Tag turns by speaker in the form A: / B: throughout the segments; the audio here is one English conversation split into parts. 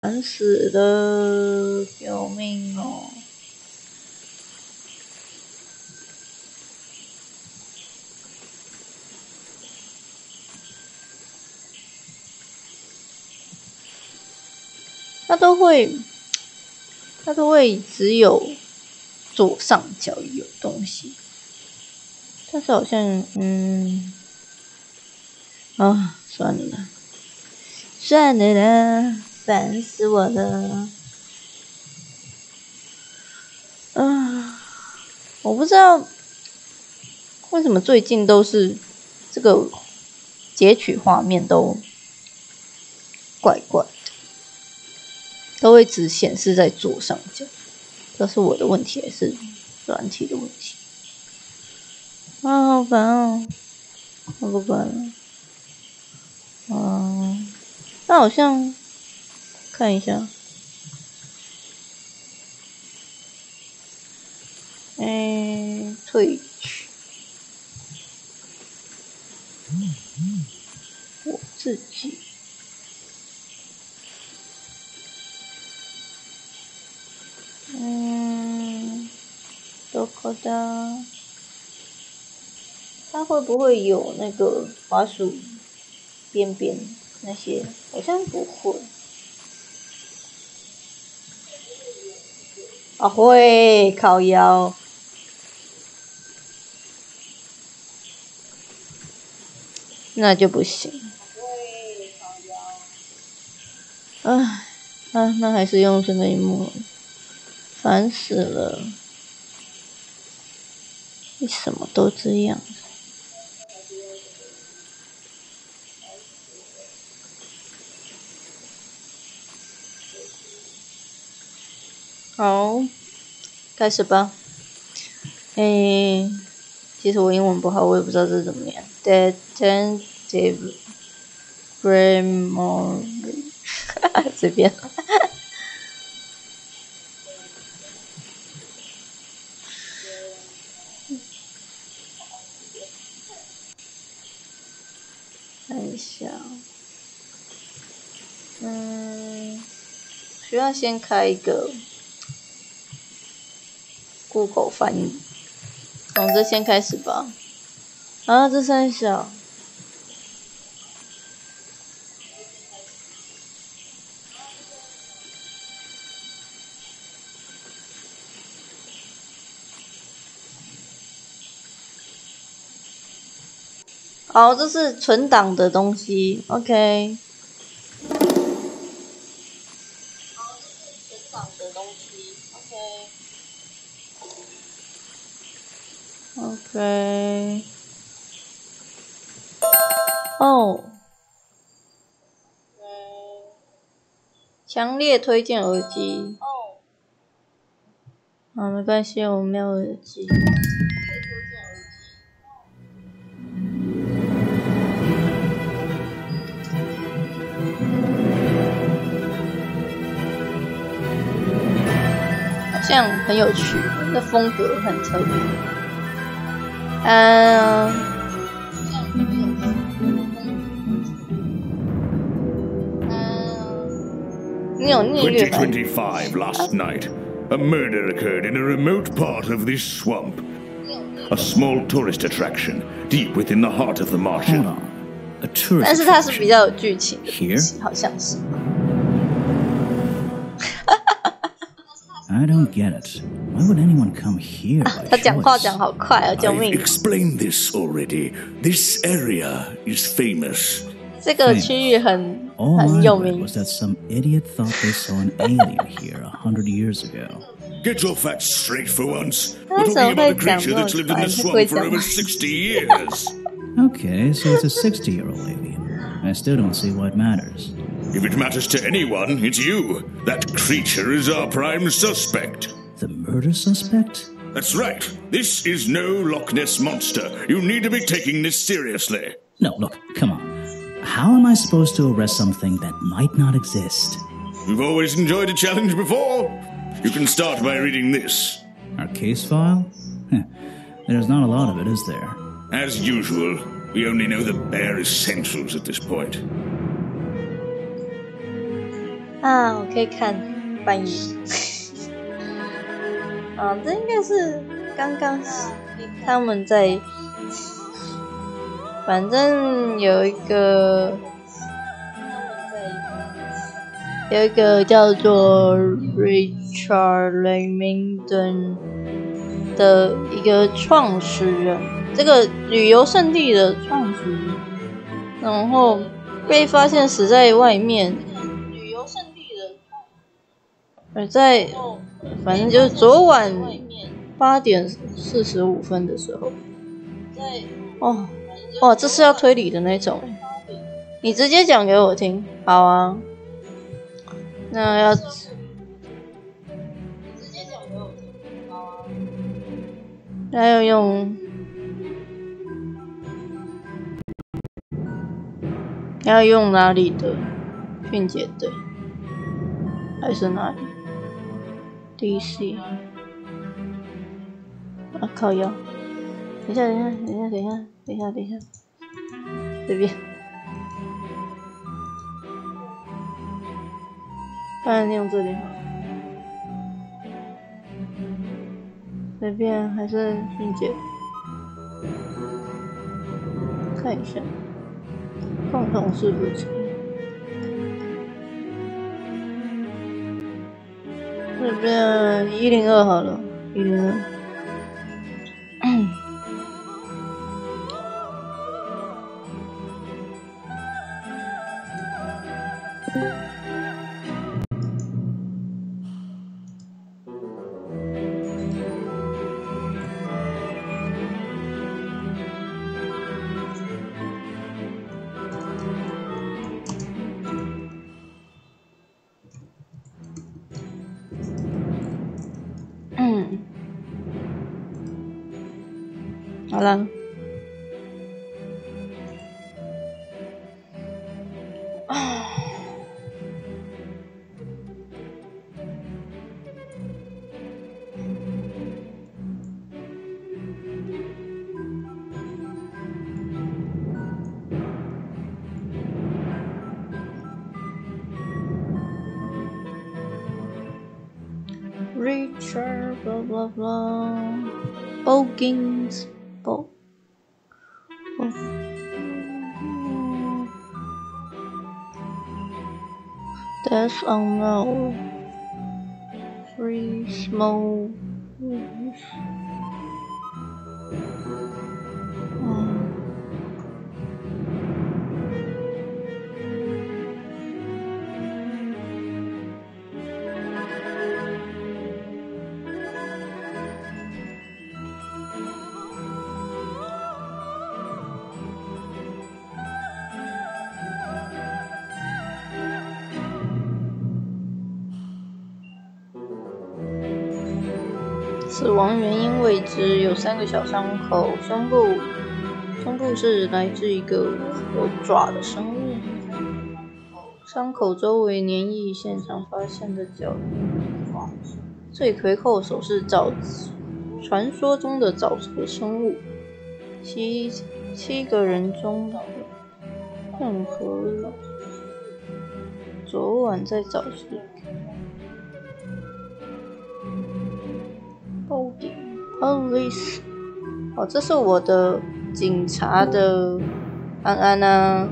A: 烦死了！救命哦！它都会只有左上角有东西，但是好像算了啦，烦死我了。我不知道为什么最近都是这个截取画面都怪怪的，都会只显示在左上角。这是我的问题还是软体的问题？好烦哦！我不管了。那好像看一下，退取，我自己，どこだ？它会不会有那个滑鼠边边那些？好像不会。会靠腰。那就不行。那还是用这个萤幕，烦死了！为什么都这样？好，开始吧。其实我英文不好，我也不知道这怎么念。Detective Grimoire， 随便。看一下，需要先开一个 Google 翻译。从这先开始吧。这三小。好，这是存档的东西 ，OK。好，这是存档的东西 ，OK。强烈推荐耳机。没关系，我没有耳机。好像很有趣，这风格很特别。你有逆乐版。
B: 2025 last night, a murder occurred in a remote part of this swamp. A small tourist attraction deep within the heart of the marsh.
C: A tourist
A: 但是它是比较有剧情的东西，好像是。
C: I don't get it. Why would anyone come here?
A: 他讲话讲好快啊！救命
B: I've explained this already. This area is famous.
A: 这个区域很有名。
C: Was that some idiot thought they saw an alien here 100 years ago?
B: Get your facts straight for once. We're talking about a creature that's lived in the swamp for over 60 years.
C: Okay, so it's a 60-year-old alien. I still don't see why it matters.
B: If it matters to anyone, it's you. That creature is our prime suspect.
C: The murder suspect?
B: That's right. This is no Loch Ness monster. You need to be taking this seriously.
C: No, look, come on. How am I supposed to arrest something that might not exist?
B: You've always enjoyed a challenge before. You can start by reading this.
C: Our case file? There's not a lot of it, is there?
B: As usual, we only know the bare essentials at this point.
A: 啊，我可以看翻译。啊，这应该是刚刚他们在，反正有一个叫做 Richard Lemington 的一个创始人，这个旅游胜地的创始人，然后被发现死在外面。在反正就是昨晚8点45分的时候，哦，这是要推理的那种，你直接讲给我听，好啊。那要要用哪里的迅捷队，还是哪里 ？DC 啊，靠腰！等一下，随便。当然用这里好，随便还是迅捷。看一下，共同伺服器。这边102好了，102。好了。Richard blah blah blah Bogins Death unknown 3 small死亡原因未知，有3个小伤口，胸部是来自一个有爪的生物，伤口周围粘液现场发现的脚印，罪魁祸首是传说中的沼泽生物，7个人中的任何昨晚在沼泽Police， 哦，这是我的警察的安安啊。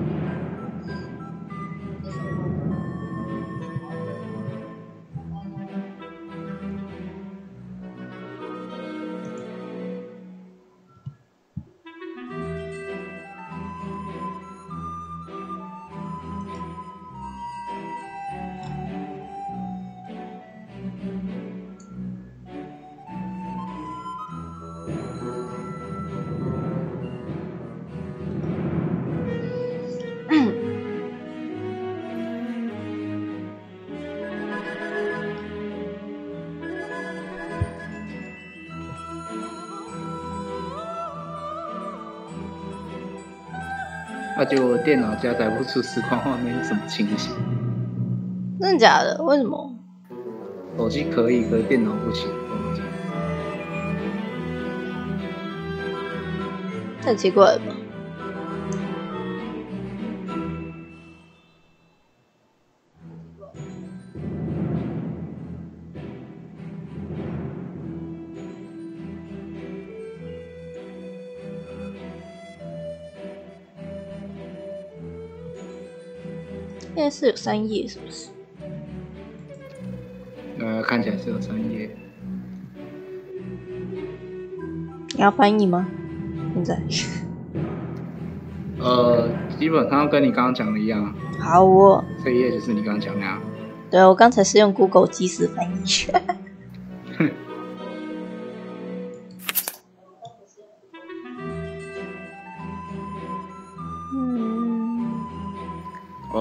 D: 结果我电脑加载不出实况画面是什么情形？
A: 真的假的？为什么？
D: 手机可以，可是电脑不行。
A: 太奇怪了吧？现在是有3页，是不是？
D: 看起来是有3页。
A: 你要翻译吗？现在？
D: 基本上跟你刚刚讲的一样。
A: 好哦。
D: 这一页就是你刚刚讲的呀。
A: 对，我刚才是用 Google 即时翻译。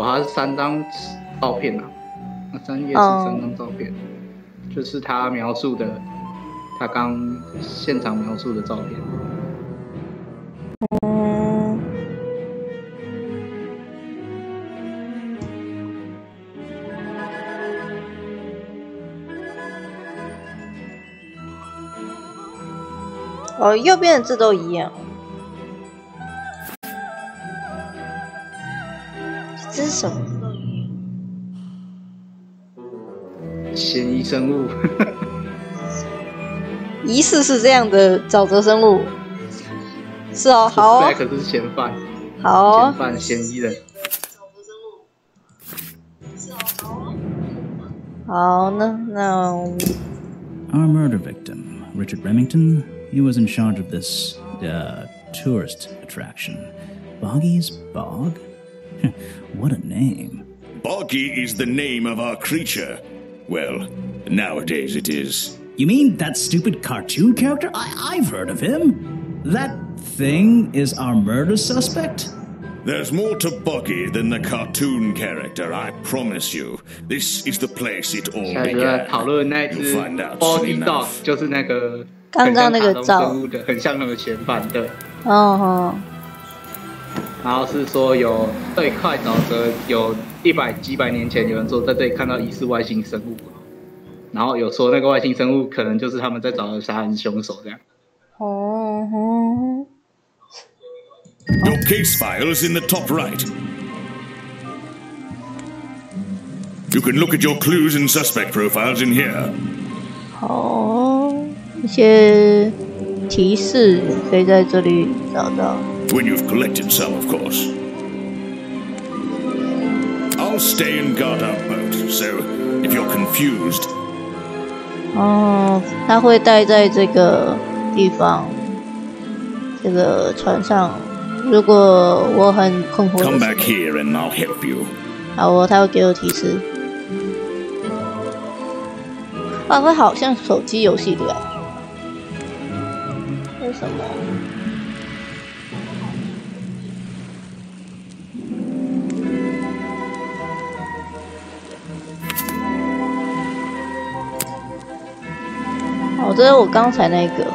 D: 它是3张照片啊，那3页是3张照片，就是他描述的，他刚现场描述的照片。
A: 右边的字都一样。这是什么？
D: 嫌疑生物。
A: 疑似是这样的沼泽生物。是哦，好哦。
D: 可是嫌犯。
A: 好哦。
D: 嫌犯、嫌疑人。
A: 好呢，那。
C: Our murder victim, Richard Remington, he was in charge of this tourist attraction. Boggy's Bog? What a name.
B: Boggy is the name of our creature. Well, nowadays it is.
C: You mean that stupid cartoon character? I've heard of him. That thing is our murder suspect?
B: There's more to Boggy than the cartoon character, I promise you. This is the place it all began.
D: 讨论那只 Boggy Dog 就是那个
A: 刚刚那个照
D: 的，很像那个嫌犯对。然后是说有这一块沼泽有100几百年前有人说在这里看到疑似外星生物，然后有说那个外星生物可能就是他们在找的杀人凶手这样。
B: Your case file is in the top right. You can look at your clues and suspect profiles in here.
A: 好，一些提示可以在这里找到。
B: When you've collected some, of course. I'll stay and guard our boat, so if you're confused.
A: 他会待在这个地方，这个船上。如果我很困惑的时候
B: Come back here and I'll help you.
A: 好哦，他会给我提示。会好像手机游戏的感觉。为什么？这是我刚才那个。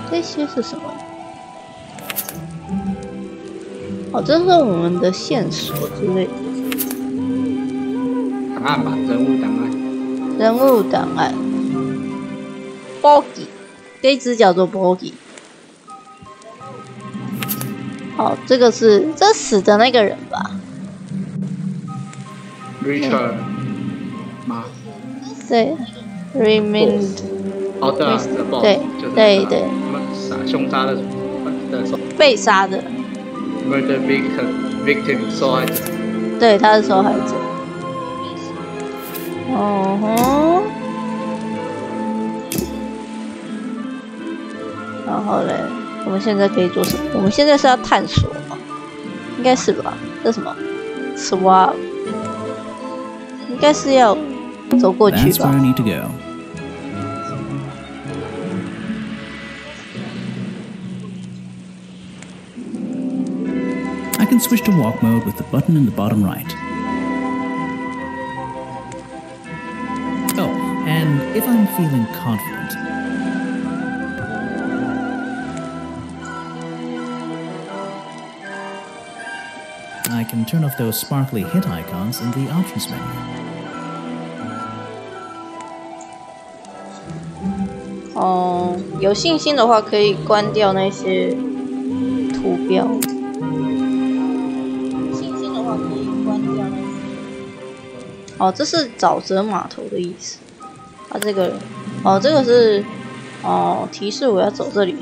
A: 这些是什么？这是我们的线索之类的。
D: 档案吧，人物档案。
A: 人物档案。Boggy， 这一只叫做 Boggy。这个是死的那个人吧
D: ？Richard 吗？
A: 对 ，Remington。对，
D: 凶杀的
A: 被杀的
D: ，murder victim 受害者。
A: 对，他是受害者。然后嘞，我们现在可以做什么？我们现在是要探索吗？应该是吧？这什么 ？Swap， 应该是要走过去吧。
C: I can switch to walk mode with the button in the bottom right. Oh, and if I'm feeling confident, I can turn off those sparkly hit icons in the options menu.
A: 有信心的话可以关掉那些图标。哦，这是沼泽码头的意思。啊，这个，哦，这个是，哦，提示我要走这里，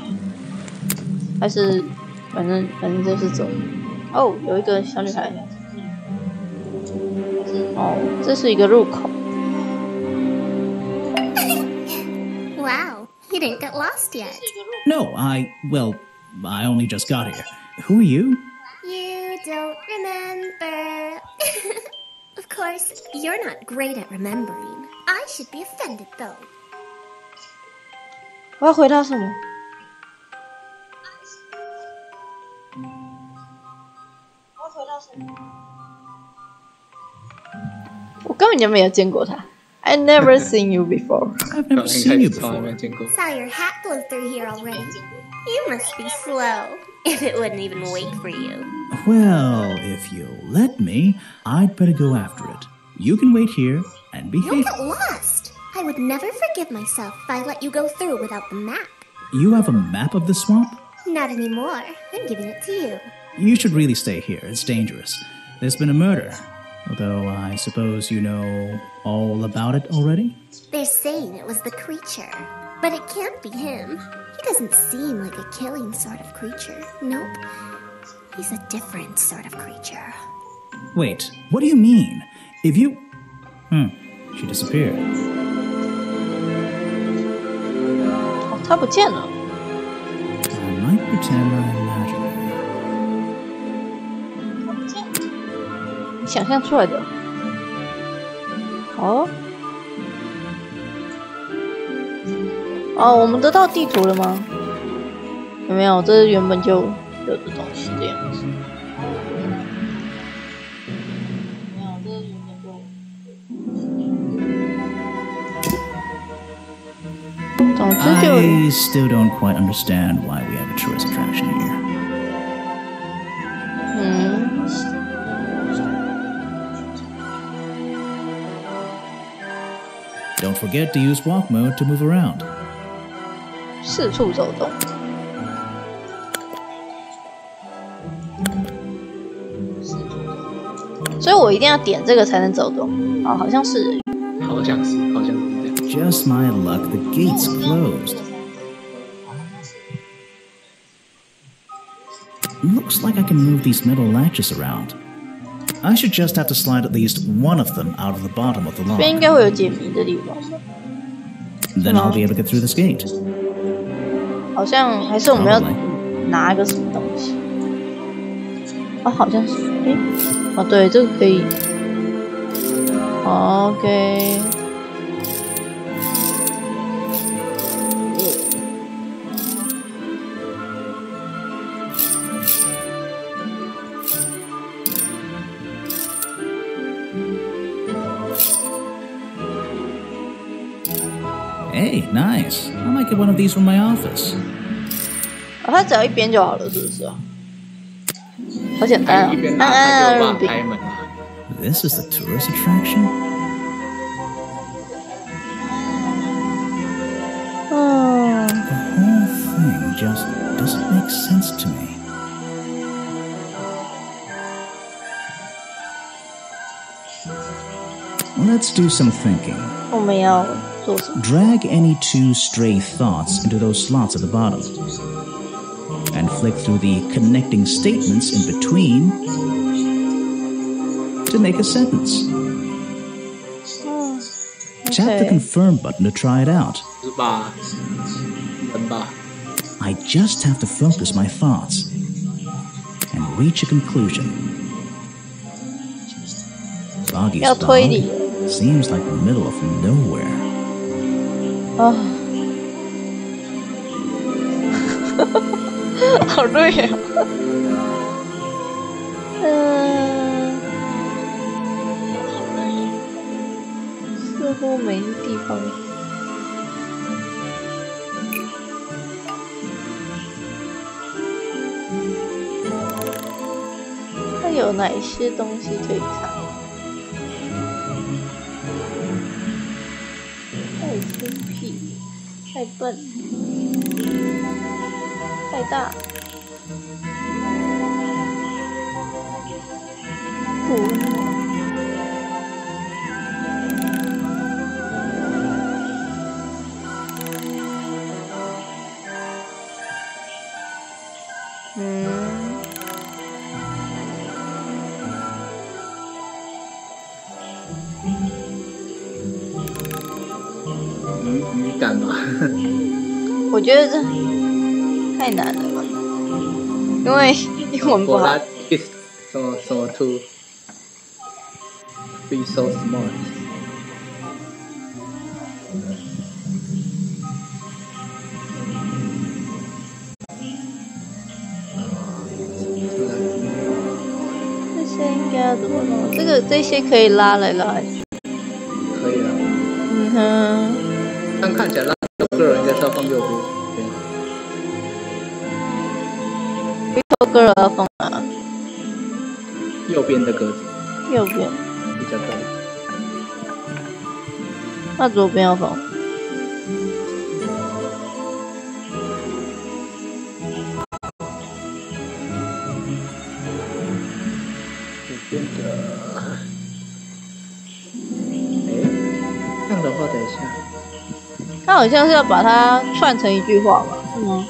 A: 还是反正就是走。哦，有一个小女孩。哦，这是一个入口。
E: Wow, you didn't get lost yet.
C: No, well, I only just got here. Who are you?
E: You don't remember. Of course, you're not great at remembering. I should be offended, though.
A: 我要回答什么？我根本就没有见过他。I never seen you before.
C: I've never seen you before.
E: Saw your hat blow through here already. You must be slow, if it wouldn't even wait for you.
C: Well, if you'll let me, I'd better go after it. You can wait here and behave.
E: You'll get lost. I would never forgive myself if I let you go through without the map.
C: You have a map of the swamp?
E: Not anymore. I'm giving it to you.
C: You should really stay here. It's dangerous. There's been a murder. Although I suppose you know all about it already?
E: They're saying it was the creature. But it can't be him. He doesn't seem like a killing sort of creature. Nope. He's a different sort of creature.
C: Wait, what do you mean? If you... she disappeared.
A: 哦，她不见了。
C: I might pretend I imagine her.
A: 你想象出来的。好。哦，我们得到地图了吗？有没有？这是原本就有的东西的样子。没有，这是原本就。总之就。
C: I still don't quite understand why we have a tourist attraction here. Don't forget to use walk mode to move around.
A: 四处走动。所以我一定要点这个才能走动。哦，好像是。
D: 好像是这样。
C: Just my luck, the gate's closed. Looks like I can move these metal latches around. I should just have to slide at least one of them out of the bottom of the
A: 这边应
C: log.
A: 该会有解谜的地方。
C: Then I'll be able to get through this gate.
A: 好像还是我们要拿一个什么东西。哦，好像是，诶，哦，对，这个可以。OK。
C: Hey, nice. I might get one of these from my office.
A: 哦，它只要一边就好了，是不是啊？好简单啊！
D: 一边拿它就把开门了。
C: This is the tourist attraction?
A: 嗯。
C: The whole thing just doesn't make sense to me. Let's do some thinking.
A: 我们要做什么？
C: Drag any two stray thoughts into those slots at the bottom. And flick through the connecting statements in between to make a sentence. Tap the confirm button to try it out.
D: 是吧？人吧？
C: I just have to focus my thoughts and reach a conclusion. Boggy's
A: 要推理
C: bog seems like the middle of nowhere.
A: 啊，好累啊！似乎没地方。它有哪一些东西可以看？太精辟，太笨，太大，不，
D: 语感吧。
A: 我觉得这太难了吧，因为英文不好。
D: 什么 to be so smart。
A: 这些应该要怎么弄？这些可以拉来拉去。
D: 可以啊。
A: 嗯哼。
D: 但看起来那个人应该是要放右边。
A: Little girl 要放哪？
D: 右边的格子。
A: 右边。
D: 比较可以。
A: 那左边要放。
D: 这样的话，等一下，
A: 他好像是要把它串成一句话吧？是吗？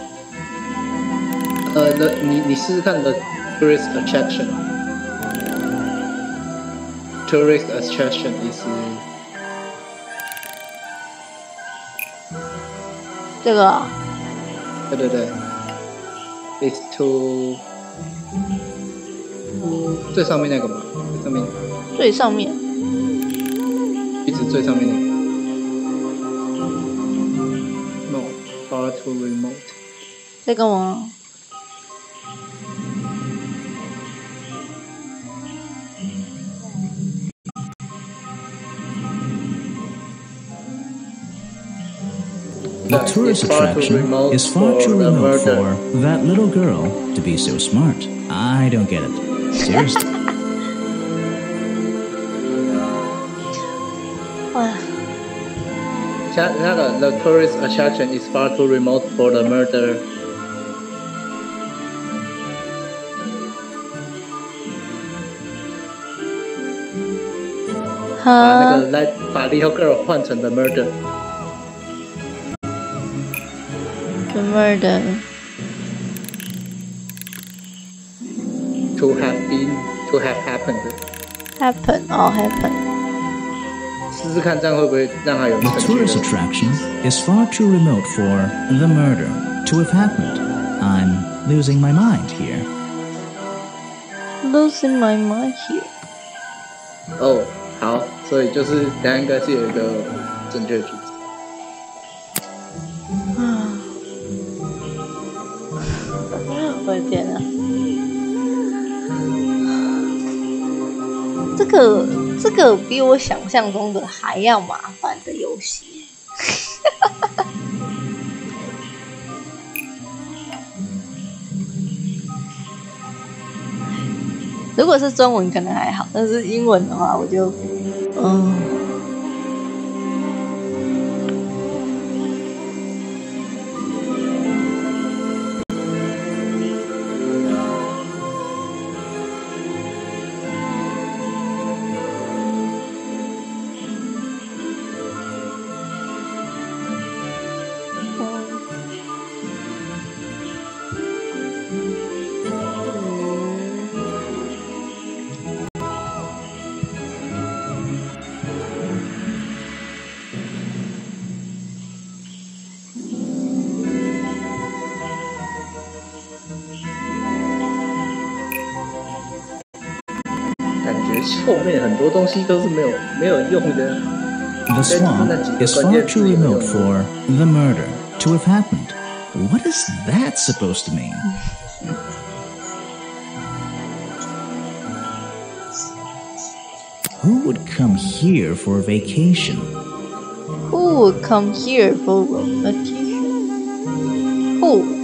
D: 你试试看的 tourist attraction。Tourist attraction is
A: 这个啊？
D: 对 ，is to 最上面那个嘛，上面。
A: 最上面。
D: 一直最上面那个。No, far too remote。
A: 这个吗？The
C: tourist attraction is far too remote for that little girl to be so smart. I don't get it. Seriously.
D: 那个 the tourist attraction is far too remote for the murder。把那个来把 little girl 换成 the murder。The
A: murder.
D: To have happened.
A: Happen or happen.
D: 试试看这样会不会让他有
C: The tourist attraction is far too remote for the murder to have happened. I'm losing my mind here.
A: Losing my mind here.
D: 哦，好，所以就是等下应该是有一个正确的句子。
A: 我的天啊！这个比我想象中的还要麻烦的游戏。如果是中文可能还好，但是英文的话，我就
D: 后面很多东西都是没有用的。
C: The swamp is far too remote for the murder to have happened. What is that supposed to mean? Who would come here for a vacation?
A: Who would come here for a vacation? Who?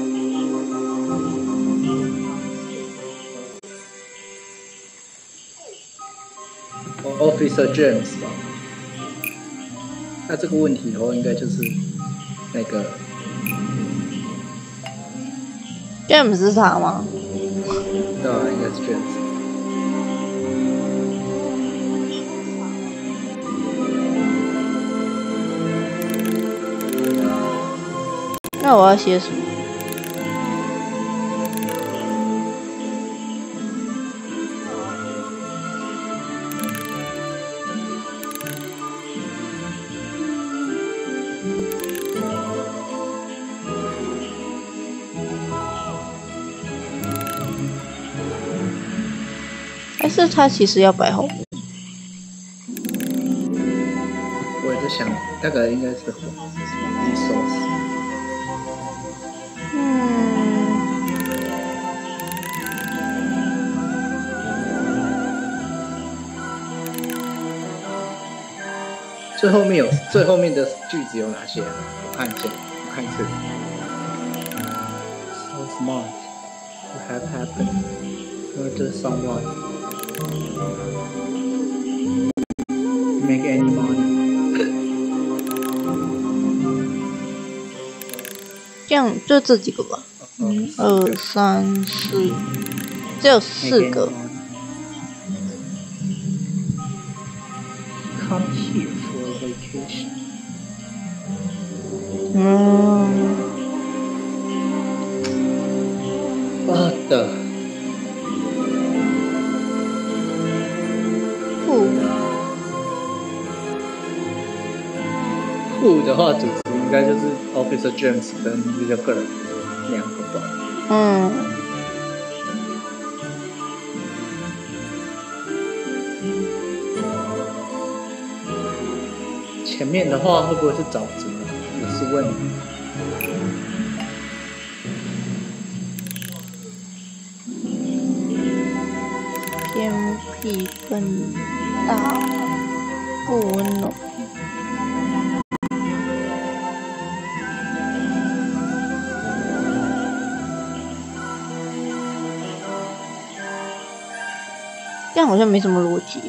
D: Officer James 吧，那这个问题的话，应该就是那个
A: James 是他吗？
D: 对啊，应该是 James。
A: 那我要写什么？还是他其实要摆后面？
D: 我也在想，那个应该是resource。最后面的句子有哪些啊？我看一下，我看一次。So smart, you have happened. Murder someone. Make any money.
A: 这样就这几个吧。1、2、3、4，只有4个。
D: Come here for a vacation. 我的。Who 的话，主持应该就是 Officer James 跟这个人2个吧。前面的话会不会是沼泽？也是问题。
A: 天气更大，不温暖。这样好像没什么逻辑。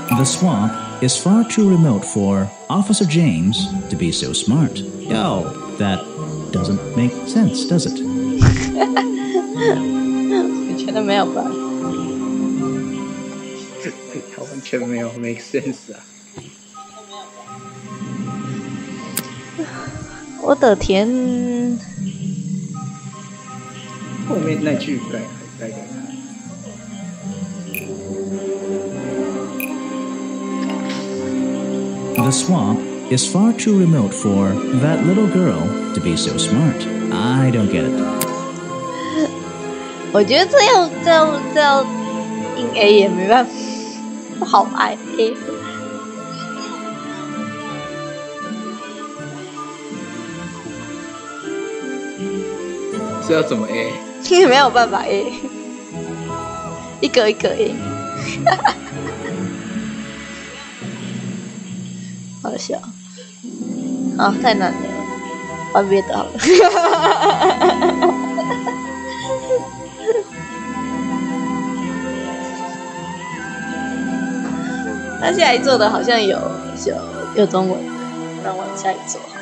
C: The swamp is far too remote for Officer James to be so smart. Oh, that doesn't make sense, does it?
A: 我觉得没有吧。
D: 他完全没有 make sense 啊！
A: 我的天！
D: 后面那句改看。
C: The swamp is far too remote for that little girl to be so smart. I don't get it.
A: 我觉得这要硬 A 也没办法，不好挨 A。
D: 是要怎么 A？
A: 没有办法 A， 一个一个 A。好笑，啊，太难了，玩别的好了。那下一座的好像有中文的，那往下一座好。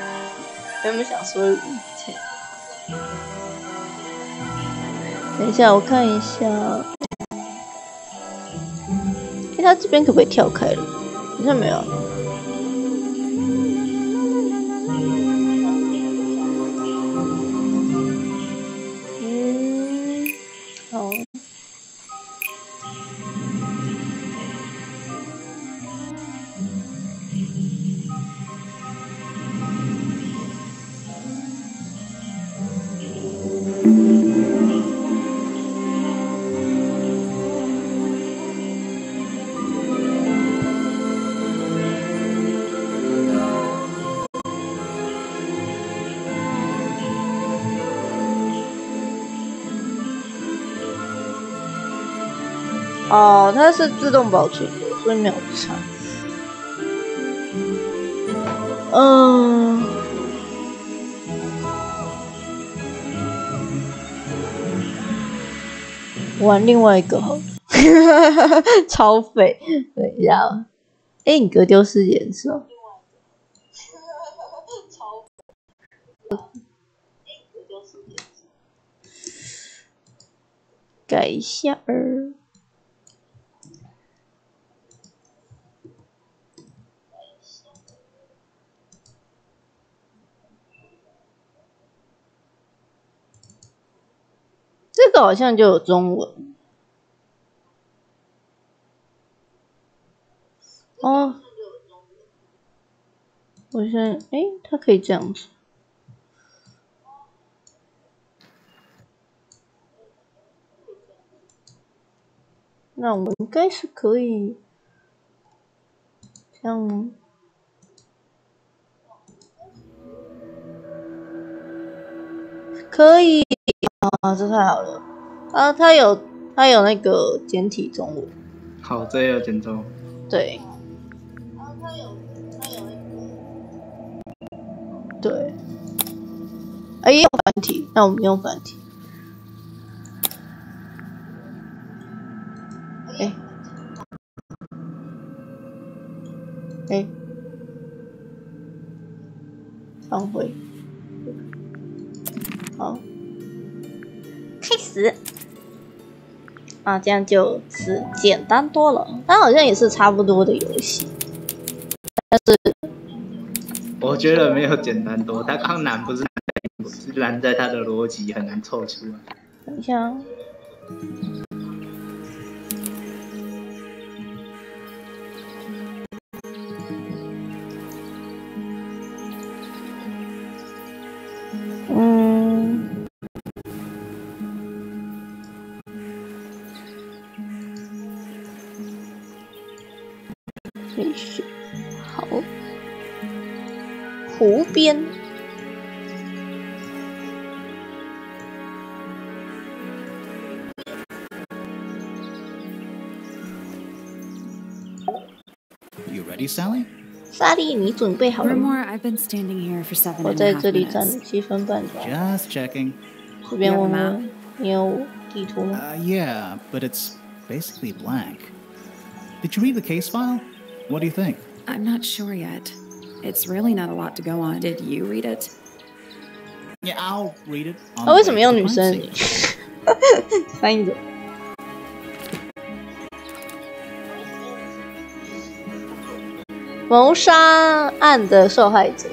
A: 原本想说等一下我看一下，他这边可不可以跳开了？好像没有。好。哦，它是自动保存的，所以没有差。玩另外一个好了，超废。等一下哦，你格丢失颜色。改一下儿。这个好像就有中文哦。我现在它可以这样子。那我们应该是可以，这样吗？可以啊，这太好了啊！它有那个简体中文。
D: 好，这也有简中。
A: 对。对。也有繁体，那我们用繁体。返回。好，开始。啊，这样就是简单多了。它好像也是差不多的游戏，但是
D: 我觉得没有简单多。它刚难不是难在它的逻辑很难凑出来。
A: 等一下啊。好，湖边。
C: You ready, Sally?
A: 莎莉，你准备好了吗？
F: Grimoire, I've been standing here for 7.5 minutes.
A: 我在这里站了7分半钟。
C: Just checking.
A: 这边我们你有地图吗？
C: Yeah, but it's basically blank. Did you read the case file? What do you think?
F: I'm not sure yet. It's really not a lot to go on. Did you read it?
C: Yeah, I'll read it.
A: 为什么用女生？翻译者。谋杀案的受害者，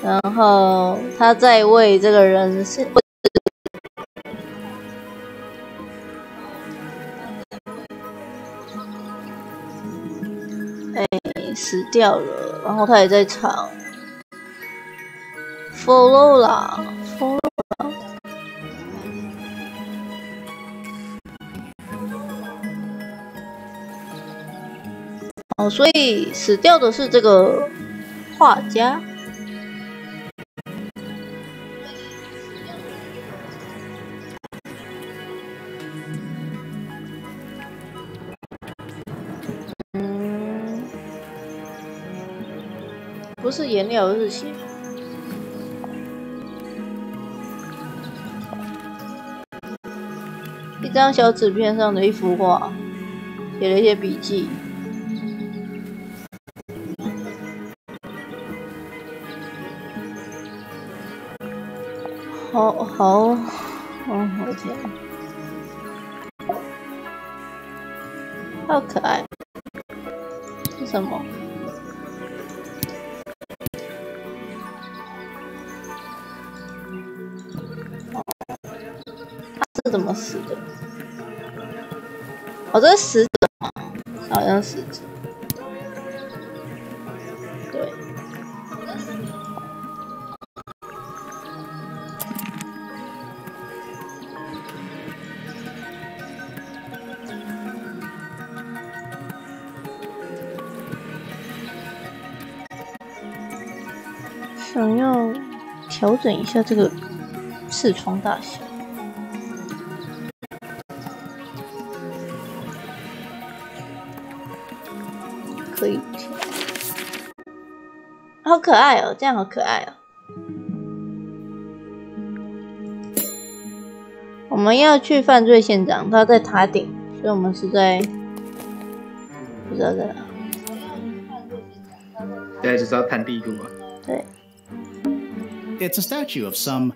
A: 然后他在为这个人死掉了，然后他也在唱 Follow 啦 ，Follow 啦。哦，所以死掉的是这个画家。不是颜料日写。一张小纸片上的一幅画，写了一些笔记。好，我天，好可爱，是什么？他是怎么死的？哦，这是死者吗？好像死者。对。想要调整一下这个视窗大小。可以调，好可爱哦，这样好可爱哦。我们要去犯罪现场，他在塔顶，所以我们是在不知道在哪。
D: 对，就是要探地图啊。
A: 对。
C: It's a statue of some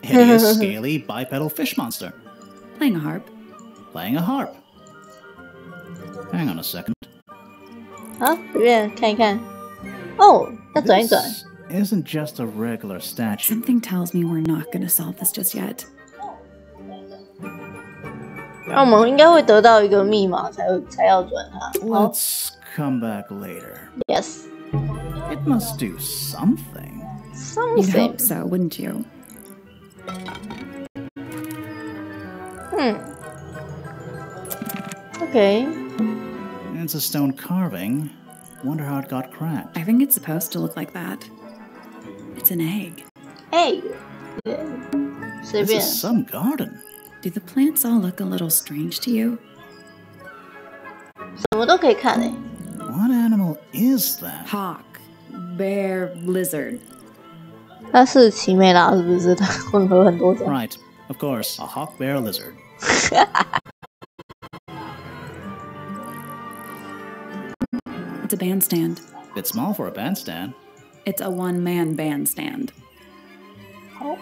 C: hideous, scaly, bipedal fish monster.
F: Playing a harp.
C: Playing a harp. Hang on a second.
A: 好，随便看一看。哦，要转一转。
C: This isn't just a regular statue.
F: Something tells me we're not going to solve this just yet.
A: 那我们应该会得到一个密码才要转它。
C: Let's come back later.
A: Yes.
C: It must do something.
F: You'd hope so, wouldn't you?
A: 它 Okay.
C: It's a stone carving. Wonder how it got cracked.
F: I think it's supposed to look like that. It's an egg.
A: Egg. Yeah.
C: This is some garden.
F: Do the plants all look a little strange to you?
A: 什么都可以看欸。
C: What animal is that?
F: Hawk, bear, lizard.
A: 它是奇美拉是不是？它混合很多种。
C: Right, of course, a hawk, bear, lizard.
F: It's a bandstand.
C: Bit small for a bandstand.
F: It's a one-man bandstand.
A: Oh.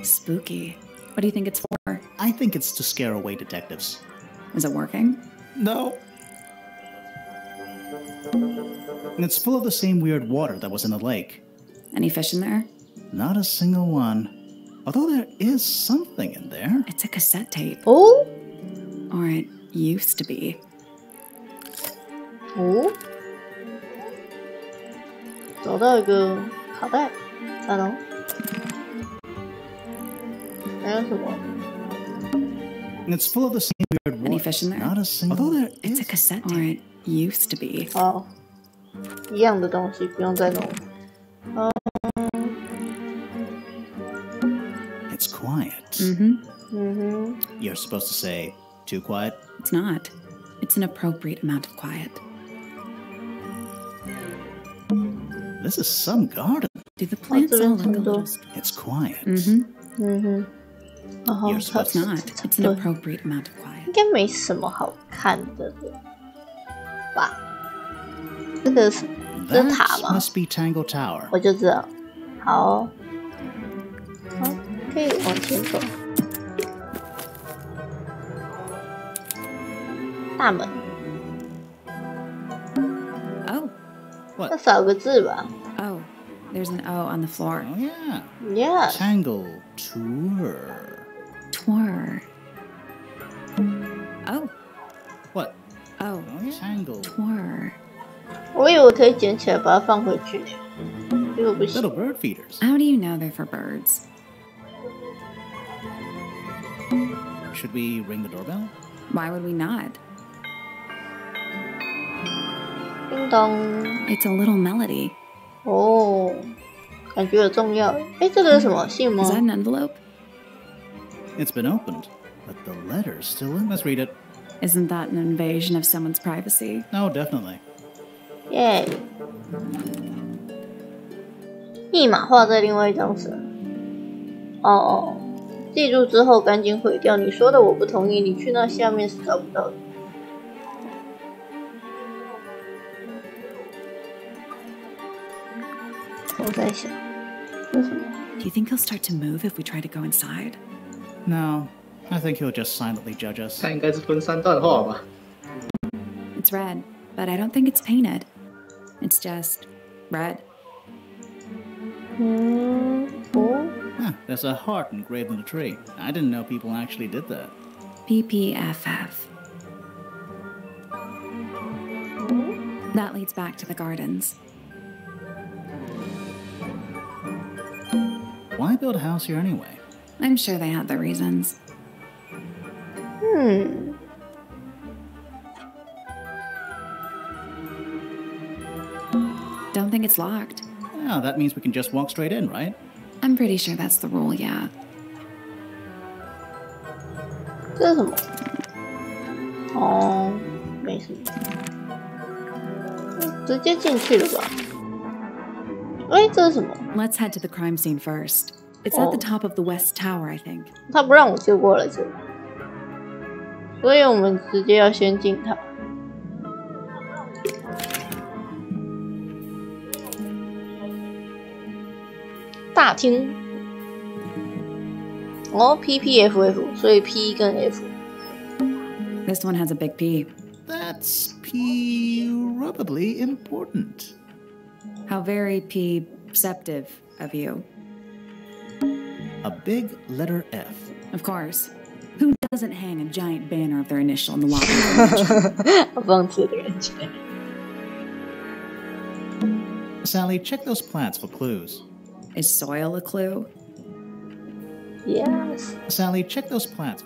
F: Spooky. What do you think it's for?
C: I think it's to scare away detectives.
F: Is it working?
C: No. And it's full of the same weird water that was in the lake.
F: Any fish in there?
C: Not a single one. Although there is something in there.
F: It's a cassette tape.
A: Oh.
F: Or it used to be.
A: Oh. 找到一个卡带，赞哦。还有什么？
C: And it's full of the same weird water.
F: Any fish in there?
C: Not a single. Although there
F: It's
C: is.
F: a cassette tape. Or it used to be.
A: 哦，一样的东西，不用再弄。
C: It's quiet.
F: Mm-hmm.
C: You're supposed to say, too quiet?
F: It's not. It's an appropriate amount of quiet.
C: This is some garden.
F: Do the plants all look a little...
C: It's quiet.
F: Mm-hmm.
A: 然后
C: You're
A: 它
F: It's not. It's an appropriate amount of quiet.
A: 应该没什么好看的吧？这个是这塔
B: That
A: 吗？
B: must be Tangle Tower.
A: 我就知道。好，好，可以往前走。大门，
F: Oh.
A: 要少个字吧
F: Oh. There's an O on the floor.
B: Oh, yeah.
A: ？Yes。
B: Tangle Tour.
F: Twir. Oh.
B: What?
F: Oh.
B: Oh, yeah. Tangle.
F: Twir.
A: 我以为我可以捡起来把它放回去，结果不行。
B: Little bird feeders.
F: How do you know they're for birds?
B: Should we ring the doorbell?
F: Why would we not?
A: 叮咚。
F: It's a little melody.
A: 哦，感觉有重要。哎，这个是什么信吗
F: Is？that an envelope?
B: It's been opened, but the letter's still in. Let's read it.
F: Isn't that an invasion of someone's privacy?
B: No, definitely.
A: 耶！密码画在另外一张纸。哦，记住之后赶紧毁掉。你说的我不同意，你去那下面是找不到的。我在想，为什么？
F: Do you think he'll start to move if we try to go inside?
B: No, I think he'll just silently judge us.
D: 它应该是分3段画吧。
F: It's red, but I don't think it's painted. It's just red.
A: 哦，
B: Huh, there's a heart engraved in the tree. I didn't know people actually did that.
F: PPFF. That leads back to the gardens.
B: Why build a house here anyway?
F: I'm sure they had their reasons. Don't think it's locked.
B: Yeah, that means we can just walk straight in, right?
F: I'm pretty sure that's the rule, yeah.
A: 这是什么？哦，没什么，直接进去了吧？哎，这是什么？
F: Let's head to the crime scene first. It's at the top of the west tower, I think.
A: 他不让我就过来这里，所以我们直接要先进它。大厅。哦 ，PPFF， 所以 P 跟 F。
F: This one has a big P.
B: That's probably important.
F: How very P-ceptive of you.
B: A big letter F.
F: Of course. Who doesn't hang a giant banner of their initial in the lobby of the mansion?
A: 好放肆的感觉。
B: Sally, check those plants for clues.
F: Is soil a clue?
A: Yes。
B: Sally, check those plants.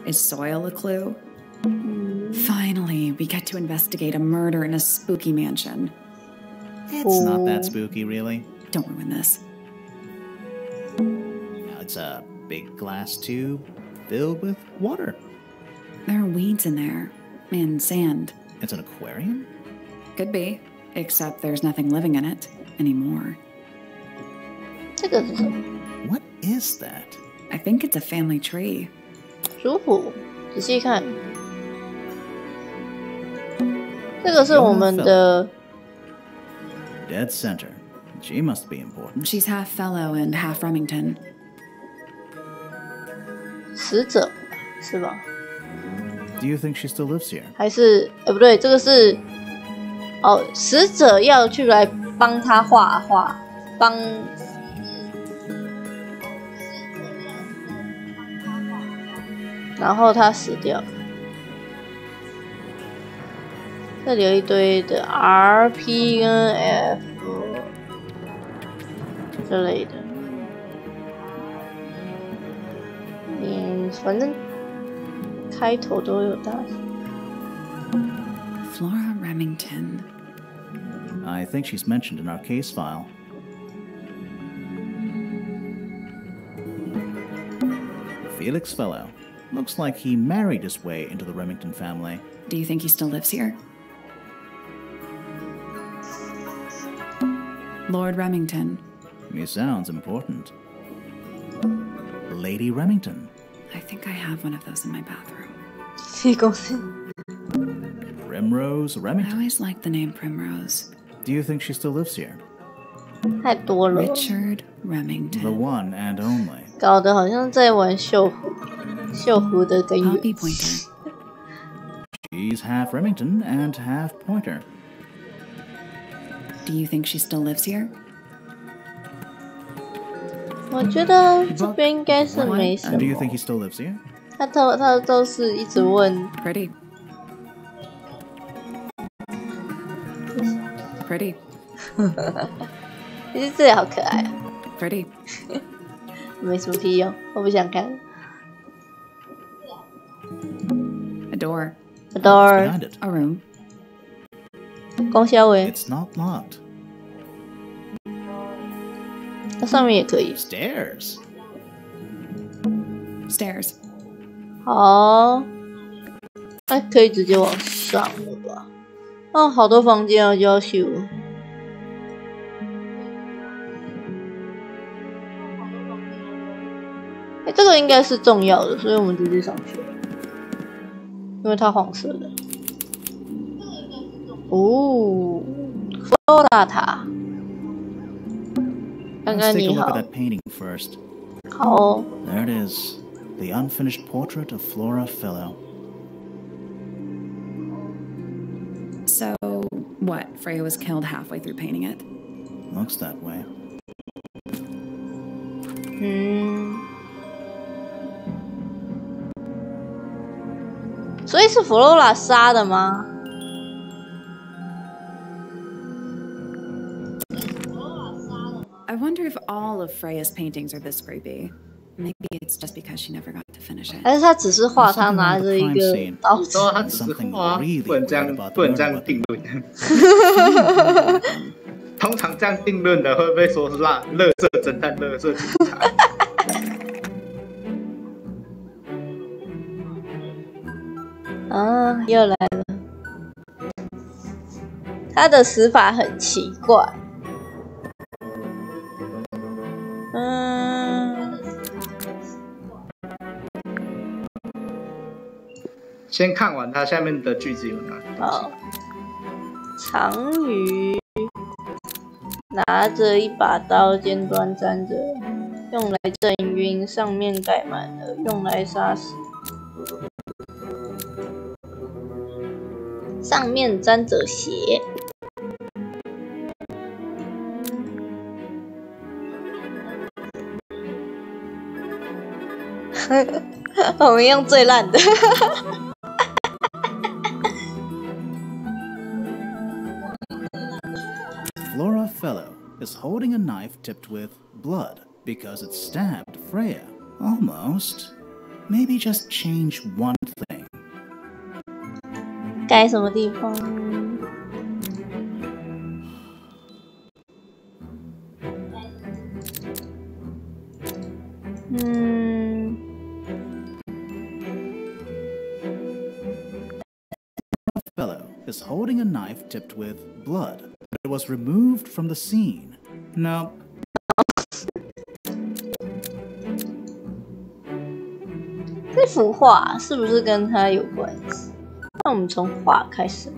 F: Is soil a clue? Finally, we get to investigate a murder in a spooky mansion.
C: It's not that spooky, really.
F: Don't ruin this.
C: It's a big glass tube filled with water.
F: There are weeds in there. And sand.
C: It's an aquarium?
F: Could be. Except there's nothing living in it anymore.
A: 这个是什么？
C: What is that?
F: I think it's a family tree.
A: 族谱，仔细看。这个是我们的
C: Dead center. She must be important.
F: She's half fellow and half Remington.
A: 死者，是吧？
C: Do you think she still lives here?
A: 还是不对，这个是死者要去来帮他画画，帮。然后他死掉。这里有一堆的 R、P 跟 F 之类的。反正开头都有大写。
F: Flora Remington.
C: I think she's mentioned in our case file. Felix Fellow. Looks like he married his way into the Remington family.
F: Do you think he still lives here? Lord Remington.
C: He sounds important. Lady Remington.
F: I think I have one of those in my bathroom.
A: 这公司
C: Primrose
F: I
C: Remington.
F: always liked the name Primrose.
C: Do you think she still lives here?
A: 太多了，
F: Richard
C: The
F: Remington.
C: one and only.
A: 搞得好像在玩绣湖的跟
F: Poppy
A: 源。
F: Pointer.
C: She's half Remington and half Pointer.
F: Do you think she still lives here?
A: 我觉得这边应该是没什
C: And do you
A: 么。
C: think he still lives here?
A: 他都是一直问
F: Pretty. Pretty.
A: 其实这里好可爱啊，
F: Pretty.
A: 没什么屁用，我不想看。
F: A door.
A: A door，
C: Behind it.
F: A room.
A: 龚小伟，
C: It's not locked.
A: 它上面也可以。
C: Stairs.
F: Stairs.
A: 好，那可以直接往上了吧？哦，好多房间啊，就要修。这个应该是重要的，所以我们直接上去，因为它黄色的。哦，弗洛拉塔，刚
C: Let's
A: 刚
C: take a
A: 你
C: look
A: 好
C: at，that painting first.
A: 好哦。
C: There it is. The unfinished portrait of Flora Fellow.
F: So, what? Freya was killed halfway through painting it.
C: Looks that way.
A: 所以是弗洛拉杀的吗？
F: I wonder if all of Freya's paintings are this creepy. Maybe it's just because she never got to finish it.
A: 还是他只是画他拿着一个刀子？
D: 说他只是画，不能这样定论。通常这样定论的会不会说是垃圾侦探、垃圾警察？
A: 啊，又来了。他的死法很奇怪。
D: 先看完它下面的句子有哪里？
A: 好，长鱼拿着一把刀，尖端沾着，用来震晕，上面盖满了，用来杀死。上面沾着血。我们用最烂的。
C: Flora Fellow is holding a knife tipped with blood because it stabbed Freya. Almost. Maybe just change one thing.
A: 改什么地方？Fellow
C: is holding a knife tipped with blood, but it was removed from the scene. No.
A: 这幅画是不是跟他有关系？那我们从画开始。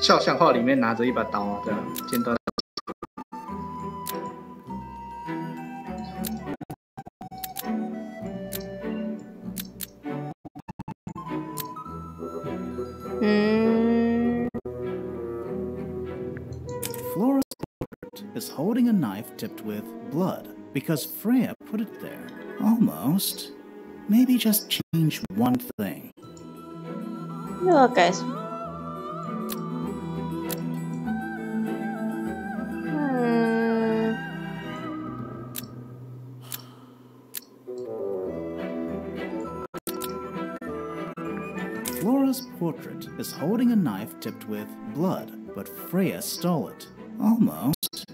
D: 肖像画里面拿着一把刀啊，对啊，尖端。
C: Flora's portrait is holding a knife tipped with blood because Freya put it there. Almost. Maybe just change one thing.
A: 又要改什么？Flora's
C: portrait is holding a knife tipped with blood, but Freya stole it. Almost.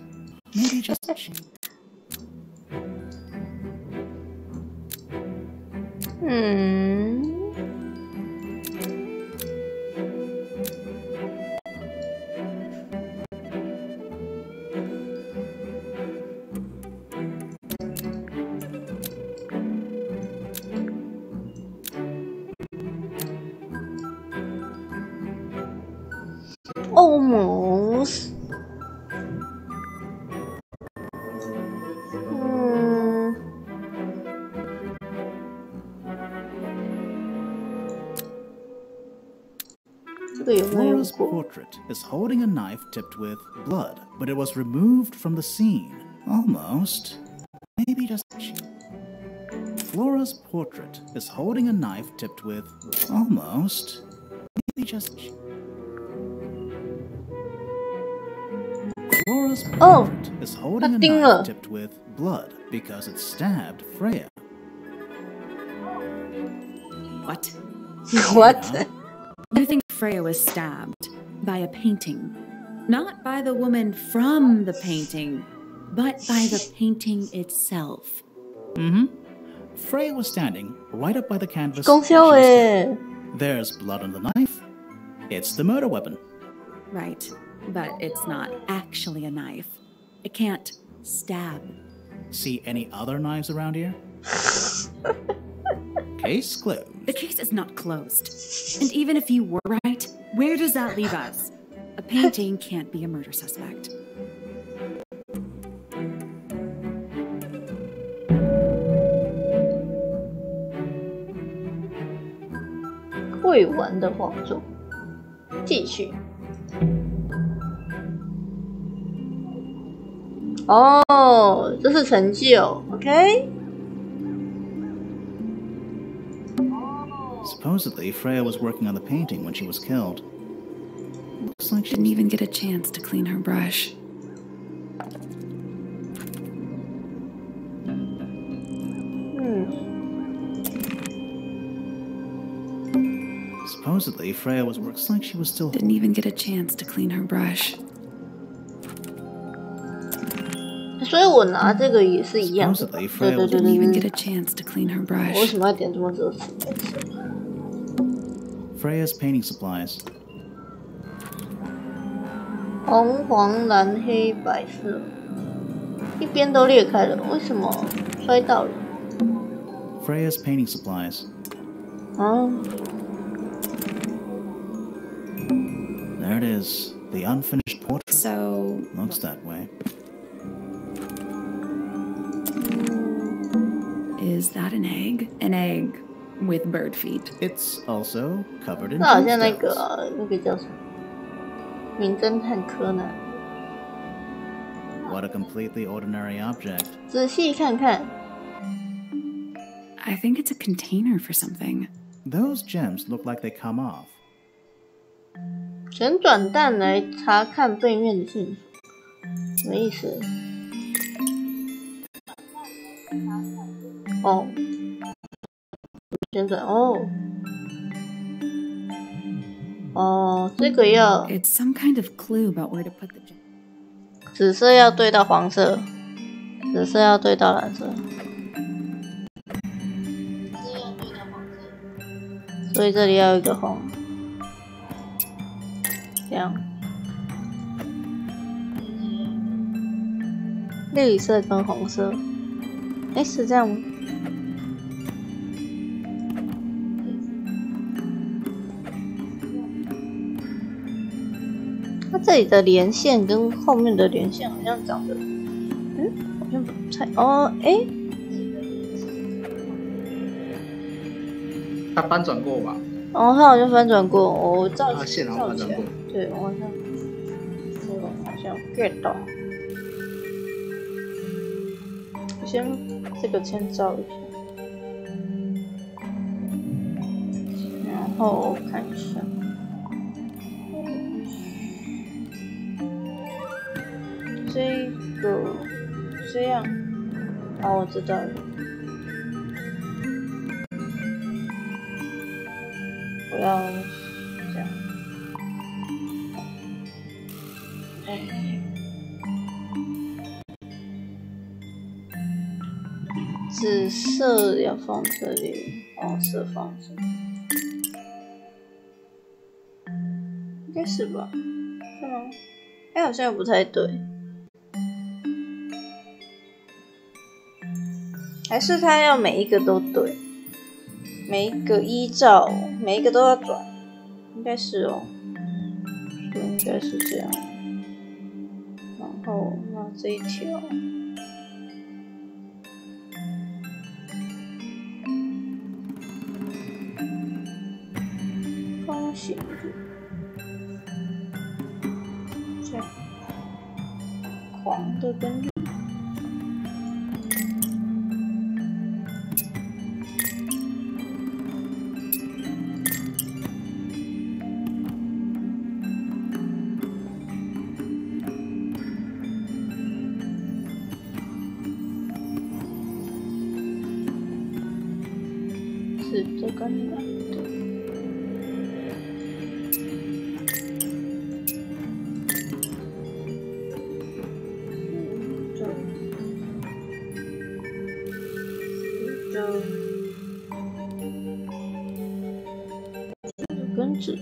C: Maybe just change.
A: Almost. 这个有没有
C: Flora's portrait is holding a knife tipped with blood, but it was removed from the scene. Almost. Maybe just change. Flora's portrait is holding a knife tipped with almost. Maybe just change. Flora's portrait is holding a knife tipped with blood because it stabbed Freya.
F: What?
A: What?
F: You think Freya was stabbed by a painting? Not by the woman from the painting, but by the painting itself.
C: Freya was standing right up by the canvas.
A: 功效耶
C: There's blood on the knife. It's the murder weapon.
F: Right, but it's not actually a knife. It can't stab.
C: See any other knives around here? Case closed.
F: The case is not closed. And even if you were right, where does that leave us? A painting can't be a murder suspect.
A: 未完的画作，继续。哦，这是成就 ，OK。
C: Supposedly, Freya was working on the painting when she was killed. Looks like she
F: Didn't even get a chance to clean her brush.
C: Supposedly, Freya was looks like she was still.
F: Didn't even get a chance to clean her brush.
A: 所以我拿这个也是一样的。
C: Supposedly,
A: 对
C: Freya
A: 对
C: was
A: 对
F: Didn't even
A: 对
F: get a chance to clean her
A: 我为
F: brush.
A: 什么要点这么多词？
C: Freya's painting supplies.
A: 红、黄、蓝、黑、白色，一边都裂开了，为什么摔到了？
C: Freya's painting supplies.
A: 啊，
C: There it is. The unfinished portrait.
F: So,
C: Looks that way.
F: is that an egg? An egg with bird feet.
C: It's also covered in
A: 那好像那个
C: tombstones.
A: 那个叫什么？名侦探柯南。
C: What a completely ordinary object.
A: 仔细看看，
F: I think it's a container for something.
C: Those gems look like they come off.
A: 旋转蛋来查看背面的线索，什么意思？哦，旋转哦，这个要
F: It's some kind of clue about where to put the gem.
A: 紫色要对到黄色，紫色要对到蓝色，所以这里要有一个红，这样，绿色跟红色，是这样吗？它这里的连线跟后面的连线好像长得，好像不太
D: 它翻转过吧？
A: 它好像翻转过，我照
D: 线好像翻转过，
A: 对，我好像 get 到。我这个先照一下，然后看一下。这个这样，我知道了。我要这样，紫色要放这里，黄色放这里，应该是吧？是吗？好像不太对。还是他要每一个都对，每一个依照，每一个都要转，应该是哦，应该是这样。然后那这一条，方形的，这样，黄的跟绿。紫的跟蓝的，跟紫，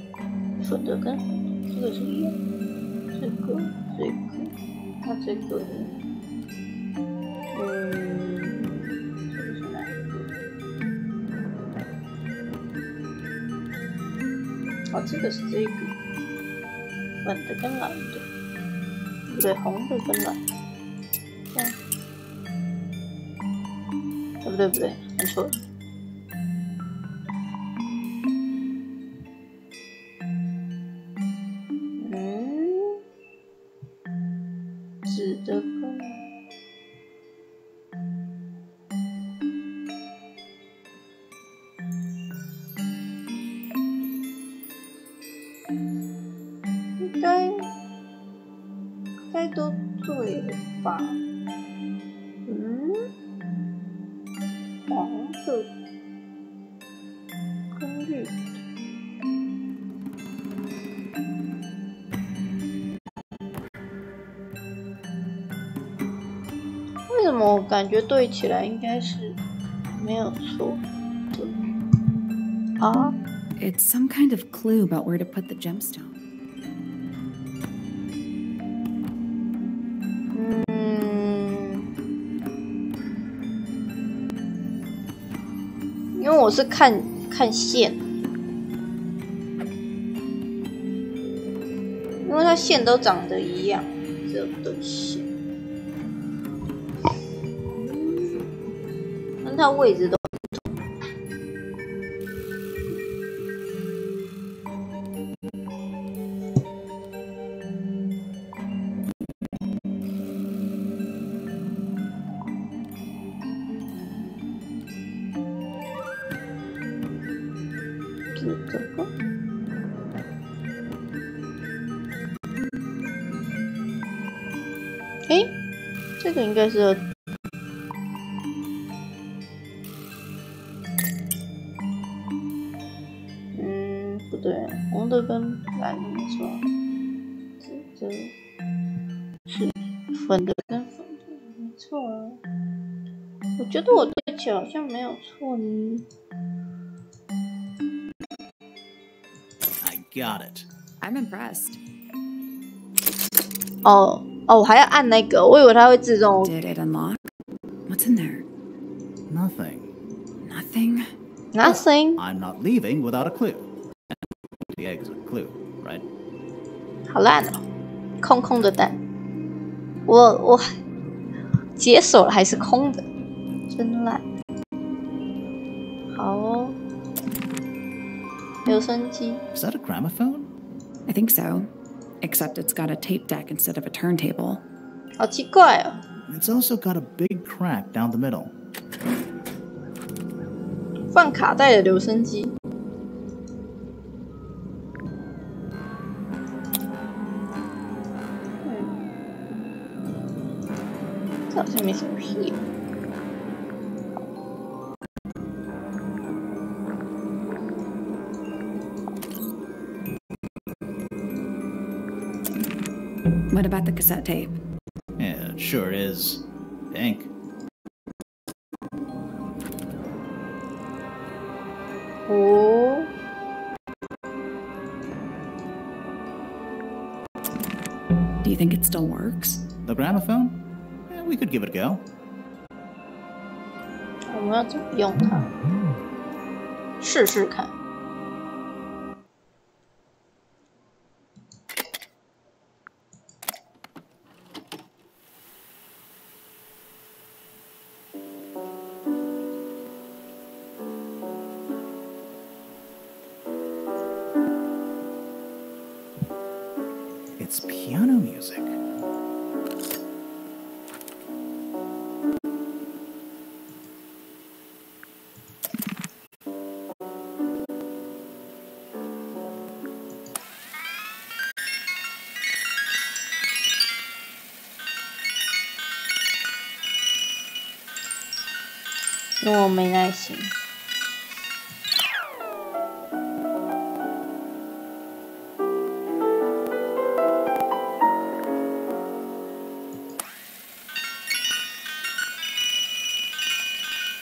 A: 粉的跟这个是一样，这个，那这个呢？这个是这个粉的跟蓝的，不对，红的跟蓝，这样，不对，看错了。紫的跟应该都对了吧？黄的跟绿的，为什么我感觉对起来应该是没有错的啊？
F: It's some kind of clue about where to put the gemstone.
A: 因为我是看线，因为它线都长得一样，这的线，但它位置都。这个这个应该是要不对，红的跟蓝的没错，这是粉的跟粉的没错啊。我觉得我对起来好像没有错呢。
C: I got it.
F: I'm impressed.
A: 哦，我还要按那个，我以为它会自动。
F: Did it unlock? What's in there?
C: Nothing.
F: Nothing?
A: Nothing.
C: I'm not leaving without a clue. The egg's a clue, right?
A: 好烂哦，空空的蛋。我解锁了还是空的，真烂。好哦，留声机。
C: Is that a gramophone?
F: I think so. Except it's got a tape deck instead of a turntable.
A: 好奇怪哦。
C: It's also got a big crack down the middle.
A: 放卡带的留声机。这好像没什么屁。
F: What about the cassette tape?
C: Yeah, it sure is. Pink.
A: Oh.
F: Do you think it still works?
C: The gramophone? Yeah, we could give it a go.
A: 我们要怎么用它？试试看。
C: It's piano music.
A: 因为我没耐心。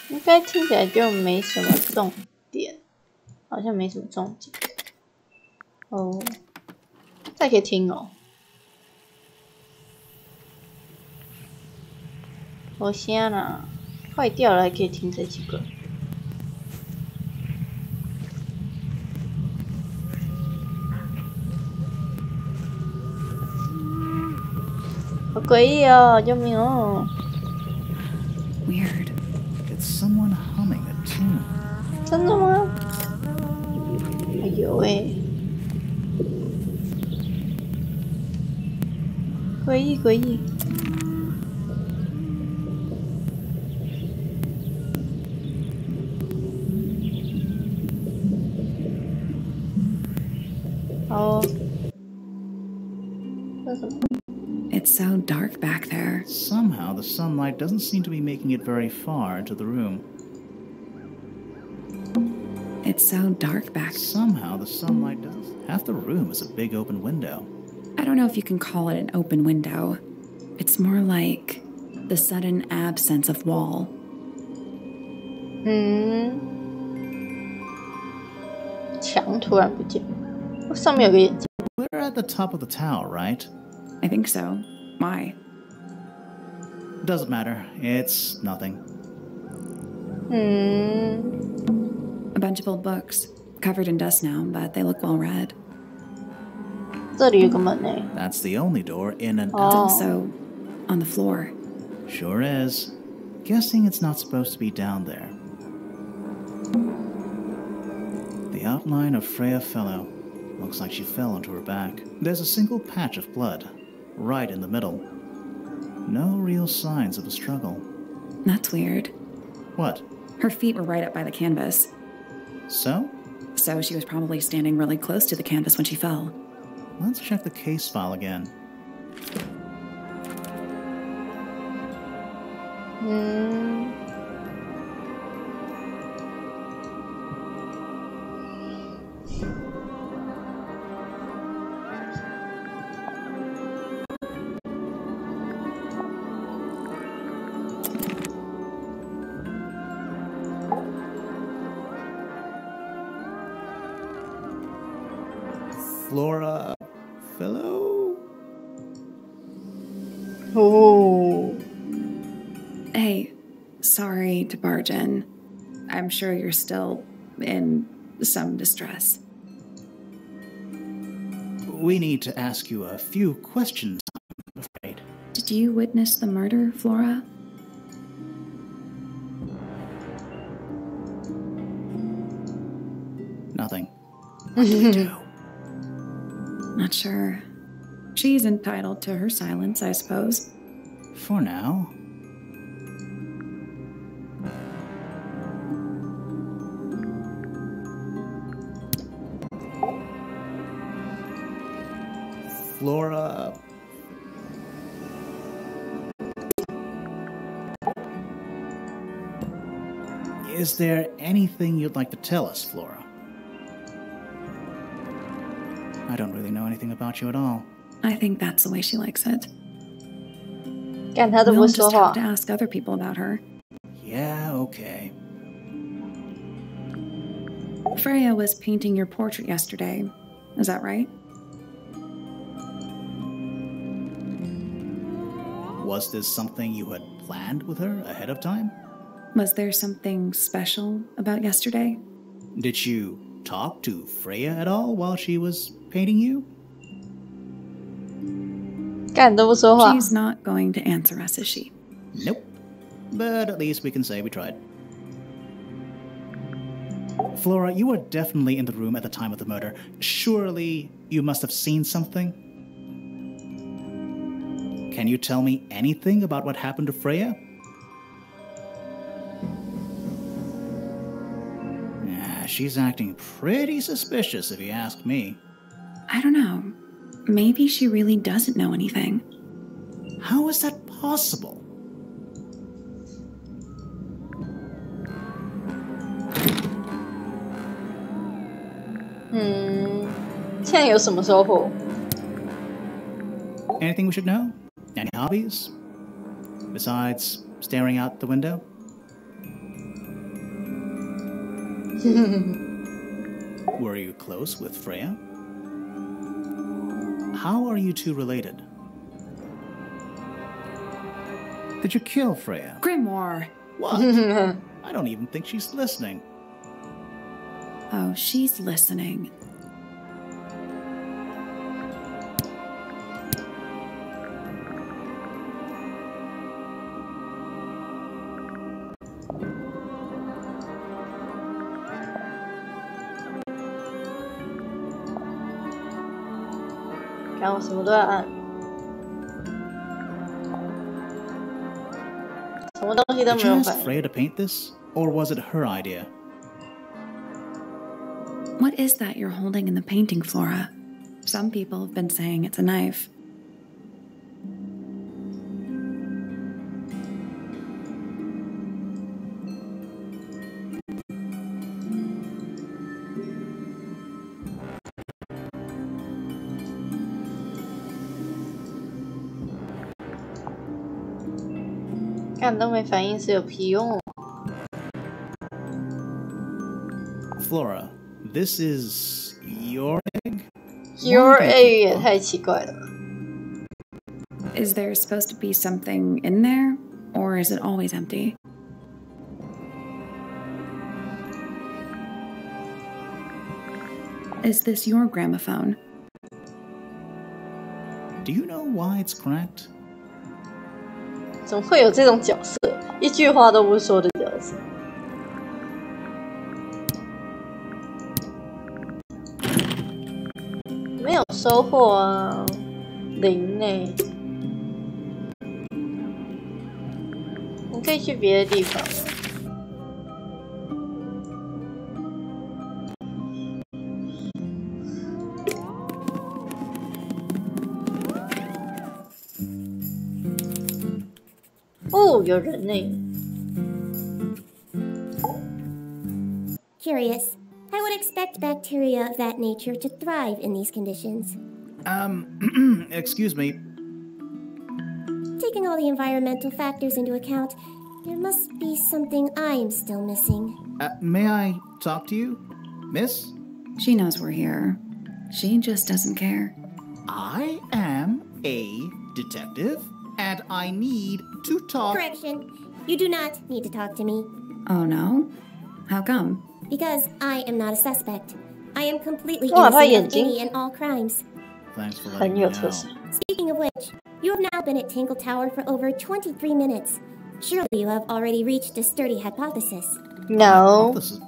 A: 应该听起来就没什么重点，好像没什么重点。哦，再可以听哦。好香啦！坏掉了还可以听这几个。好诡异哦！救命哦
F: Weird.
C: It's someone humming a tune.
A: 真的吗？哎呦喂！诡异诡异。好哦，这是什么？
F: It's so dark back there.
C: Somehow the sunlight doesn't seem to be making it very far into the room.
F: It's so dark back.
C: Somehow the sunlight does. Half the room is a big open window.
F: I don't know if you can call it an open window. It's more like the sudden absence of wall.
A: 墙突然不见，上面有个眼睛。
C: We're at the top of the tower, right?
F: I think so. Why?
C: Doesn't matter. It's nothing.
F: A bunch of old books. Covered in dust now, but they look well read.
A: 这里有个门诶。
C: That's the only door in and
F: It's
C: out.
F: also on the floor.
C: Sure is. Guessing it's not supposed to be down there. The outline of Freya Fellow. Looks like she fell onto her back. There's a single patch of blood, right in the middle. No real signs of a struggle.
F: That's weird.
C: What?
F: Her feet were right up by the canvas.
C: So?
F: So she was probably standing really close to the canvas when she fell.
C: Let's check the case file again.
A: 嗯。
C: Flora fellow?
A: Oh.
F: Hey, sorry to barge in. I'm sure you're still in some distress.
C: We need to ask you a few questions, I'm afraid.
F: Did you witness the murder, Flora?
C: Nothing. What do we do?
F: Not sure. She's entitled to her silence, I suppose.
C: For now. Flora. Is there anything you'd like to tell us, Flora? I don't really know anything about you at all.
F: I think that's the way she likes it.
A: 干他都不
F: We'll
A: 说
F: just
A: 话
F: have to ask other people about her.
C: Yeah, okay.
F: Freya was painting your portrait yesterday. Is that right?
C: Was this something you had planned with her ahead of time?
F: Was there something special about yesterday?
C: Did you talk to Freya at all while she was painting you?
A: 干都不说话。
F: She's not going to answer us, is she?
C: Nope. But at least we can say we tried. Flora, you were definitely in the room at the time of the murder. Surely you must have seen something? Can you tell me anything about what happened to Freya? She's acting pretty suspicious if you ask me.
F: I don't know. Maybe she really doesn't know anything.
C: How is that possible?
A: Hmm. 现在有什么收获？
C: Anything we should know? Any hobbies? Besides staring out the window? Were you close with Freya? How are you two related? Did you kill Freya?
F: Grimoire!
C: What? I don't even think she's listening.
F: Oh, she's listening.
A: 然后什么都要按，什么东西都
C: Did
A: 没
C: you
A: 有
C: ask
A: 反应。
C: Freya to paint this? Or was it her idea?
F: What is that you're holding in the painting, Flora? Some people have been saying it's a knife.
A: "干都没反应是有屁用。
C: Flora, this is your egg?
A: Your
C: Why do you
A: egg
C: keep
A: 也太奇怪了吧。
F: Is there supposed to be something in there? Or is it always empty? Is this your gramophone?
C: Do you know why it's cracked?
A: 怎么会有这种角色？一句话都不说的角色。没有收获啊，零呢。你可以去别的地方。哦，哦，有人呢。
E: Curious. I would expect bacteria of that nature to thrive in these conditions.
C: Excuse me.
E: Taking all the environmental factors into account, there must be something I am still missing.
C: May I talk to you, miss?
F: She knows we're here. She just doesn't care.
C: I am a detective, and I need to talk.
E: Correction. You do not need to talk to me.
F: Oh no? How come?
E: Because I am not a suspect. I am completely
A: Wow,
E: innocent of
A: 他眼睛
E: any and all crimes.
C: Thanks for
A: 很
C: letting me
A: 有
C: know.
A: 特色。
E: Speaking of which, you have now been at Tangle Tower for over 23 minutes. Surely you have already reached a sturdy hypothesis.
A: No.
C: Hypothesis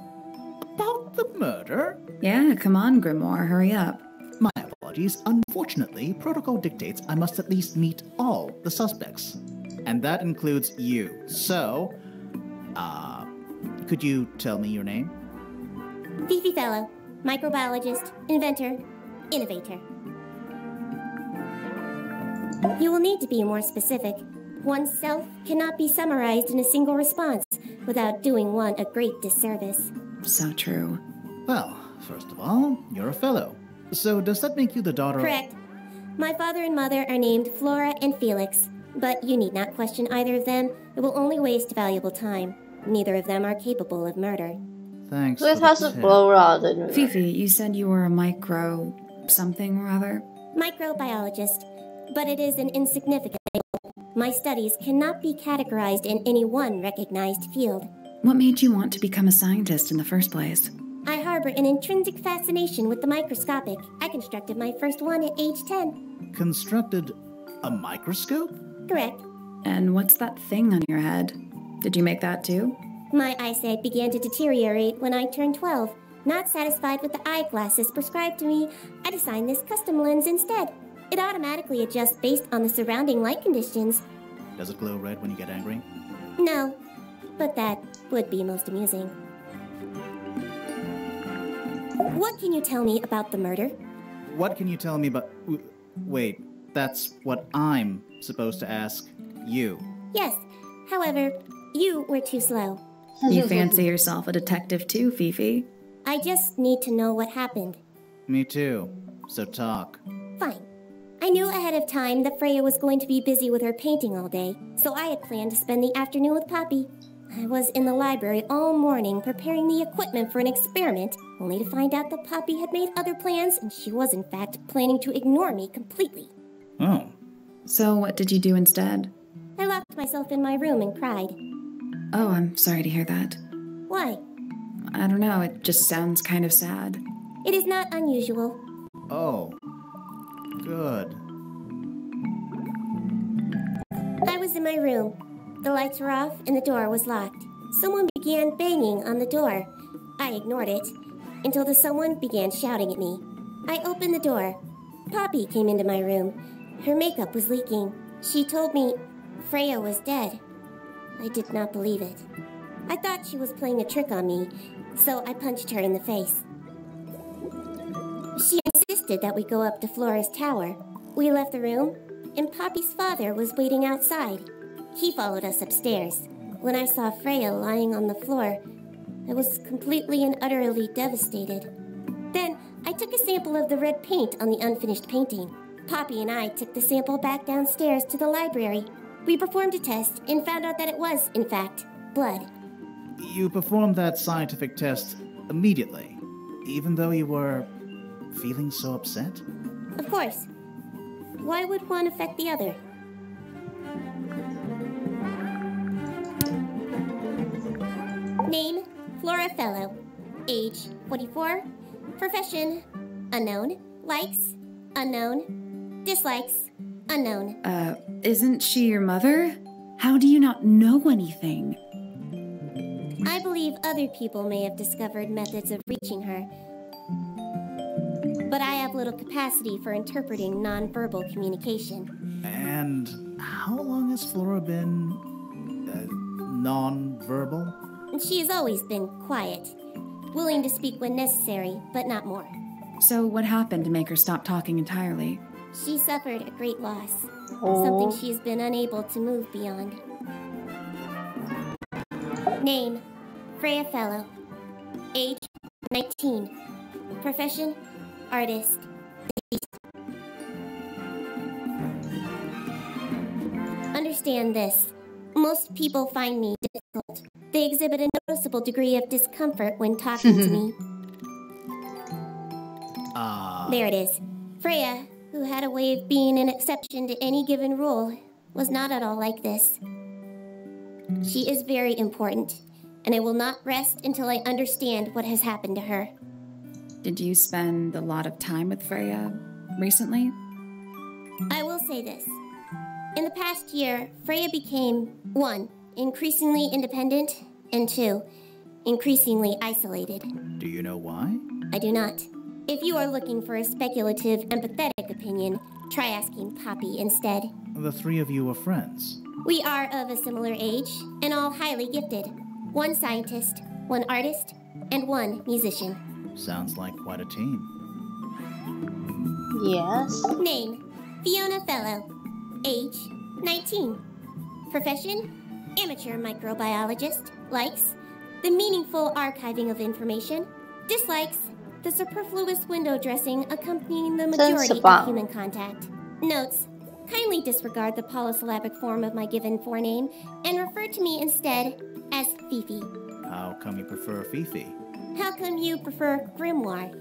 C: about the murder?
F: Yeah, come on, Grimoire, hurry up.
C: My apologies. Unfortunately, protocol dictates I must at least meet all the suspects. And that includes you. So, could you tell me your name?
E: Fifi Fellow, microbiologist, inventor, innovator. You will need to be more specific. Oneself cannot be summarized in a single response without doing one a great disservice.
F: So true.
C: Well, first of all, you're a fellow. So does that make you the daughter
E: Correct. My father and mother are named Flora and Felix, but you need not question either of them. It will only waste valuable time. Neither of them are capable of murder.
C: Thanks
A: 所以
C: for
A: 她
C: the
A: 是
C: tip.
A: Flora 的女儿。
F: Fifi, you said you were a micro something or other?
E: Microbiologist, but it is an insignificant label. My studies cannot be categorized in any one recognized field.
F: What made you want to become a scientist in the first place?
E: I harbor an intrinsic fascination with the microscopic. I constructed my first one at age 10.
C: Constructed a microscope?
E: Correct.
F: And what's that thing on your head? Did you make that too?
E: My eyesight began to deteriorate when I turned 12. Not satisfied with the eyeglasses prescribed to me, I designed this custom lens instead. It automatically adjusts based on the surrounding light conditions.
C: Does it glow red when you get angry?
E: No, but that would be most amusing. What can you tell me about the murder?
C: What can you tell me about... Wait, that's what I'm supposed to ask you.
E: Yes, however, you were too slow.
F: You fancy yourself a detective too, Fifi?
E: I just need to know what happened.
C: Me too. So talk.
E: Fine. I knew ahead of time that Freya was going to be busy with her painting all day, so I had planned to spend the afternoon with Poppy. I was in the library all morning preparing the equipment for an experiment, only to find out that Poppy had made other plans and she was in fact planning to ignore me completely.
C: Oh.
F: So what did you do instead?
E: I locked myself in my room and cried.
F: Oh, I'm sorry to hear that.
E: Why?
F: I don't know, it just sounds kind of sad.
E: It is not unusual.
C: Oh. Good.
E: I was in my room. The lights were off and the door was locked. Someone began banging on the door. I ignored it until the someone began shouting at me. I opened the door. Poppy came into my room. Her makeup was leaking. She told me Freya was dead. I did not believe it. I thought she was playing a trick on me, so I punched her in the face. She insisted that we go up to Flora's tower. We left the room, and Poppy's father was waiting outside. He followed us upstairs. When I saw Freya lying on the floor, I was completely and utterly devastated. Then I took a sample of the red paint on the unfinished painting. Poppy and I took the sample back downstairs to the library. We performed a test and found out that it was, in fact, blood.
C: You performed that scientific test immediately, even though you were feeling so upset?
E: Of course. Why would one affect the other? Name, Flora Fellow. Age, 44. Profession, unknown. Likes, unknown. Dislikes, unknown.
F: Isn't she your mother? How do you not know anything?
E: I believe other people may have discovered methods of reaching her, but I have little capacity for interpreting nonverbal communication.
C: And how long has Flora been non-verbal?
E: She has always been quiet, willing to speak when necessary, but not more.
F: So what happened to make her stop talking entirely?
E: She suffered a great loss, something she has been unable to move beyond. Name, Freya Fellow. Age, 19. Profession, artist. Understand this. Most people find me difficult. They exhibit a noticeable degree of discomfort when talking to me. There it is. Freya, who had a way of being an exception to any given rule, was not at all like this. She is very important, and I will not rest until I understand what has happened to her.
F: Did you spend a lot of time with Freya recently?
E: I will say this. In the past year, Freya became, 1, increasingly independent, and 2, increasingly isolated.
C: Do you know why?
E: I do not. If you are looking for a speculative, empathetic opinion, try asking Poppy instead.
C: The three of you are friends.
E: We are of a similar age, and all highly gifted. 1 scientist, 1 artist, and 1 musician.
C: Sounds like quite a team.
A: Yes.
E: Name, Fiona Fellow. Age, 19. Profession, amateur microbiologist. Likes, the meaningful archiving of information. Dislikes, the superfluous window dressing accompanying the majority of human contact. Notes, kindly disregard the polysyllabic form of my given forename and refer to me instead as Fifi.
C: How come you prefer Fifi?
E: How come you prefer Grimoire?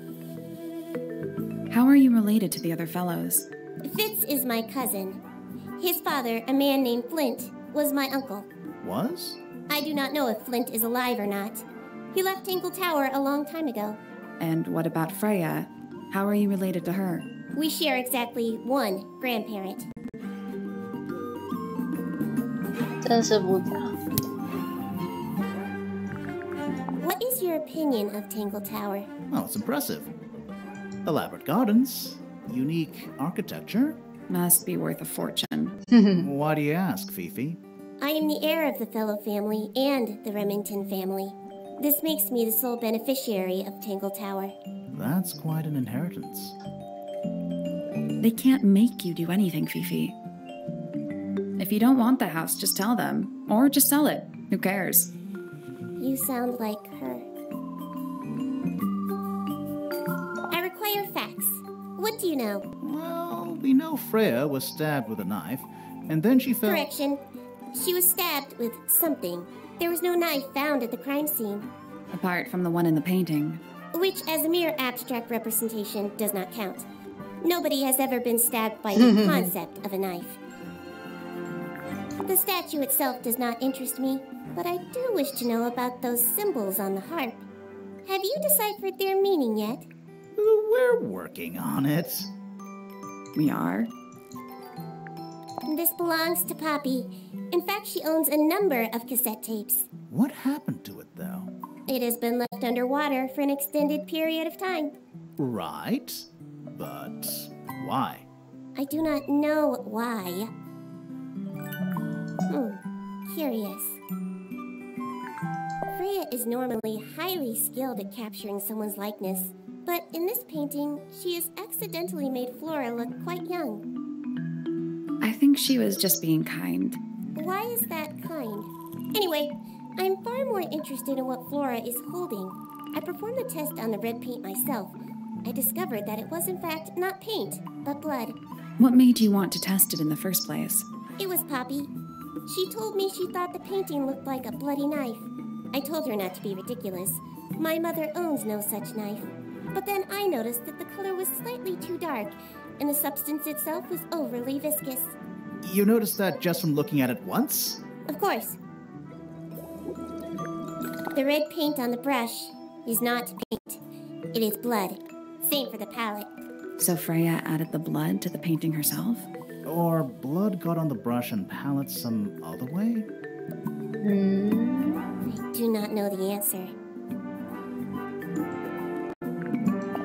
F: How are you related to the other fellows?
E: Fitz is my cousin. His father, a man named Flint, was my uncle.
C: Was?
E: I do not know if Flint is alive or not. He left Tangle Tower a long time ago.
F: And what about Freya? How are you related to her?
E: We share exactly 1 grandparent.
A: 真是不假。
E: What is your opinion of Tangle Tower?
C: Oh, it's impressive. Elaborate gardens, unique architecture.
F: Must be worth a fortune.
C: Why do you ask, Fifi?
E: I am the heir of the Fellow family and the Remington family. This makes me the sole beneficiary of Tangle Tower.
C: That's quite an inheritance.
F: They can't make you do anything, Fifi. If you don't want the house, just tell them. Or just sell it. Who cares?
E: You sound like her. I require facts. What do you know?
C: Well, we know Freya was stabbed with a knife, and then she fell...
E: Correction. She was stabbed with something. There was no knife found at the crime scene.
F: Apart from the one in the painting.
E: Which, as a mere abstract representation, does not count. Nobody has ever been stabbed by the concept of a knife. The statue itself does not interest me, but I do wish to know about those symbols on the harp. Have you deciphered their meaning yet?
C: We're working on it.
F: We are?
E: This belongs to Poppy. In fact, she owns a number of cassette tapes.
C: What happened to it, though?
E: It has been left underwater for an extended period of time.
C: Right. But why?
E: I do not know why. Curious. Freya is normally highly skilled at capturing someone's likeness, but in this painting, she has accidentally made Flora look quite young.
F: I think she was just being kind.
E: Why is that kind? Anyway, I'm far more interested in what Flora is holding. I performed the test on the red paint myself. I discovered that it was in fact not paint, but blood.
F: What made you want to test it in the first place?
E: It was Poppy. She told me she thought the painting looked like a bloody knife. I told her not to be ridiculous. My mother owns no such knife. But then I noticed that the color was slightly too dark, and the substance itself was overly viscous.
C: You noticed that just from looking at it once?
E: Of course. The red paint on the brush is not paint. It is blood. Same for the palette.
F: So Freya added the blood to the painting herself?
C: Or blood got on the brush and palette some other way?
E: I do not know the answer.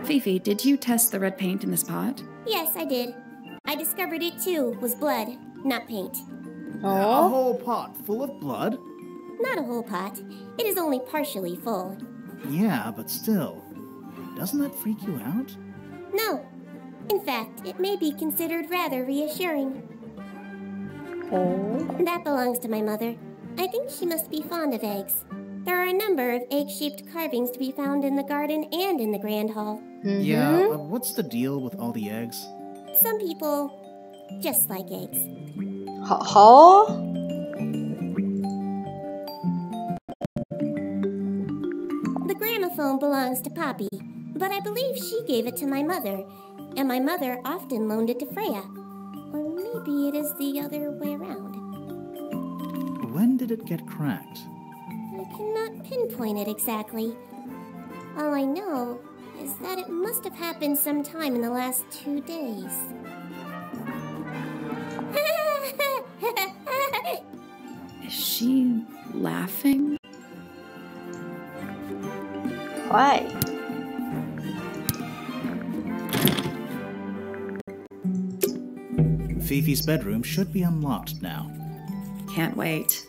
F: Fifi, did you test the red paint in this pot?
E: Yes, I did. I discovered it too was blood, not paint.
C: A whole pot full of blood?
E: Not a whole pot. It is only partially full.
C: Yeah, but still. Doesn't that freak you out?
E: No. In fact, it may be considered rather reassuring.
A: Oh.
E: That belongs to my mother. I think she must be fond of eggs. There are a number of egg-shaped carvings to be found in the garden and in the Grand Hall.
C: Yeah, what's the deal with all the eggs?
E: Some people just like eggs.
A: 好。
E: The gramophone belongs to Poppy, but I believe she gave it to my mother, and my mother often loaned it to Freya. Or maybe it is the other way around.
C: When did it get cracked?
E: I cannot pinpoint it exactly. All I know is that it must have happened sometime in the last 2 days.
F: Is she laughing?
A: Why?
C: Fifi's bedroom should be unlocked now.
F: Can't wait.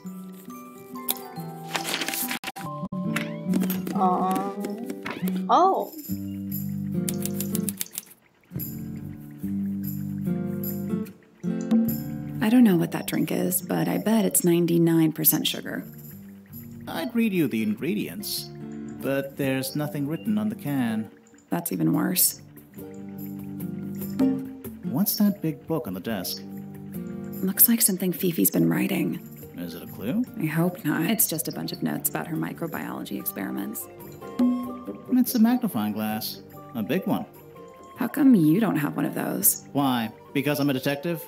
A: Oh.
F: I don't know what that drink is, but I bet it's 99% sugar.
C: I'd read you the ingredients, but there's nothing written on the can.
F: That's even worse.
C: What's that big book on the desk?
F: Looks like something Fifi's been writing.
C: Is it a clue?
F: I hope not. It's just a bunch of notes about her microbiology experiments.
C: It's a magnifying glass. A big one.
F: How come you don't have one of those?
C: Why? Because I'm a detective?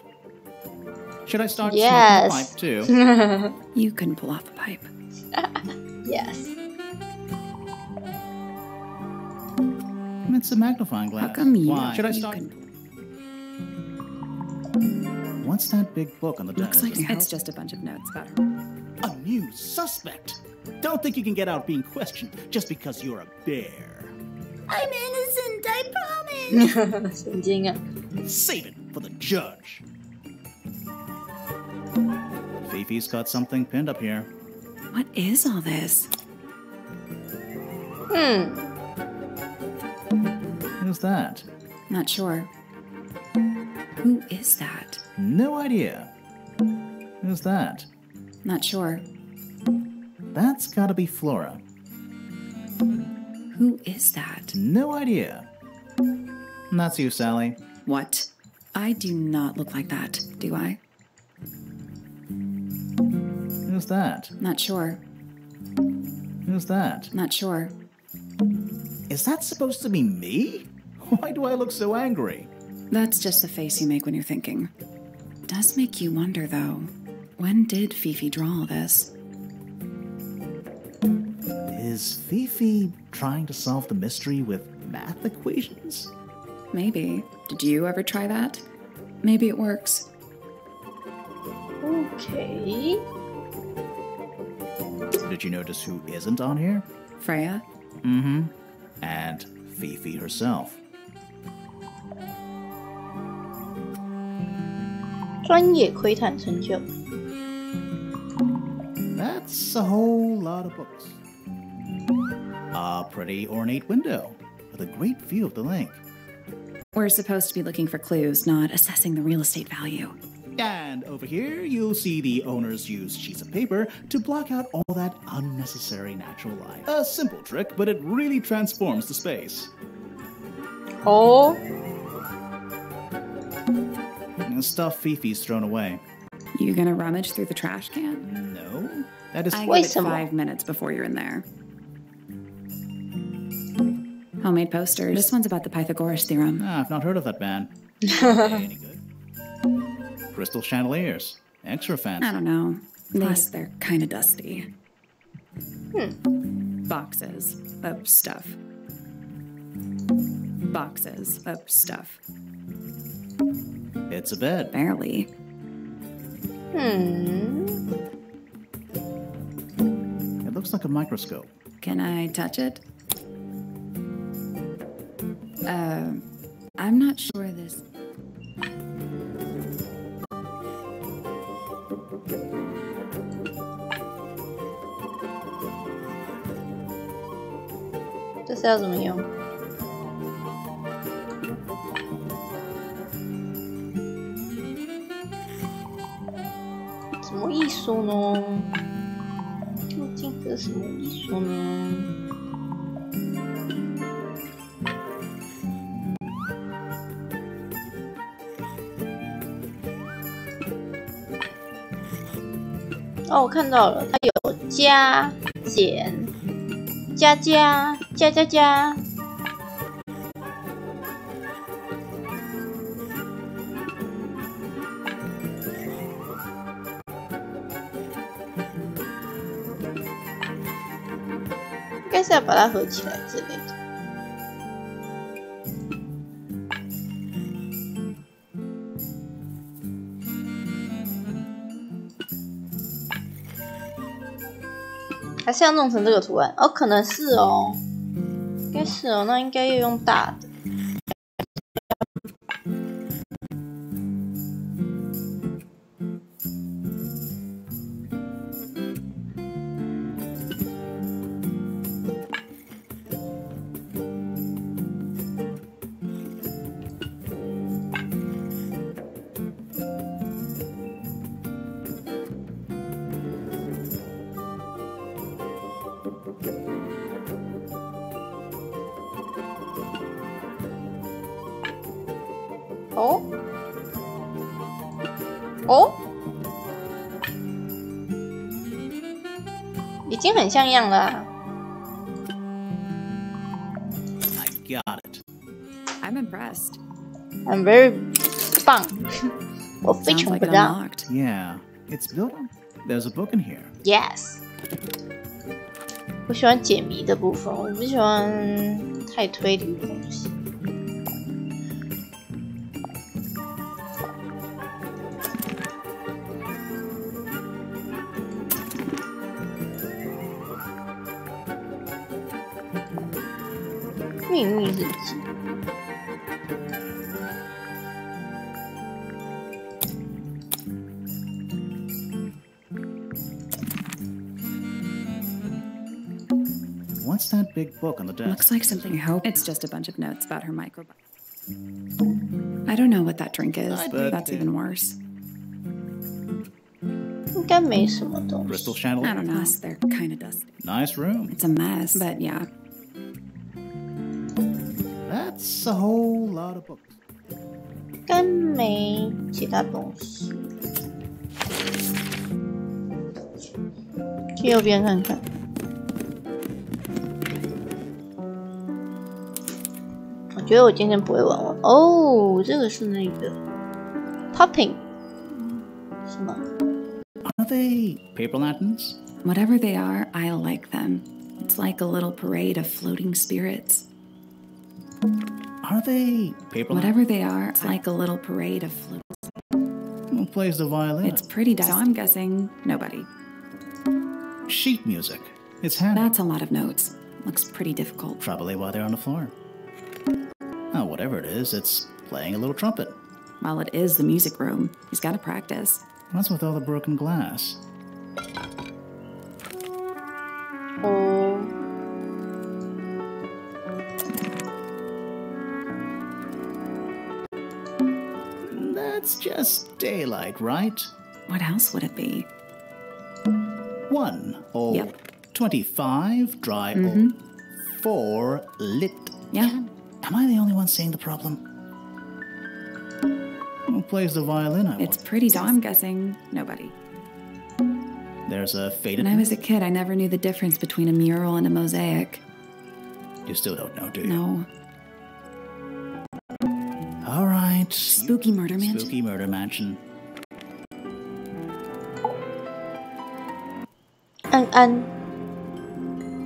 C: Should I start
A: Yes.
C: smoking a pipe too?
F: You couldn't pull off a pipe.
A: Yes.
C: It's a magnifying glass.
F: How come you?
C: Why? Should I
F: you
C: start?
F: couldn't-
C: What's that big book on the desk?
F: Looks like it's just a bunch of notes about her.
C: A new suspect. Don't think you can get out being questioned just because you're a bear.
E: I'm innocent, I promise!
A: 神经啊。
C: Save it for the judge. Fifi's got something pinned up here.
F: What is all this?
C: Who's that?
F: Not sure. Who is that?
C: No idea. Who's that?
F: Not sure.
C: That's gotta be Flora.
F: Who is that?
C: No idea. That's you, Sally.
F: What? I do not look like that, do I?
C: Who's that?
F: Not sure.
C: Who's that?
F: Not sure.
C: Is that supposed to be me? Why do I look so angry?
F: That's just the face you make when you're thinking. Does make you wonder, though. When did Fifi draw all this?
C: Is Fifi trying to solve the mystery with math equations?
F: Maybe. Did you ever try that? Maybe it works.
A: Okay.
C: Did you notice who isn't on here?
F: Freya?
C: Mm-hmm. And Fifi herself.
A: 专业窥探成就。
C: That's a whole lot of books. A pretty ornate window with a great view of the lake.
F: We're supposed to be looking for clues, not assessing the real estate value.
C: And over here, you'll see the owners use sheets of paper to block out all that unnecessary natural light. A simple trick, but it really transforms the space.
A: Oh.
C: Stuff Fifi's thrown away.
F: You gonna rummage through the trash can?
C: No, that is...
F: I
A: Wait
F: give it
A: some
F: 5 minutes before you're in there. Homemade posters. This one's about the Pythagoras theorem.
C: I've not heard of that band. Any good? Crystal chandeliers. Extra fancy.
F: I don't know. Plus, they're kind of dusty. Boxes of stuff. Boxes of stuff.
C: It's a bed.
F: Barely.
C: It looks like a microscope.
F: Can I touch it? I'm not sure this...
A: 这是要怎么用？什么艺术呢？究竟？这是什么艺术呢？哦，我看到了，它有加、减、加加、加加加。应该是要把它合起来之类的。还是要弄成这个图案哦，可能是哦，应该是哦，那应该要用大的。哦，哦，已经很像样了啊。
C: I got it.
F: I'm impressed.
A: I'm very 棒，我非
F: Sounds
A: 常
F: like it
A: 棒。
F: unlocked.
C: Yeah, it's built. There's a book in here.
A: Yes， 我喜欢解谜的部分，我不喜欢太推理的东西。秘密日记。
C: What's that big book on the desk?
F: Looks like something. I hope it's just a bunch of notes about her microbiome. I don't know what that drink is, but that's even worse.
A: 应该没什么东西。
C: Crystal
F: I
C: chandelier.
F: don't know. Plus, they're kind of dusty.
C: Nice room.
F: It's a mess, but yeah.
C: That's a whole lot of books.
A: 应该没其他东西。去右边看看。我觉得我今天不会玩完。哦，这个是那个 popping， 什么？
C: Are they paper lanterns?
F: Whatever they are, I like them. It's like a little parade of floating spirits.
C: Are they paper
F: Whatever they are, it's like a little parade of floating.
C: lanterns? Who plays the violin?
F: It's pretty dusty. So I'm guessing nobody.
C: Sheet music. It's handy.
F: That's a lot of notes. Looks pretty difficult.
C: Probably while they're on the floor. Oh, whatever it is, it's playing a little trumpet.
F: Well, it is the music room. He's got to practice.
C: What's with all the broken glass?
A: 哦，
C: That's just daylight, right?
F: What else would it be?
C: 1 old,
F: Yep.
C: 25 dry old, 4 lit.
F: Yeah.
C: Am I the only one seeing the problem? Who plays the violin? I
F: It's
C: wonder?
F: pretty. So I'm guessing nobody.
C: There's a faded.
F: When I was a kid, I never knew the difference between a mural and a mosaic.
C: You still don't know, do you?
F: No.
C: All right.
F: Spooky murder mansion?
C: Spooky murder mansion.
A: 安安，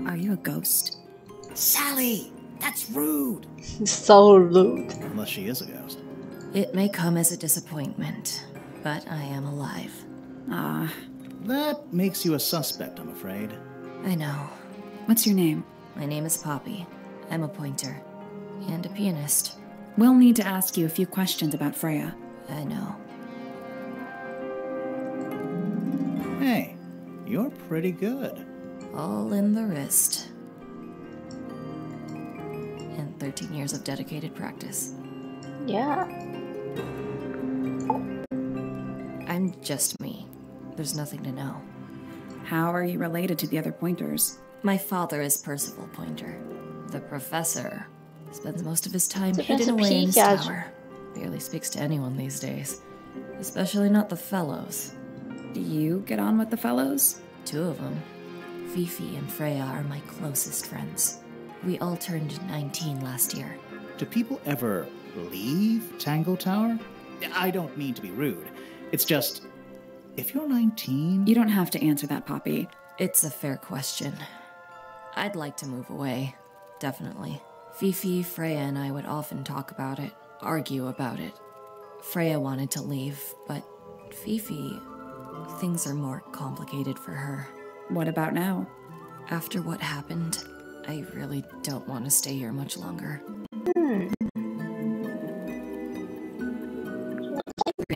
F: Are you a ghost?
C: Sally, that's rude.
A: so rude。
C: Unless she is a ghost.
G: It may come as a disappointment, but I am alive.
F: Ah,
C: That makes you a suspect, I'm afraid.
G: I know.
F: what's your name?
G: My name is Poppy. I'm a pointer. And a pianist.
F: We'll need to ask you a few questions about Freya.
G: I know.
C: Hey, you're pretty good.
G: All in the wrist. And 13 years of dedicated practice.
A: Yeah，
G: I'm just me. There's nothing to know.
F: How are you related to the other Pointers?
G: My father is Percival Pointer. The professor spends most of his time hidden away in his tower. Barely speaks to anyone these days, especially not the fellows.
F: Do you get on with the fellows?
G: 2 of them. Fifi and Freya are my closest friends. We all turned 19 last year.
C: Do people ever leave Tangle Tower? I don't mean to be rude. It's just, if you're 19...
F: You don't have to answer that, Poppy.
G: It's a fair question. I'd like to move away, definitely. Fifi, Freya, and I would often talk about it, argue about it. Freya wanted to leave, but Fifi, things are more complicated for her.
F: What about now?
G: After what happened, I really don't want to stay here much longer.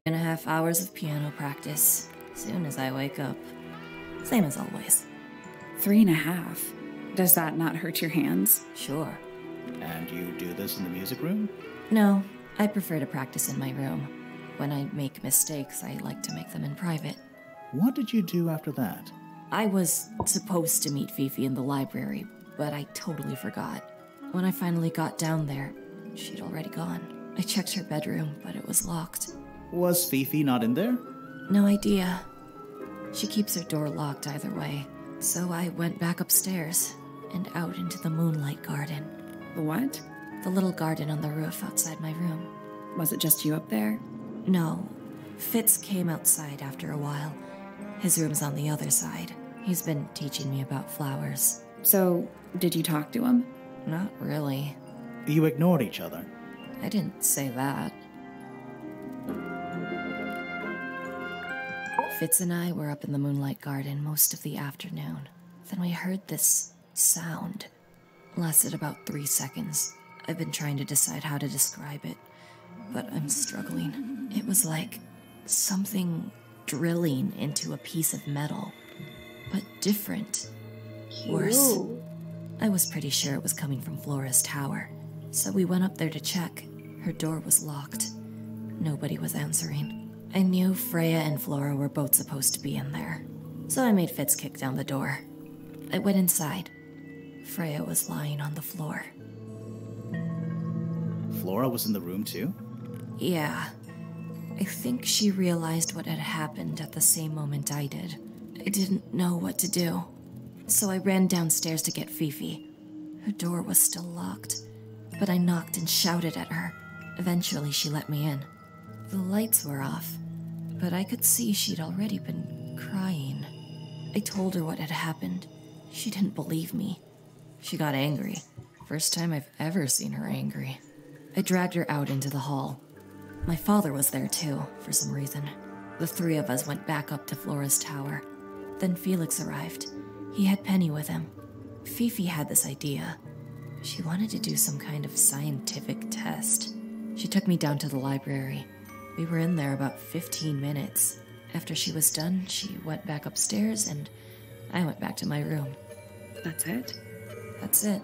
G: 3.5 hours of piano practice, soon as I wake up. Same as always.
F: 3.5? Does that not hurt your hands?
G: Sure.
C: And you do this in the music room?
G: No, I prefer to practice in my room. When I make mistakes, I like to make them in private.
C: What did you do after that?
G: I was supposed to meet Fifi in the library, but I totally forgot. When I finally got down there, she'd already gone. I checked her bedroom, but it was locked.
C: Was Fifi not in there?
G: No idea. She keeps her door locked either way, so I went back upstairs and out into the moonlight garden.
F: The what?
G: The little garden on the roof outside my room.
F: Was it just you up there?
G: No. Fitz came outside after a while. His room's on the other side. He's been teaching me about flowers.
F: So, did you talk to him?
G: Not really.
C: You ignored each other.
G: I didn't say that. Fitz and I were up in the moonlight garden most of the afternoon. Then we heard this sound. Lasted about 3 seconds. I've been trying to decide how to describe it, but I'm struggling. It was like something drilling into a piece of metal, but different. Worse. I was pretty sure it was coming from Flora's tower, so we went up there to check. Her door was locked. Nobody was answering. I knew Freya and Flora were both supposed to be in there, so I made Fitz kick down the door. I went inside. Freya was lying on the floor.
C: Flora was in the room too?
G: Yeah. I think she realized what had happened at the same moment I did. I didn't know what to do, so I ran downstairs to get Fifi. Her door was still locked, but I knocked and shouted at her. Eventually, she let me in. The lights were off, but I could see she'd already been crying. I told her what had happened. She didn't believe me. She got angry. First time I've ever seen her angry. I dragged her out into the hall. My father was there too, for some reason. The 3 of us went back up to Flora's tower. Then Felix arrived. He had Penny with him. Fifi had this idea. She wanted to do some kind of scientific test. She took me down to the library. We were in there about 15 minutes. After she was done, she went back upstairs and I went back to my room.
F: That's it?
G: That's it.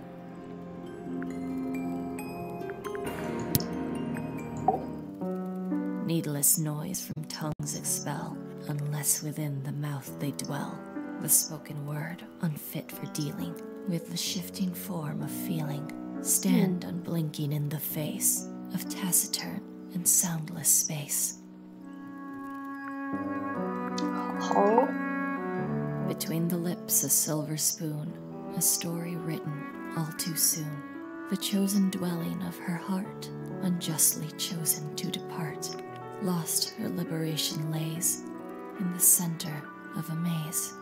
G: Needless noise from tongues expel, unless within the mouth they dwell. The spoken word, unfit for dealing with the shifting form of feeling, stand unblinking in the face of taciturn and soundless space. Between the lips a silver spoon, a story written all too soon. The chosen dwelling of her heart, unjustly chosen to depart. Lost her liberation lays in the center of a maze.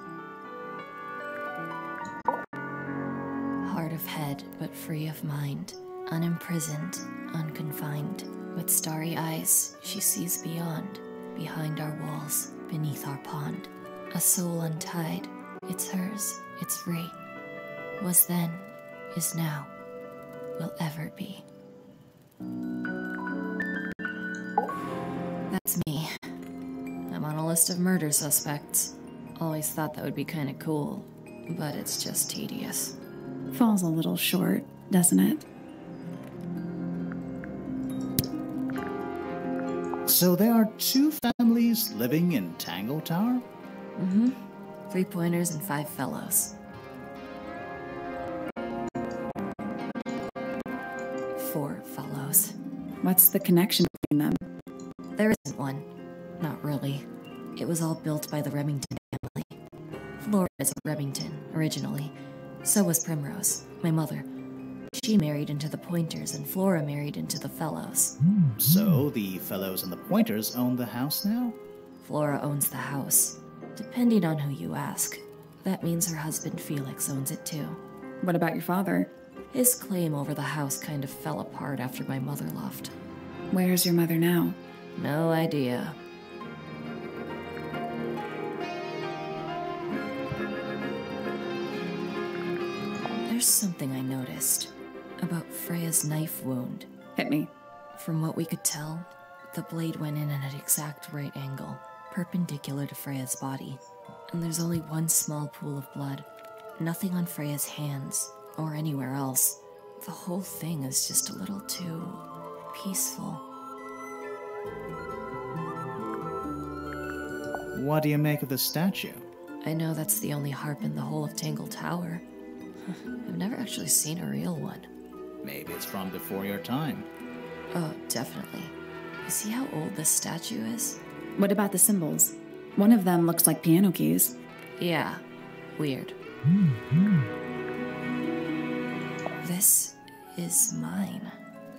G: Hard of head, but free of mind, unimprisoned, unconfined. With starry eyes, she sees beyond, behind our walls, beneath our pond. A soul untied, it's hers, it's free. Was then, is now, will ever be. That's me. I'm on a list of murder suspects. Always thought that would be kinda cool, but it's just tedious.
F: Falls a little short, doesn't it?
C: So there are 2 families living in Tangle Tower?
G: Mm-hmm. 3 pointers and 5 fellows. 4 fellows.
F: What's the connection between them?
G: There isn't one. Not really. It was all built by the Remington family. Flora is a Remington, originally. So was Primrose, my mother. She married into the Pointers, and Flora married into the Fellows.
C: So, the Fellows and the Pointers own the house now?
G: Flora owns the house. Depending on who you ask. That means her husband Felix owns it too.
F: What about your father?
G: His claim over the house kind of fell apart after my mother left.
F: Where's your mother now?
G: No idea. There's something I noticed about Freya's knife wound.
F: Hit me.
G: From what we could tell, the blade went in at an exact right angle, perpendicular to Freya's body. And there's only one small pool of blood. Nothing on Freya's hands, or anywhere else. The whole thing is just a little too peaceful.
C: What do you make of the statue?
G: I know that's the only harp in the whole of Tangle Tower. I've never actually seen a real one.
C: Maybe it's from before your time.
G: Oh, definitely. You see how old this statue is?
F: What about the symbols? One of them looks like piano keys.
G: Yeah, weird. This is mine.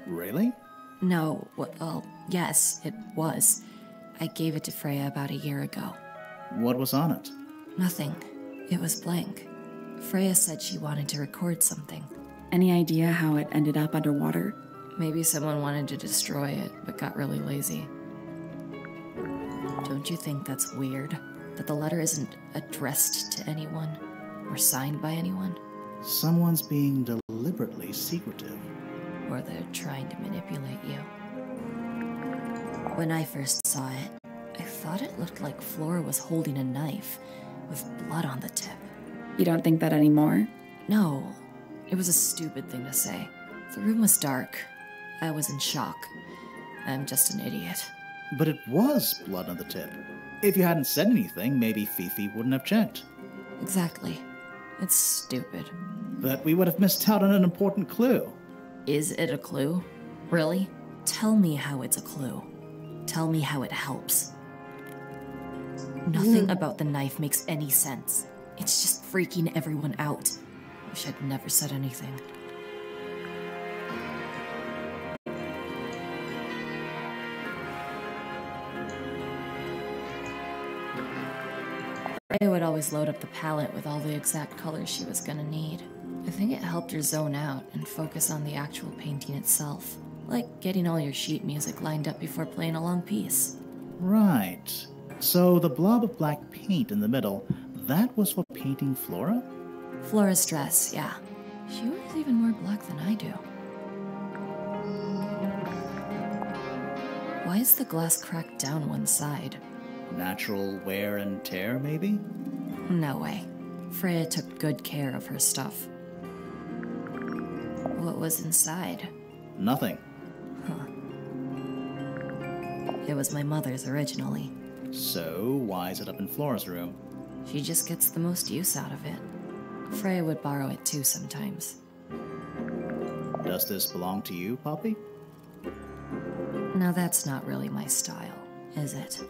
C: Really?
G: No, well, yes, it was. I gave it to Freya about a year ago.
C: What was on it?
G: Nothing. It was blank. Freya said she wanted to record something.
F: Any idea how it ended up underwater?
G: Maybe someone wanted to destroy it, but got really lazy. Don't you think that's weird? That the letter isn't addressed to anyone? Or signed by anyone?
C: Someone's being deliberately secretive.
G: Or they're trying to manipulate you. When I first saw it, I thought it looked like Flora was holding a knife, with blood on the tip.
F: You don't think that anymore?
G: No, it was a stupid thing to say. The room was dark. I was in shock. I'm just an idiot.
C: But it was blood on the tip. If you hadn't said anything, maybe Fifi wouldn't have checked.
G: Exactly. It's stupid.
C: But we would have missed out on an important clue.
G: Is it a clue? Really? Tell me how it's a clue. Tell me how it helps. Nothing about the knife makes any sense. It's just freaking everyone out. Wish I'd never said anything. Freya would always load up the palette with all the exact colors she was gonna need. I think it helped her zone out and focus on the actual painting itself. Like getting all your sheet music lined up before playing a long piece.
C: Right. So the blob of black paint in the middle, that was for painting Flora?
G: Flora's dress, yeah. She wears even more black than I do. Why is the glass cracked down one side?
C: Natural wear and tear, maybe?
G: No way. Freya took good care of her stuff. What was inside?
C: Nothing.
G: Huh. It was my mother's originally.
C: So, why is it up in Flora's room?
G: She just gets the most use out of it. Freya would borrow it too sometimes.
C: Does this belong to you, Poppy?
G: Now that's not really my style, is it?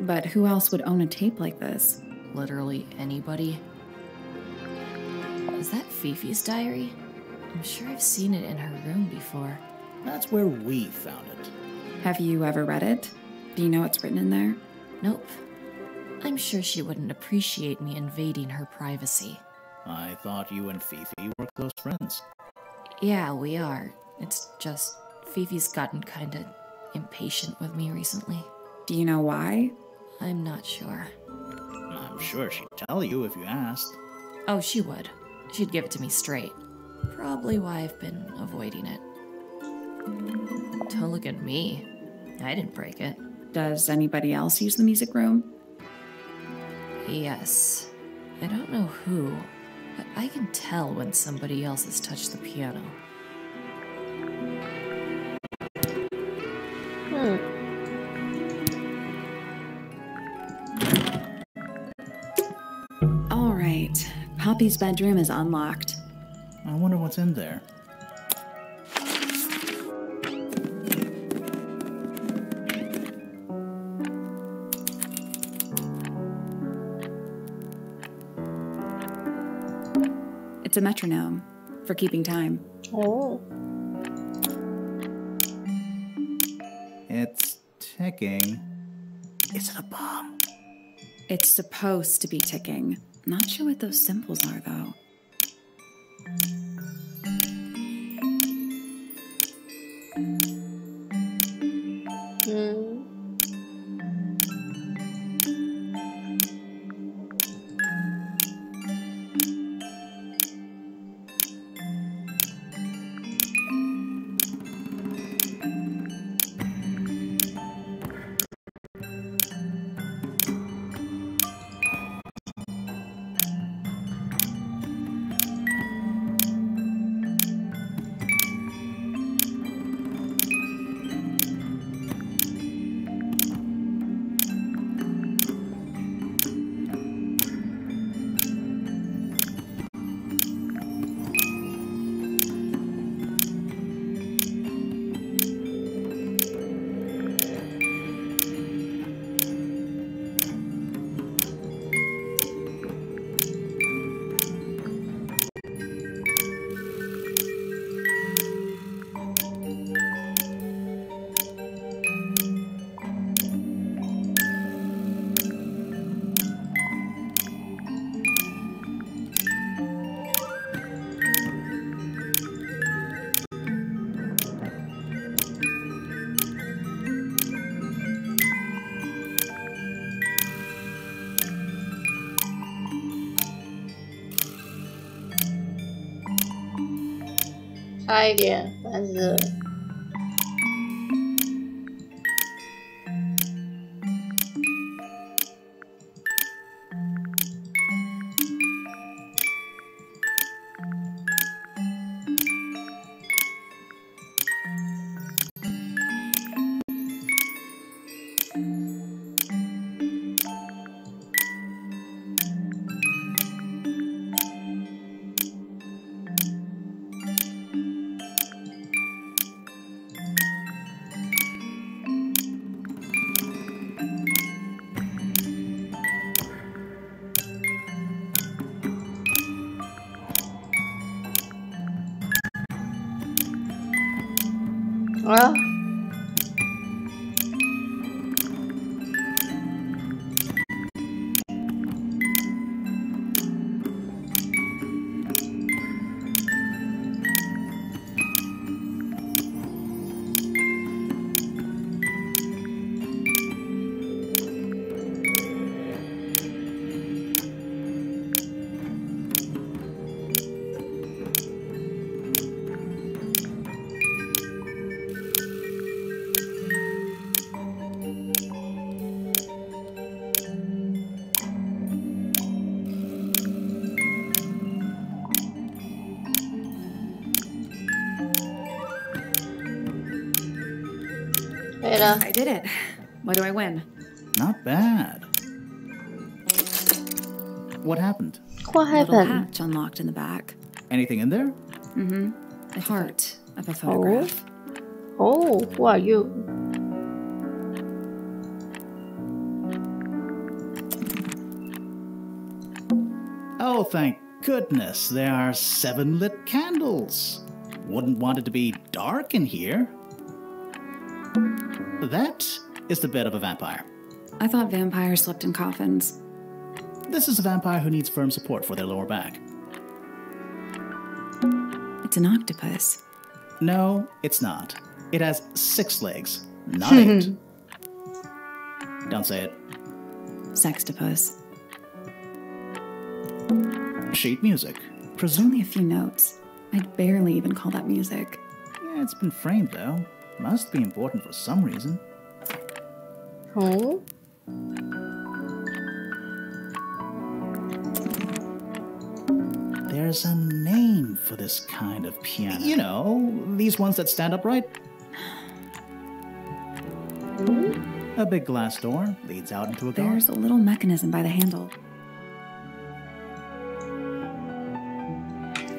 F: But who else would own a tape like this?
G: Literally anybody? Is that Fifi's diary? I'm sure I've seen it in her room before.
C: That's where we found it.
F: Have you ever read it? Do you know what's written in there?
G: Nope. I'm sure she wouldn't appreciate me invading her privacy.
C: I thought you and Fifi were close friends.
G: Yeah, we are. It's just Fifi's gotten kinda impatient with me recently.
F: Do you know why?
G: I'm not sure.
C: I'm sure she'd tell you if you asked.
G: Oh, she would. She'd give it to me straight. Probably why I've been avoiding it. Don't look at me. I didn't break it.
F: Does anybody else use the music room?
G: Yes. I don't know who, but I can tell when somebody else has touched the piano.
F: Poppy's bedroom is unlocked.
C: I wonder what's in there.
F: It's a metronome for keeping time.
A: Oh.
C: It's ticking. Is it a bomb?
F: It's supposed to be ticking. Not sure what those symbols are, though.
A: 差一点，但是啊。
F: I did it. What do I win?
C: Not bad. What happened?
A: What
F: Little
A: happened?
F: hatch unlocked in the back.
C: Anything in there?
F: Mm-hmm. A part of a photograph.
A: Oh, who are you?
C: Oh, thank goodness, there are 7 lit candles. Wouldn't want it to be dark in here. That is the bed of a vampire.
F: I thought vampires slept in coffins.
C: This is a vampire who needs firm support for their lower back.
F: It's an octopus.
C: No, it's not. It has 6 legs, not 8. Don't say it.
F: Sextopus.
C: Sheet music.
F: There's only a few notes. I'd barely even call that music.
C: Yeah, it's been framed though. Must be important for some reason.
A: Oh.
C: There's a name for this kind of piano. You know, these ones that stand upright. A big glass door leads out into a garden.
F: There's a little mechanism by the handle.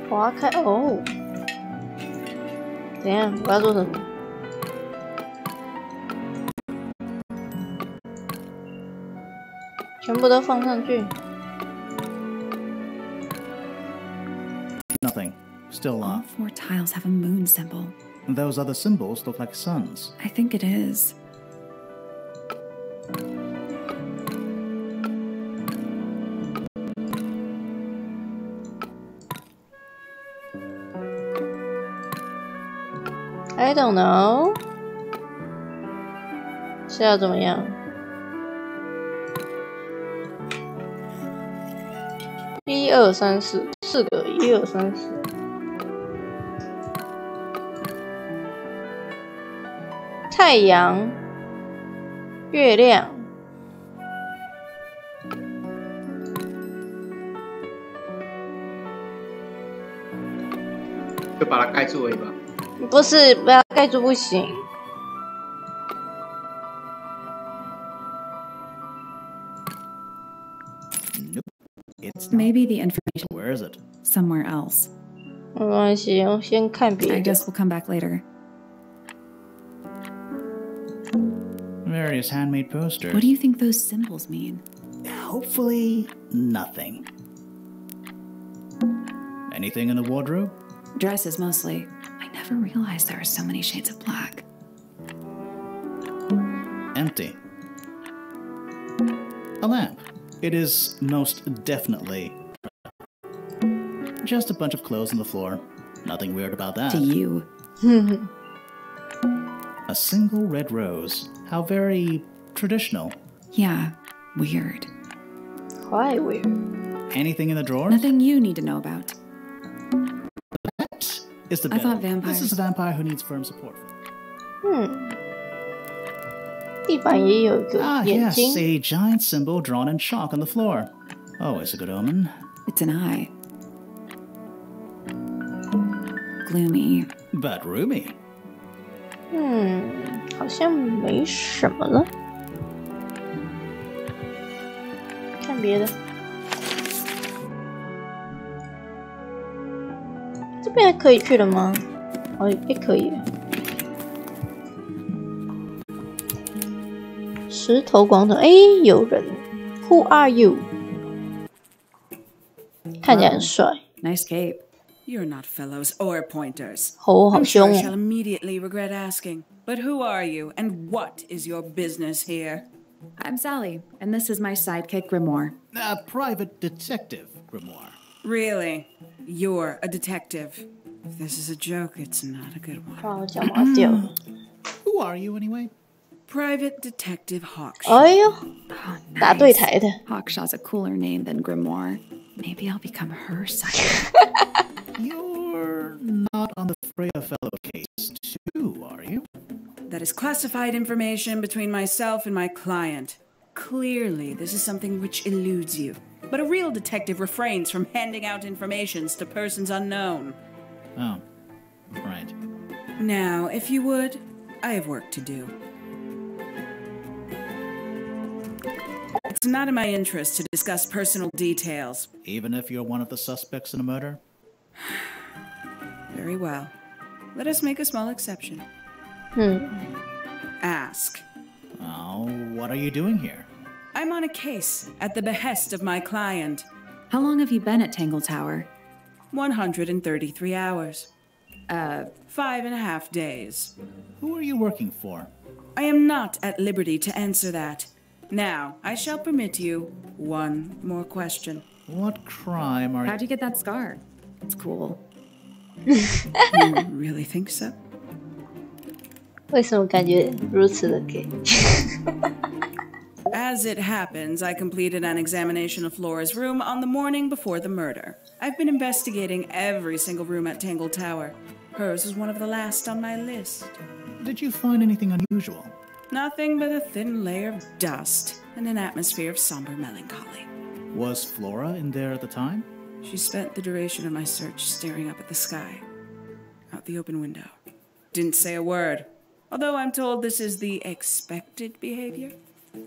A: 划开哦。怎样？我要做什么？全部都放上去。
C: Nothing. Still
F: All
C: off.
F: 4 tiles have a moon symbol.
C: Those other symbols look like suns.
F: I think it is.
A: I don't know. 是要怎么样？1、2、3、4，4个1、2、3、4。太阳、月亮，
D: 就把它盖住而已吧。
A: 不是，不要盖住不行。
C: It's
F: Maybe the information
C: Where is it?
F: somewhere else.
A: 没关系，我先看别
F: I
A: 的。
F: guess we'll come back later.
C: Various handmade posters.
F: What do you think those symbols mean?
C: Hopefully, nothing. Anything in the wardrobe?
F: Dresses mostly. I never realized there are so many shades of black.
C: Empty. A lamp. It is most definitely just a bunch of clothes on the floor. Nothing weird about that.
F: To you.
C: A single red rose. How very traditional.
F: Yeah, weird.
A: Quite weird.
C: Anything in the drawer?
F: Nothing you need to know about.
C: That is the
F: I
C: bed.
F: thought vampires-
C: This is a vampire who needs firm support.
A: 地板也有一个
C: Ah,
A: 眼
C: yes,
A: 睛。
C: a giant symbol drawn in chalk on the floor. Always a good omen.
F: It's an eye. Gloomy.
C: But roomy.
A: 好像没什么了。看别的。这边还可以去了吗？哦，也可以。石头广场，有人。Who are you？ 看起来很帅。
F: Nice cape.
H: You're not fellows or pointers.
A: 头好
H: I'm sure
A: 凶
H: I shall
A: 哦。
H: immediately regret asking. But who are you, and what is your business here?
F: I'm Sally, and this is my sidekick Grimoire.
C: A private detective, Grimoire.
H: Really? You're a detective. If this is a joke, it's not a good one.
A: 哇，我脚毛掉了。
C: Who are you anyway?
H: Private Detective Hawkshaw.
A: 哎呦，
F: Oh,
A: 打对台的。
F: Hawkshaw's a cooler name than Grimoire. Maybe I'll become her sidekick.
C: You're not on the Freya Fellow case, too, are you?
H: That is classified information between myself and my client. Clearly, this is something which eludes you. But a real detective refrains from handing out informations to persons unknown.
C: Oh, right.
H: Now, if you would, I have work to do. It's not in my interest to discuss personal details.
C: Even if you're one of the suspects in a murder?
H: Very well. Let us make a small exception. Ask.
C: Oh, what are you doing here?
H: I'm on a case at the behest of my client.
F: How long have you been at Tangle Tower?
H: 133 hours. 5.5 days.
C: Who are you working for?
H: I am not at liberty to answer that. Now, I shall permit you one more question.
C: What crime are
F: How'd you get that scar? It's cool.
H: You really think so?
A: 为什么感觉如此的 gay？
H: As it happens, I completed an examination of Flora's room on the morning before the murder. I've been investigating every single room at Tangle Tower. Hers was one of the last on my list.
C: Did you find anything unusual?
H: Nothing but a thin layer of dust and an atmosphere of somber melancholy.
C: Was Flora in there at the time?
H: She spent the duration of my search staring up at the sky, out the open window. Didn't say a word, although I'm told this is the expected behavior.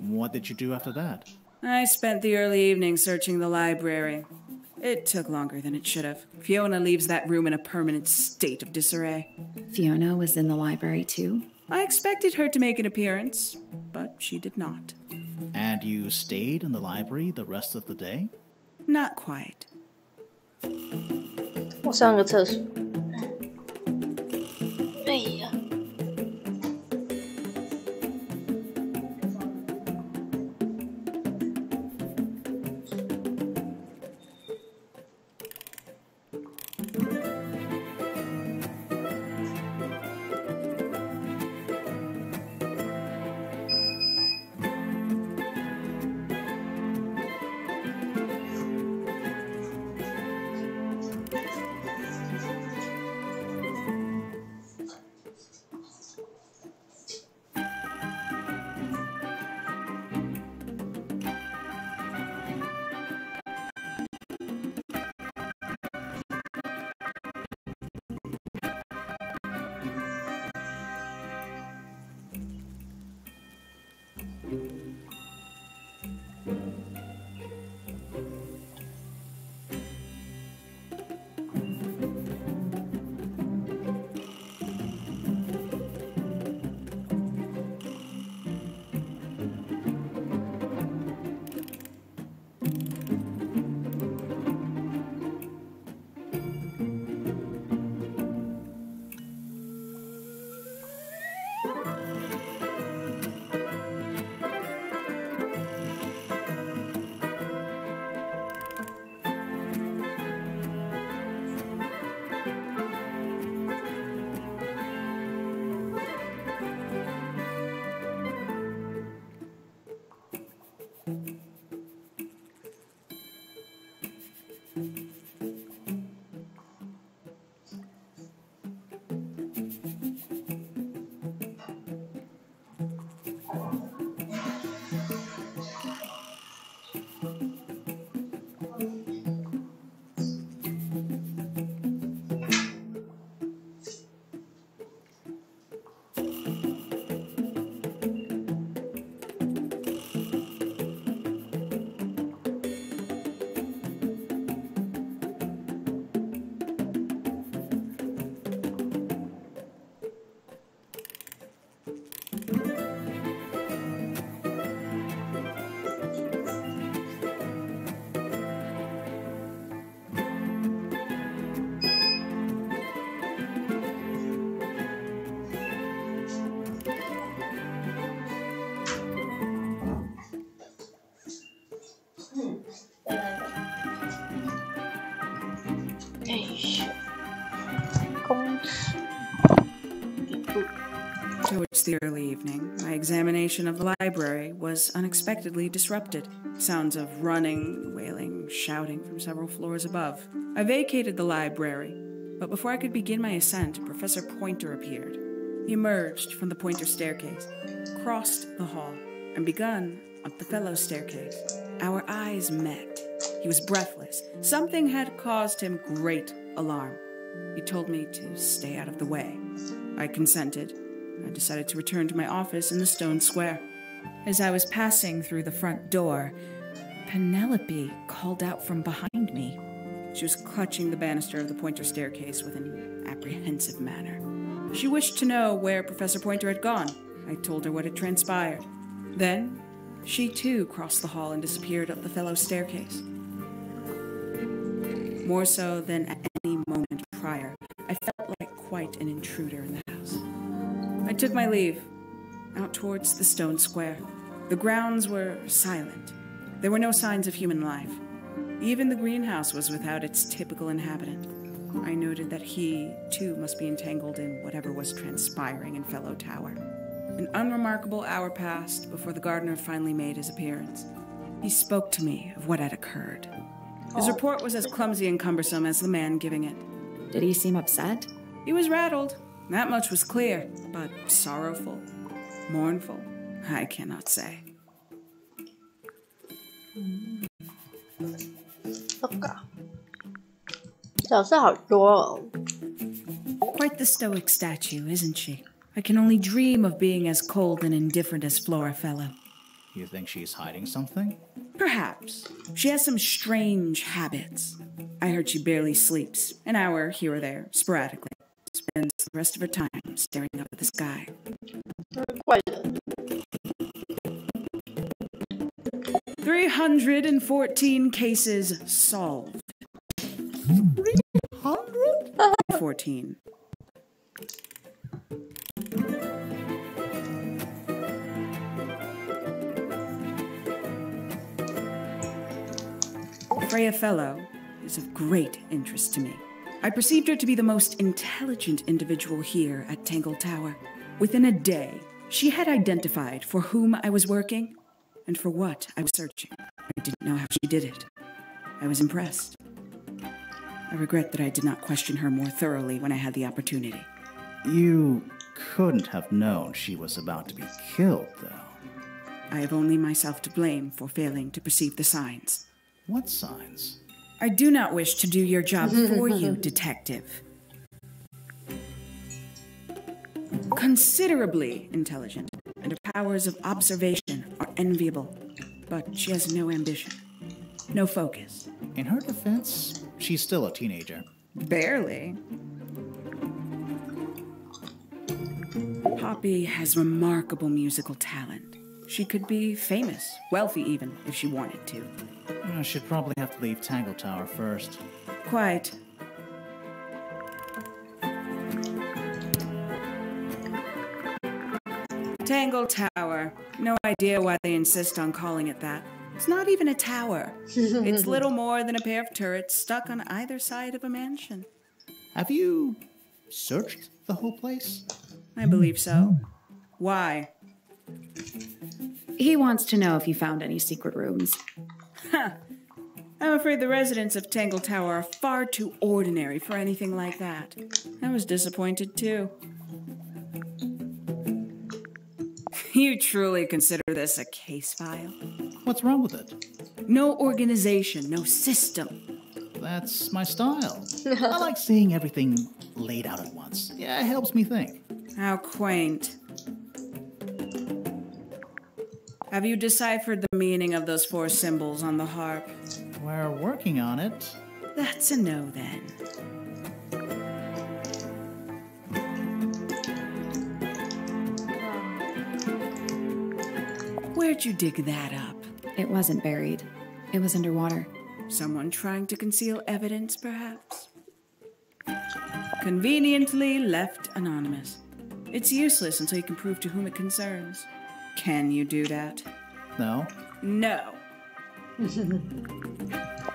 C: What did you do after that?
H: I spent the early evening searching the library. It took longer than it should have. Fiona leaves that room in a permanent state of disarray.
F: Fiona was in the library too?
H: I expected her to make an appearance, but she did not.
C: And you stayed in the library the rest of the day?
H: Not quite.
A: 我上个厕所。哎呀。
H: Towards the early evening, my examination of the library was unexpectedly disrupted. Sounds of running, wailing, shouting from several floors above. I vacated the library, but before I could begin my ascent, Professor Pointer appeared. He emerged from the Pointer staircase, crossed the hall, and begun up the fellow staircase. Our eyes met. He was breathless. Something had caused him great alarm. He told me to stay out of the way. I consented. I decided to return to my office in the stone square. As I was passing through the front door, Penelope called out from behind me. She was clutching the banister of the Pointer staircase with an apprehensive manner. She wished to know where Professor Pointer had gone. I told her what had transpired. Then, she too crossed the hall and disappeared up the fellow staircase. More so than at any moment prior, I felt like quite an intruder in the house. I took my leave, out towards the stone square. The grounds were silent. There were no signs of human life. Even the greenhouse was without its typical inhabitant. I noted that he, too, must be entangled in whatever was transpiring in Fellow Tower. An unremarkable hour passed before the gardener finally made his appearance. He spoke to me of what had occurred. His report was as clumsy and cumbersome as the man giving it.
F: Did he seem upset?
H: He was rattled. That much was clear, but sorrowful, mournful, I cannot say.
A: そっか。角色好多哦。
H: Quite the stoic statue, isn't she? I can only dream of being as cold and indifferent as Flora Fellow.
C: You think she's hiding something?
H: Perhaps. She has some strange habits. I heard she barely sleeps, an hour here or there, sporadically. Spends the rest of her time staring up at the sky.
A: 怪人。
H: 314 cases solved. 314. Freya Fellow is of great interest to me. I perceived her to be the most intelligent individual here at Tangle Tower. Within a day, she had identified for whom I was working and for what I was searching. I didn't know how she did it. I was impressed. I regret that I did not question her more thoroughly when I had the opportunity.
C: You couldn't have known she was about to be killed, though.
H: I have only myself to blame for failing to perceive the signs.
C: What signs?
H: I do not wish to do your job for you, Detective. Considerably intelligent, and her powers of observation are enviable. But she has no ambition, no focus.
C: In her defense, she's still a teenager.
H: Barely. Poppy has remarkable musical talent. She could be famous, wealthy even, if she wanted to.
C: She'd probably have to leave Tangle Tower first.
H: Quite. Tangle Tower. No idea why they insist on calling it that. It's not even a tower. It's little more than a pair of turrets stuck on either side of a mansion.
C: Have you searched the whole place?
H: I believe so. Why?
F: He wants to know if you found any secret rooms.
H: I'm afraid the residents of Tangle Tower are far too ordinary for anything like that. I was disappointed too. You truly consider this a case file?
C: What's wrong with it?
H: No organization, no system.
C: That's my style. I like seeing everything laid out at once. Yeah, it helps me think.
H: How quaint. Have you deciphered the meaning of those 4 symbols on the harp?
C: We're working on it.
H: That's a no, then. Where'd you dig that up?
F: It wasn't buried. It was underwater.
H: Someone trying to conceal evidence, perhaps? Conveniently left anonymous. It's useless until you can prove to whom it concerns. Can you do that?
C: No.
H: No.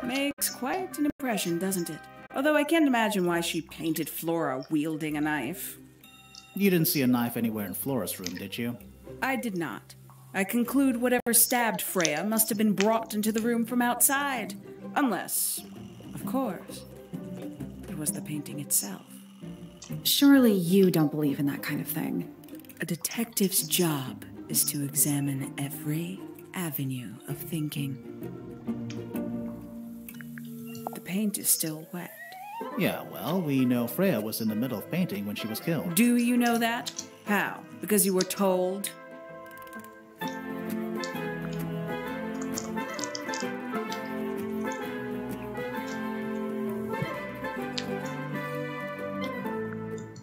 H: Makes quite an impression, doesn't it? Although I can't imagine why she painted Flora wielding a knife.
C: You didn't see a knife anywhere in Flora's room, did you?
H: I did not. I conclude whatever stabbed Freya must have been brought into the room from outside. Unless, of course, it was the painting itself.
F: Surely you don't believe in that kind of thing.
H: A detective's job is to examine every avenue of thinking. The paint is still wet.
C: Yeah, well, we know Freya was in the middle of painting when she was killed.
H: Do you know that? How? Because you were told?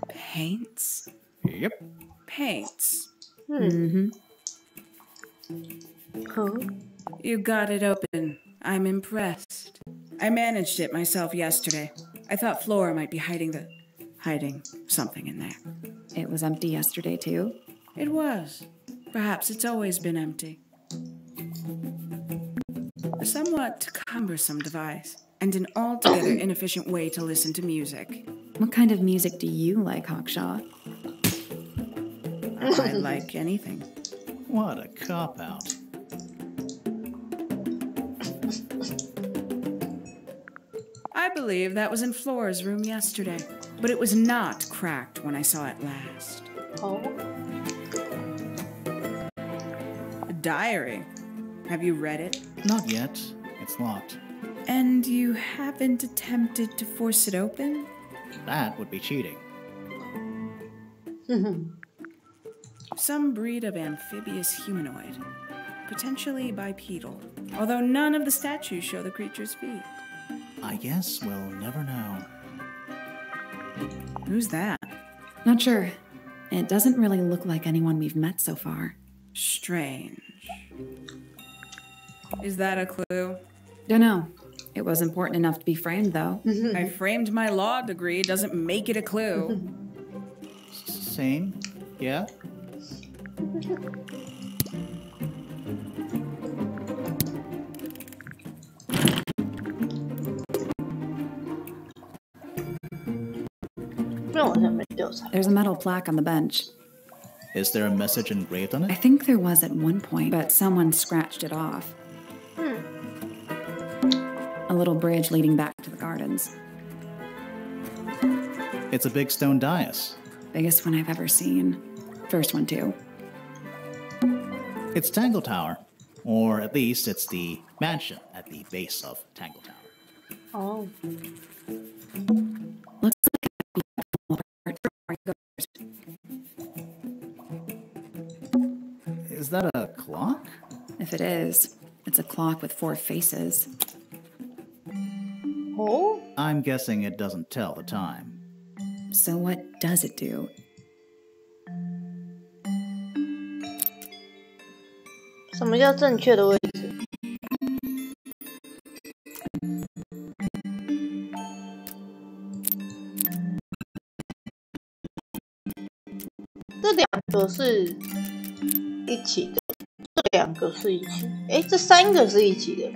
H: Paints?
C: Yep.
H: Paints.
F: Mm-hmm.
A: Huh?
H: You got it open. I'm impressed. I managed it myself yesterday. I thought Flora might be hiding something in there.
F: It was empty yesterday, too?
H: It was. Perhaps it's always been empty. A somewhat cumbersome device, and an altogether inefficient way to listen to music.
F: What kind of music do you like, Hawkshaw?
H: I like anything.
C: What a cop-out.
H: I believe that was in Flora's room yesterday, but it was not cracked when I saw it last.
A: Oh.
H: A diary. Have you read it?
C: Not yet. It's locked.
H: And you haven't attempted to force it open?
C: That would be cheating.
H: Some breed of amphibious humanoid. potentially bipedal, although none of the statues show the creature's feet.
C: I guess we'll never know.
H: Who's that?
F: Not sure. It doesn't really look like anyone we've met so far.
H: Strange. Is that a clue?
F: Dunno. It was important enough to be framed, though.
H: I framed my law degree. Doesn't make it a clue.
C: Same? Yeah?
F: There's a metal plaque on the bench.
C: Is there a message engraved on
F: I
C: it?
F: think there was at one point, but someone scratched it off. A little bridge leading back to the gardens.
C: It's a big stone dais.
F: Biggest one I've ever seen. First one, too.
C: It's Tangle Tower. Or at least it's the mansion at the base of Tangle Tower.
A: Oh.
F: Looks
C: Is that a clock?
F: If it is, it's a clock with 4 faces.
A: Oh?
C: I'm guessing it doesn't tell the time.
F: So what does it do?
A: 什么叫正确的位置？这两个是一起的，这两个是一起，这3个是一起的。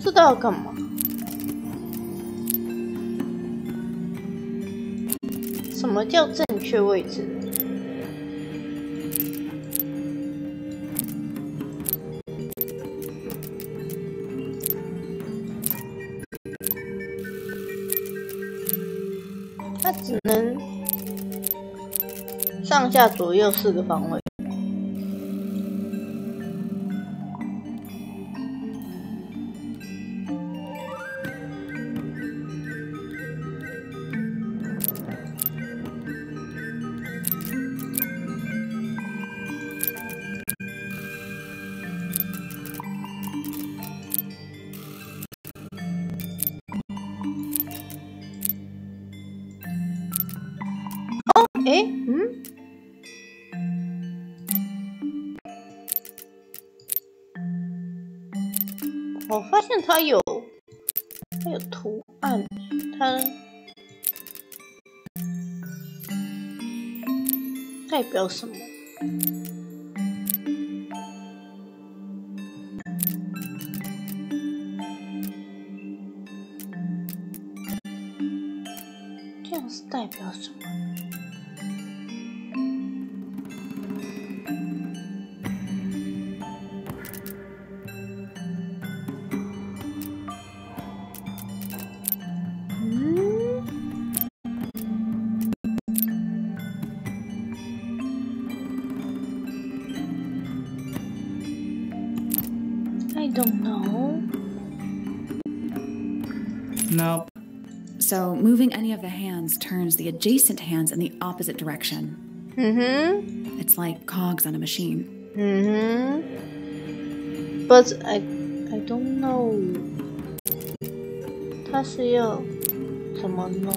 A: 不知道要干嘛？什么叫正确位置？它只能上下左右4个方位。我发现它有图案，它代表什么？这样是代表什么？I don't know.
C: Nope.
F: So moving any of the hands turns the adjacent hands in the opposite direction. It's like cogs on a machine.
A: But I don't know. 它是要怎么弄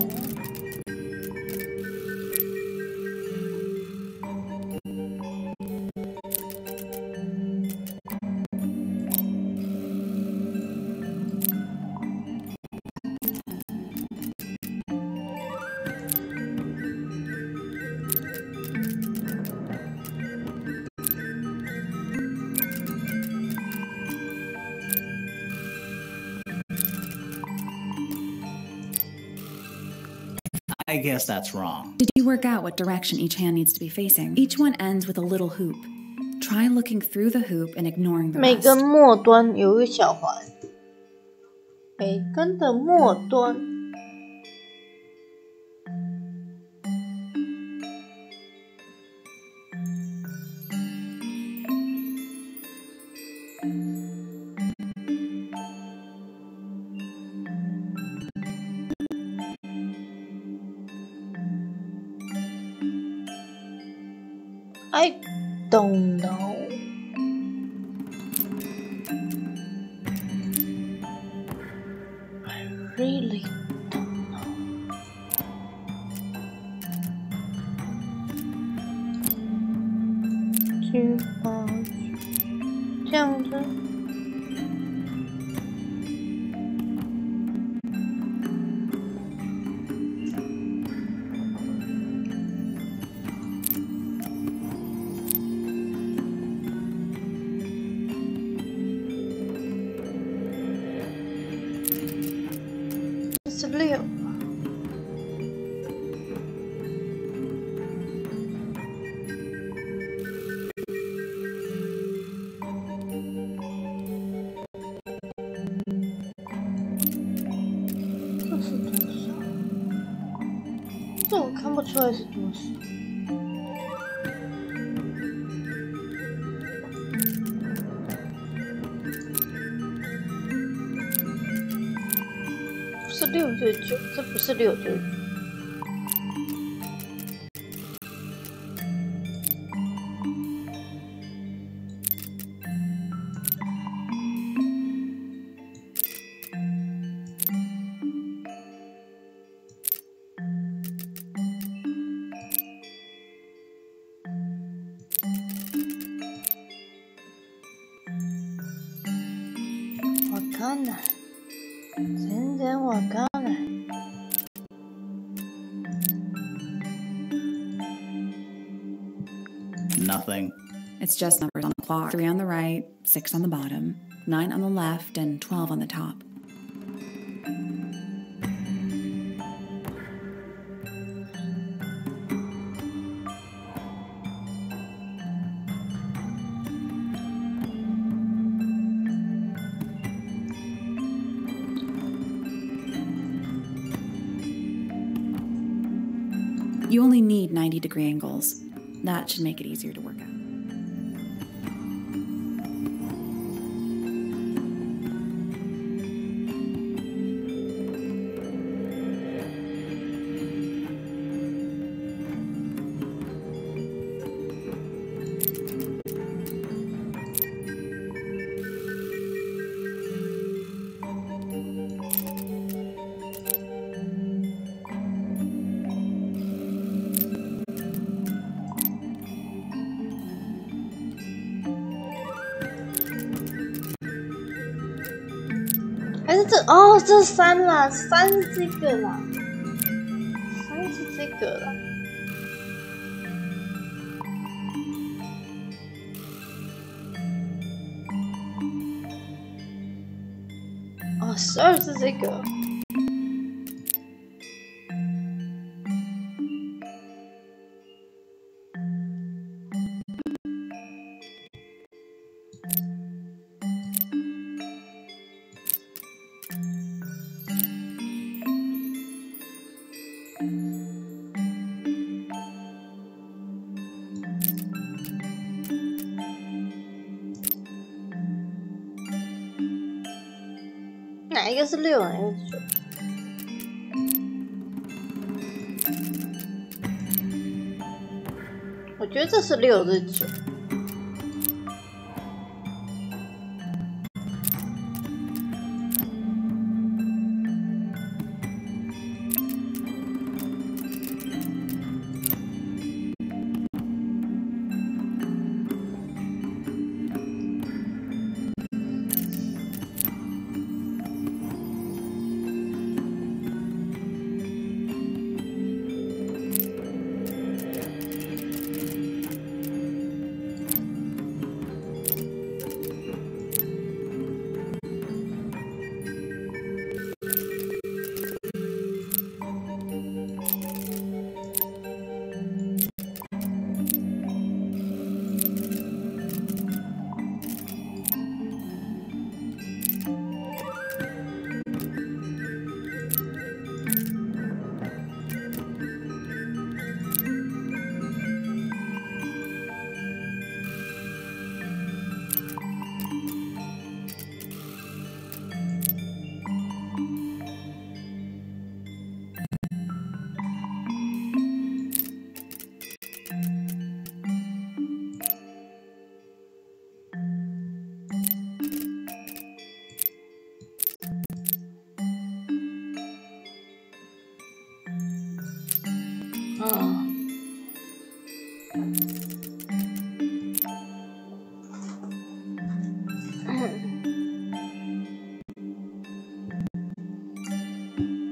A: ？I
C: guess that's wrong.
F: Did you work out what direction each hand needs to be facing? Each one ends with a little hoop. Try looking through the hoop and ignoring the
A: 每
F: rest.
A: 个末端有一个小环。培根的末端。I don't know. I really don't know. 7、8、9，这样子。16。这是多少？这我看不出来是多少。是6就是9，这不是6就是9。わかんない。全然わかんない。
C: Nothing.
F: It's just numbers on the clock. 3 on the right, 6 on the bottom, 9 on the left, and 12 on the top. You only need 90-degree angles. That should make it easier to work out.
A: 还是这哦，这3啦，3是这个啦，3是这个啦。哦，12是这个。哪一个是6，哪一个是9？我觉得这是6，这是9。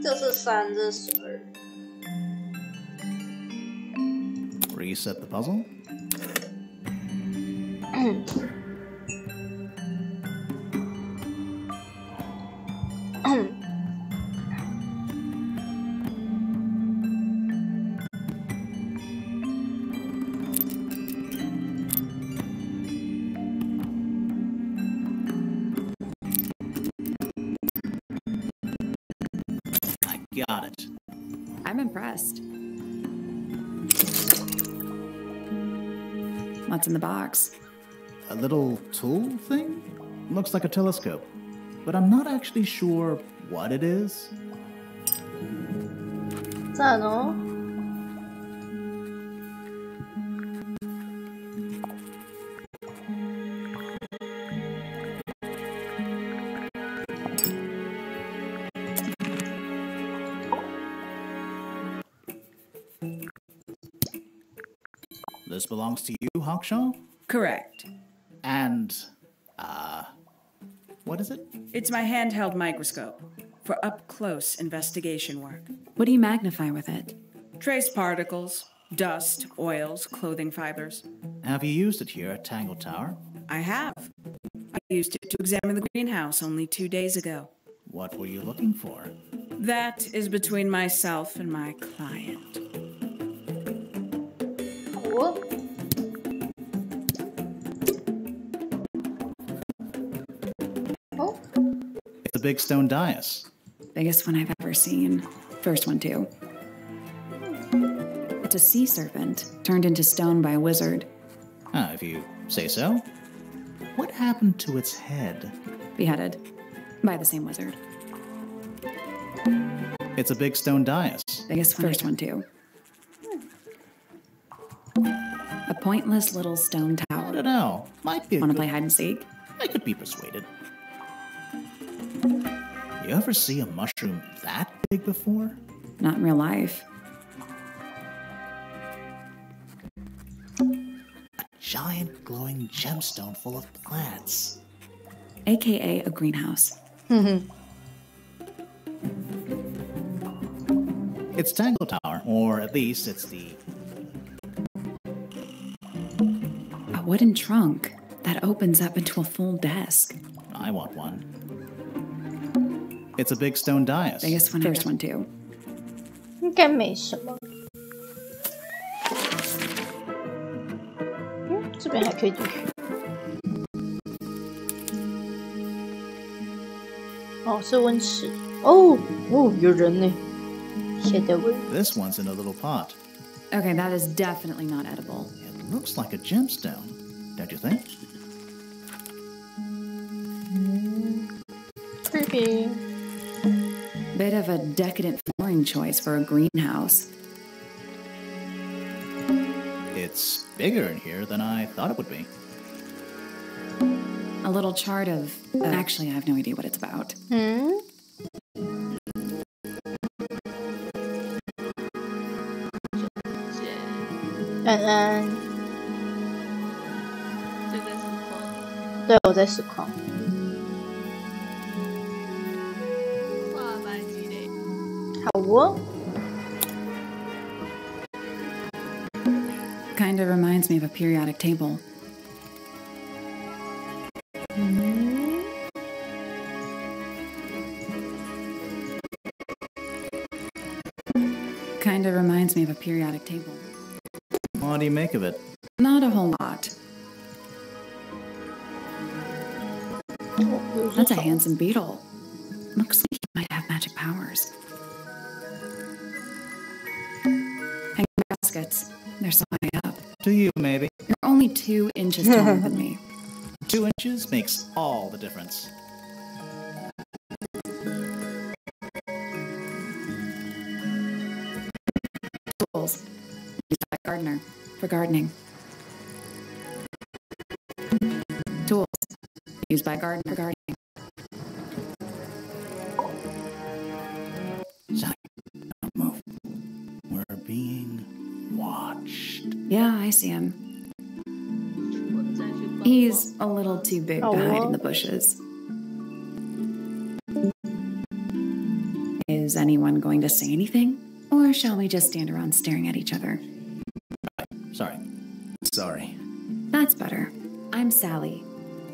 A: 这是3，这是12。
C: Reset the puzzle. Got it.
F: I'm impressed. What's in the box?
C: A little tool thing? Looks like a telescope, but I'm not actually sure what it is.
A: 赞哦。
C: This belongs to you, Hawkshaw?
H: Correct.
C: And, what is it?
H: It's my handheld microscope for up-close investigation work.
F: What do you magnify with it?
H: Trace particles, dust, oils, clothing fibers.
C: Have you used it here at Tangle Tower?
H: I have. I used it to examine the greenhouse only 2 days ago.
C: What were you looking for?
H: That is between myself and my client.
C: It's a big stone dais.
F: Biggest one I've ever seen. First one, too. It's a sea serpent, turned into stone by a wizard.
C: If you say so. What happened to its head?
F: Beheaded. By the same wizard.
C: It's a big stone dais.
F: Biggest one. First one, too. A pointless little stone tower.
C: I don't know. Might be.
F: Want to play hide and seek?
C: I could be persuaded. You ever see a mushroom that big before?
F: Not in real life.
C: A giant glowing gemstone full of plants.
F: AKA a greenhouse.
C: It's Tangle Tower, or at least it's the...
F: A wooden trunk that opens up into a full desk.
C: I want one. It's a big stone dais.
F: Biggest one. First one, too.
A: 应该没什么。这边还可以进去。哦，是温室。哦，有人呢。写的温。
C: This one's in a little pot.
F: Okay, that is definitely not edible.
C: It looks like a gemstone, don't you think?
A: Creepy.
F: Bit of a decadent flooring choice for a greenhouse.
C: It's bigger in here than I thought it would be.
F: A little chart of... actually, I have no idea what it's about.
A: 安安，
I: 就在实况。
A: 对，我在实况。
I: 哇，蛮激烈。
A: 好哦。
F: Kind of reminds me of a periodic table. Kind of reminds me of a periodic table.
C: What do you make of it?
F: Not a whole lot. That's a handsome beetle. Looks like he might have magic powers. Hanging baskets. They're so high up.
C: To you, maybe.
F: You're only 2 inches taller than me.
C: 2 inches makes all the difference.
F: Tools. Used by a gardener for gardening. Tools. Used by a gardener for gardening.
C: Zach, don't move. We're being
F: Yeah, I see him.
I: 我再去逛逛。
F: He's a little too big to hide in the bushes. Is anyone going to say anything? Or shall we just stand around staring at each other?
C: Sorry.
F: That's better. I'm Sally.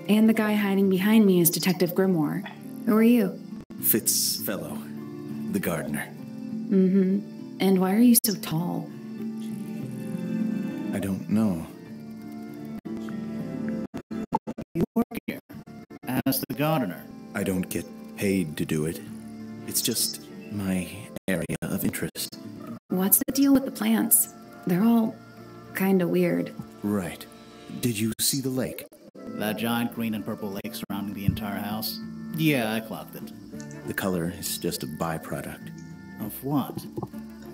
F: And the guy hiding behind me is Detective Grimoire. Who are you?
C: Fitzfellow, the gardener.
F: Mm-hmm. And why are you so tall?
C: I don't know.
J: You work here as the gardener.
C: I don't get paid to do it. It's just my area of interest.
F: What's the deal with the plants? They're all kinda weird.
C: Right. Did you see the lake?
J: That giant green and purple lake surrounding the entire house? Yeah, I clocked it.
C: The color is just a byproduct.
J: Of what?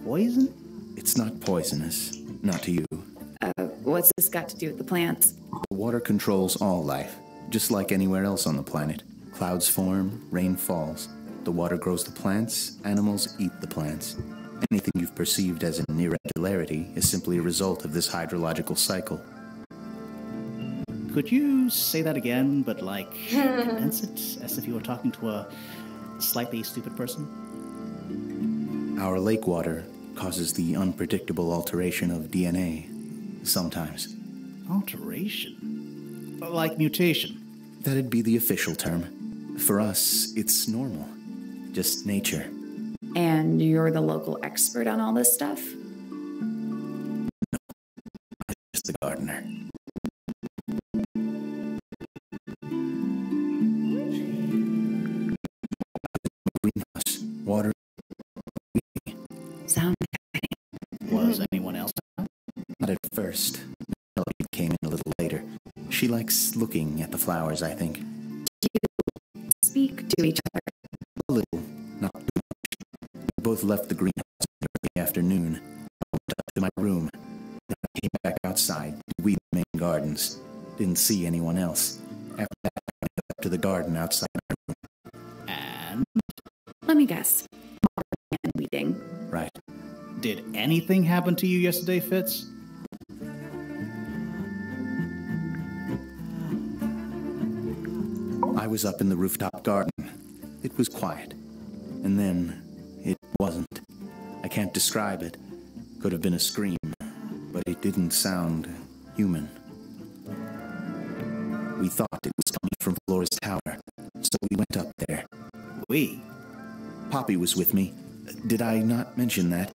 J: Poison?
C: It's not poisonous. Not to you.
F: What's this got to do with the plants?
C: The water controls all life, just like anywhere else on the planet. Clouds form, rain falls. The water grows the plants, animals eat the plants. Anything you've perceived as an irregularity is simply a result of this hydrological cycle.
J: Could you say that again, but like condense it as if you were talking to a slightly stupid person?
C: Our lake water causes the unpredictable alteration of DNA. Sometimes.
J: Alteration? Like mutation?
C: That'd be the official term. For us, it's normal. Just nature.
F: And you're the local expert on all this stuff?
C: No, I'm just the gardener. Greenhouse, water.
F: Sound.
J: Was anyone else?
C: Not at first. Melody came in a little later. She likes looking at the flowers, I think.
F: Do you speak to each other?
C: A little, not too much. We both left the greenhouse in the early afternoon. I went up to my room. Then I came back outside to weed the main gardens. Didn't see anyone else. After that, I went up to the garden outside my room.
J: And?
F: Let me guess. And weeding.
C: Right.
J: Did anything happen to you yesterday, Fitz?
C: I was up in the rooftop garden. It was quiet. And then, it wasn't. I can't describe it. Could have been a scream, but it didn't sound human. We thought it was coming from Flora's tower, so we went up there.
J: We?
C: Poppy was with me. Did I not mention that?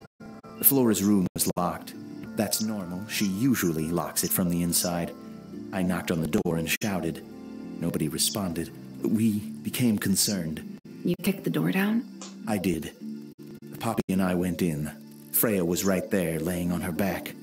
C: Flora's room was locked. That's normal. She usually locks it from the inside. I knocked on the door and shouted. Nobody responded. We became concerned.
F: You kicked the door down?
C: I did. Poppy and I went in. Freya was right there, laying on her back.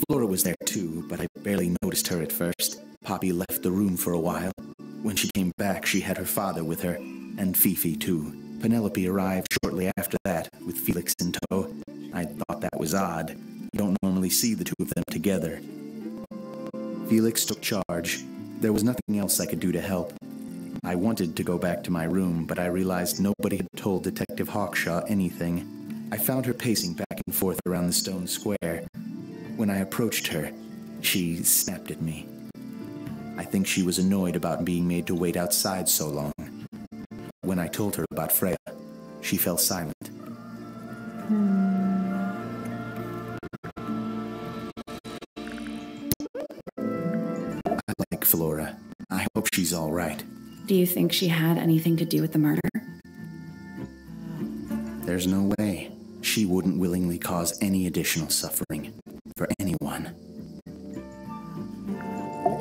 C: Flora was there too, but I barely noticed her at first. Poppy left the room for a while. When she came back, she had her father with her, and Fifi too. Penelope arrived shortly after that, with Felix in tow. I thought that was odd. You don't normally see the two of them together. Felix took charge. There was nothing else I could do to help. I wanted to go back to my room, but I realized nobody had told Detective Hawkshaw anything. I found her pacing back and forth around the stone square. When I approached her, she snapped at me. I think she was annoyed about being made to wait outside so long. When I told her about Freya, she fell silent. I like Flora. I hope she's all right.
F: Do you think she had anything to do with the murder?
C: There's no way. She wouldn't willingly cause any additional suffering for anyone.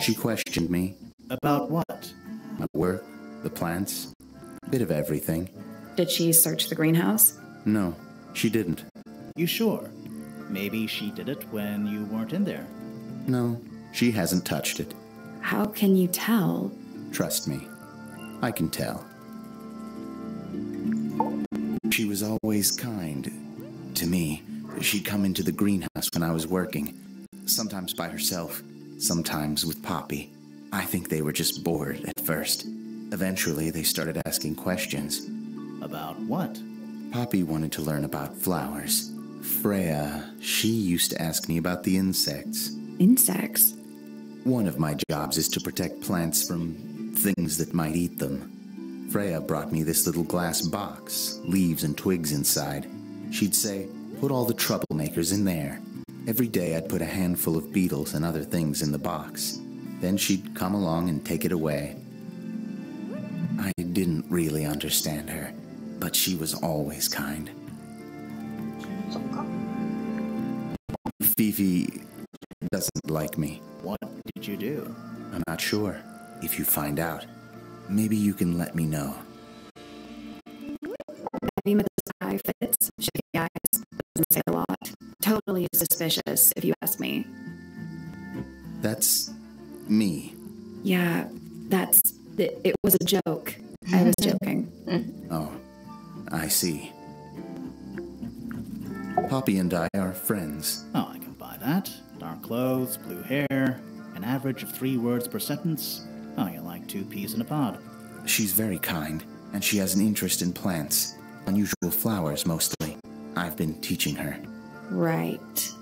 C: She questioned me.
J: About what?
C: My work, the plants, a bit of everything.
F: Did she search the greenhouse?
C: No, she didn't.
J: You sure? Maybe she did it when you weren't in there.
C: No, she hasn't touched it.
F: How can you tell?
C: Trust me, I can tell. She was always kind to me. She'd come into the greenhouse when I was working, sometimes by herself, sometimes with Poppy. I think they were just bored at first. Eventually, they started asking questions.
J: About what?
C: Poppy wanted to learn about flowers.
K: Freya, she used to ask me about the insects.
F: Insects?
K: One of my jobs is to protect plants from things that might eat them. Freya brought me this little glass box, leaves and twigs inside. She'd say, put all the troublemakers in there. Every day I'd put a handful of beetles and other things in the box. Then she'd come along and take it away. I didn't really understand her, but she was always kind. Fifi doesn't like me.
J: What did you do?
K: I'm not sure. If you find out, maybe you can let me know.
F: Have you met this guy, Fitz? Shaky eyes. Doesn't say a lot. Totally suspicious, if you ask me.
K: That's me.
F: Yeah, it was a joke. I was joking.
K: Oh, I see. Poppy and I are friends.
J: Oh, I can buy that. Dark clothes, blue hair, an average of 3 words per sentence. Oh, you're like 2 peas in a pod.
K: She's very kind, and she has an interest in plants. Unusual flowers, mostly. I've been teaching her.
F: Right.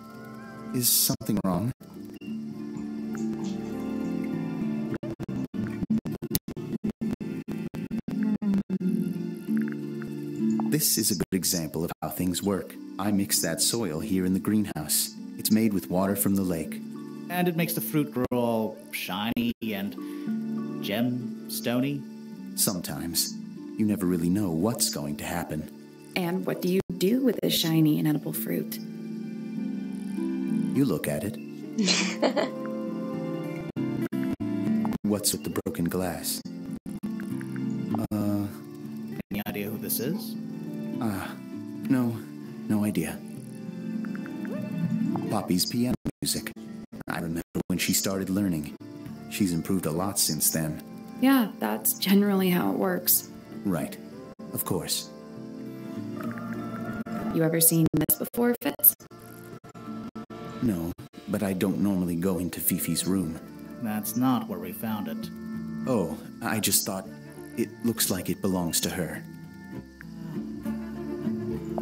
K: Is something wrong? This is a good example of how things work. I mix that soil here in the greenhouse. It's made with water from the lake.
J: And it makes the fruit grow all shiny and gem-stony?
K: Sometimes. You never really know what's going to happen.
F: And what do you do with this shiny and edible fruit?
K: You look at it. What's with the broken glass?
J: Any idea who this is?
K: No idea. Poppy's piano music. I remember when she started learning. She's improved a lot since then.
F: Yeah, that's generally how it works.
K: Right. Of course.
F: You ever seen this before, Fitz?
K: No, but I don't normally go into Fifi's room.
J: That's not where we found it.
K: Oh, I just thought it looks like it belongs to her.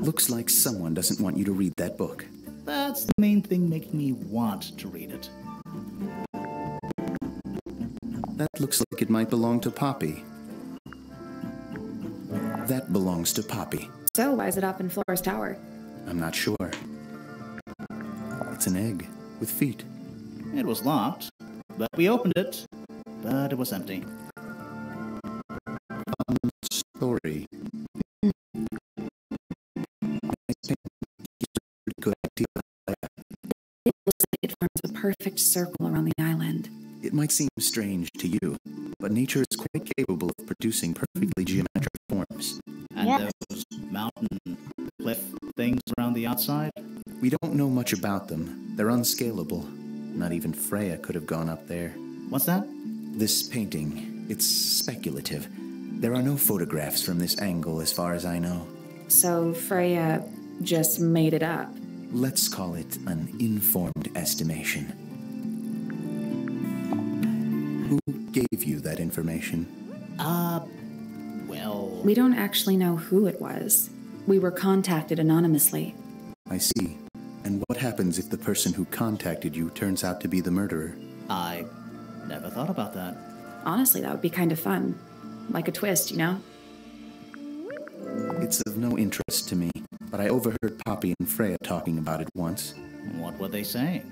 K: Looks like someone doesn't want you to read that book.
J: That's the main thing making me want to read it.
K: That looks like it might belong to Poppy. That belongs to Poppy.
F: So why is it up in Flora's tower?
K: I'm not sure. It's an egg with feet.
J: It was locked, but we opened it, but it was empty.
K: Story.
F: It looks like it forms a perfect circle around the island.
K: It might seem strange to you, but nature is quite capable of producing perfectly geometric forms.
J: And those mountain cliff things around the outside?
K: We don't know much about them. They're unscalable. Not even Freya could have gone up there.
J: What's that?
K: This painting, it's speculative. There are no photographs from this angle as far as I know.
F: So Freya just made it up.
K: Let's call it an informed estimation. Who gave you that information?
J: Well...
F: We don't actually know who it was. We were contacted anonymously.
K: I see. And what happens if the person who contacted you turns out to be the murderer?
J: I never thought about that.
F: Honestly, that would be kind of fun. Like a twist, you know?
K: It's of no interest to me, but I overheard Poppy and Freya talking about it once.
J: What were they saying?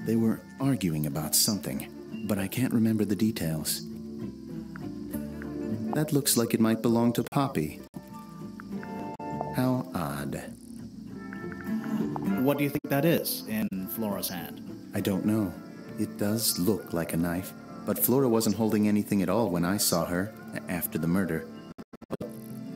K: They were arguing about something, but I can't remember the details. That looks like it might belong to Poppy. How odd.
J: What do you think that is in Flora's hand?
K: I don't know. It does look like a knife, but Flora wasn't holding anything at all when I saw her after the murder. But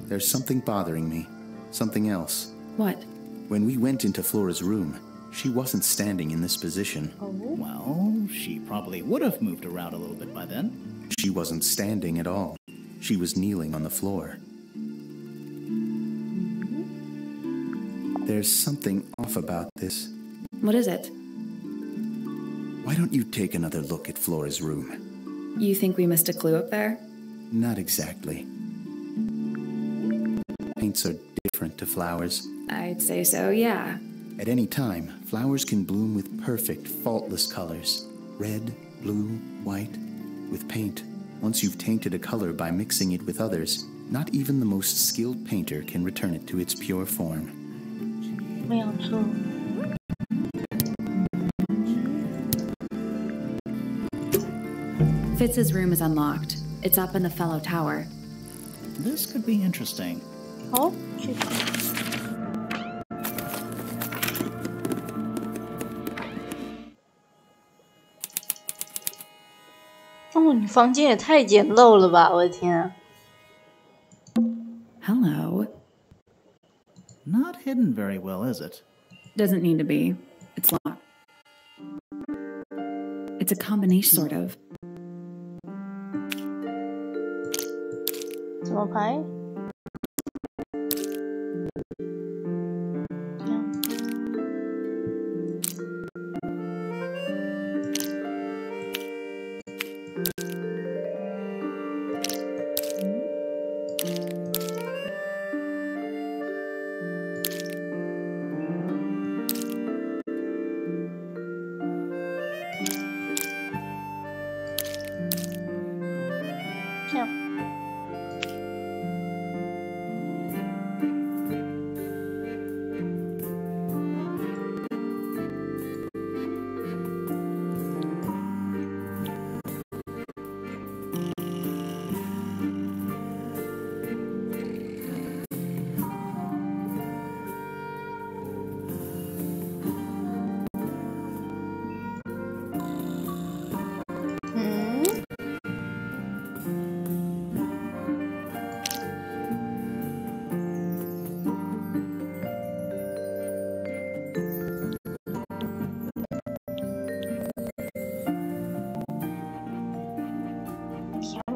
K: there's something bothering me. Something else.
F: What?
K: When we went into Flora's room, she wasn't standing in this position.
F: Oh.
J: Well, she probably would have moved around a little bit by then.
K: She wasn't standing at all. She was kneeling on the floor. There's something off about this.
F: What is it?
K: Why don't you take another look at Flora's room?
F: You think we missed a clue up there?
K: Not exactly. Paints are different to flowers.
F: I'd say so, yeah.
K: At any time, flowers can bloom with perfect, faultless colors. Red, blue, white, with paint. Once you've tainted a color by mixing it with others, not even the most skilled painter can return it to its pure form.
A: 没有错。
F: Fitz's room is unlocked. It's up in the fellow tower.
J: This could be interesting.
A: 好，去看。哦，你房间也太简陋了吧！我的天啊。
F: Hello.
J: Not hidden very well, is it?
F: Doesn't need to be. It's locked. It's a combination, sort of.
A: 怎么排？这样。这样。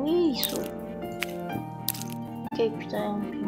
A: 艺术 ，cake 的样品。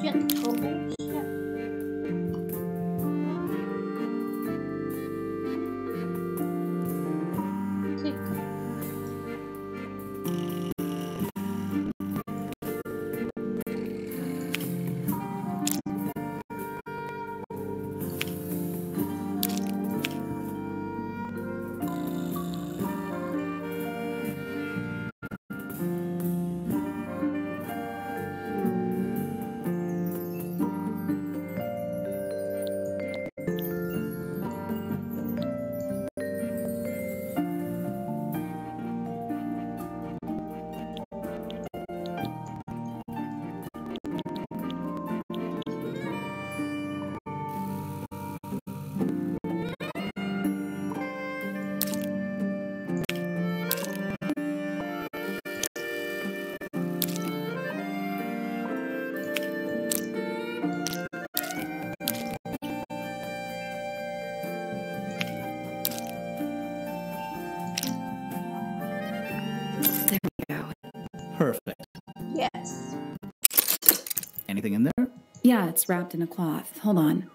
A: 卷头下。这个。
J: Perfect.
A: Yes.
J: Anything in there?
F: Yeah, it's wrapped in a cloth. Hold on.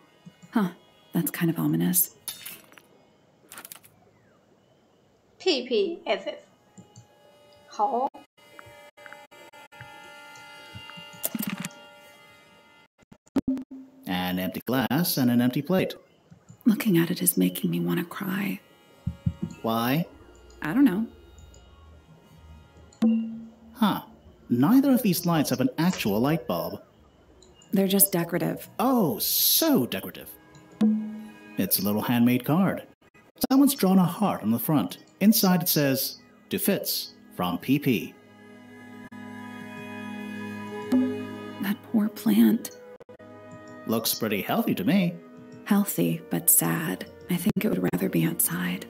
F: Huh, that's kind of ominous.
A: PPFF 好。
C: An empty glass and an empty plate.
F: Looking at it is making me want to cry.
C: Why?
F: I don't know.
C: Huh. Neither of these lights have an actual light bulb.
F: They're just decorative.
C: Oh, so decorative. It's a little handmade card. Someone's drawn a heart on the front. Inside it says, "To Fitz, from PP."
F: That poor plant.
C: Looks pretty healthy to me.
F: Healthy, but sad. I think it would rather be outside.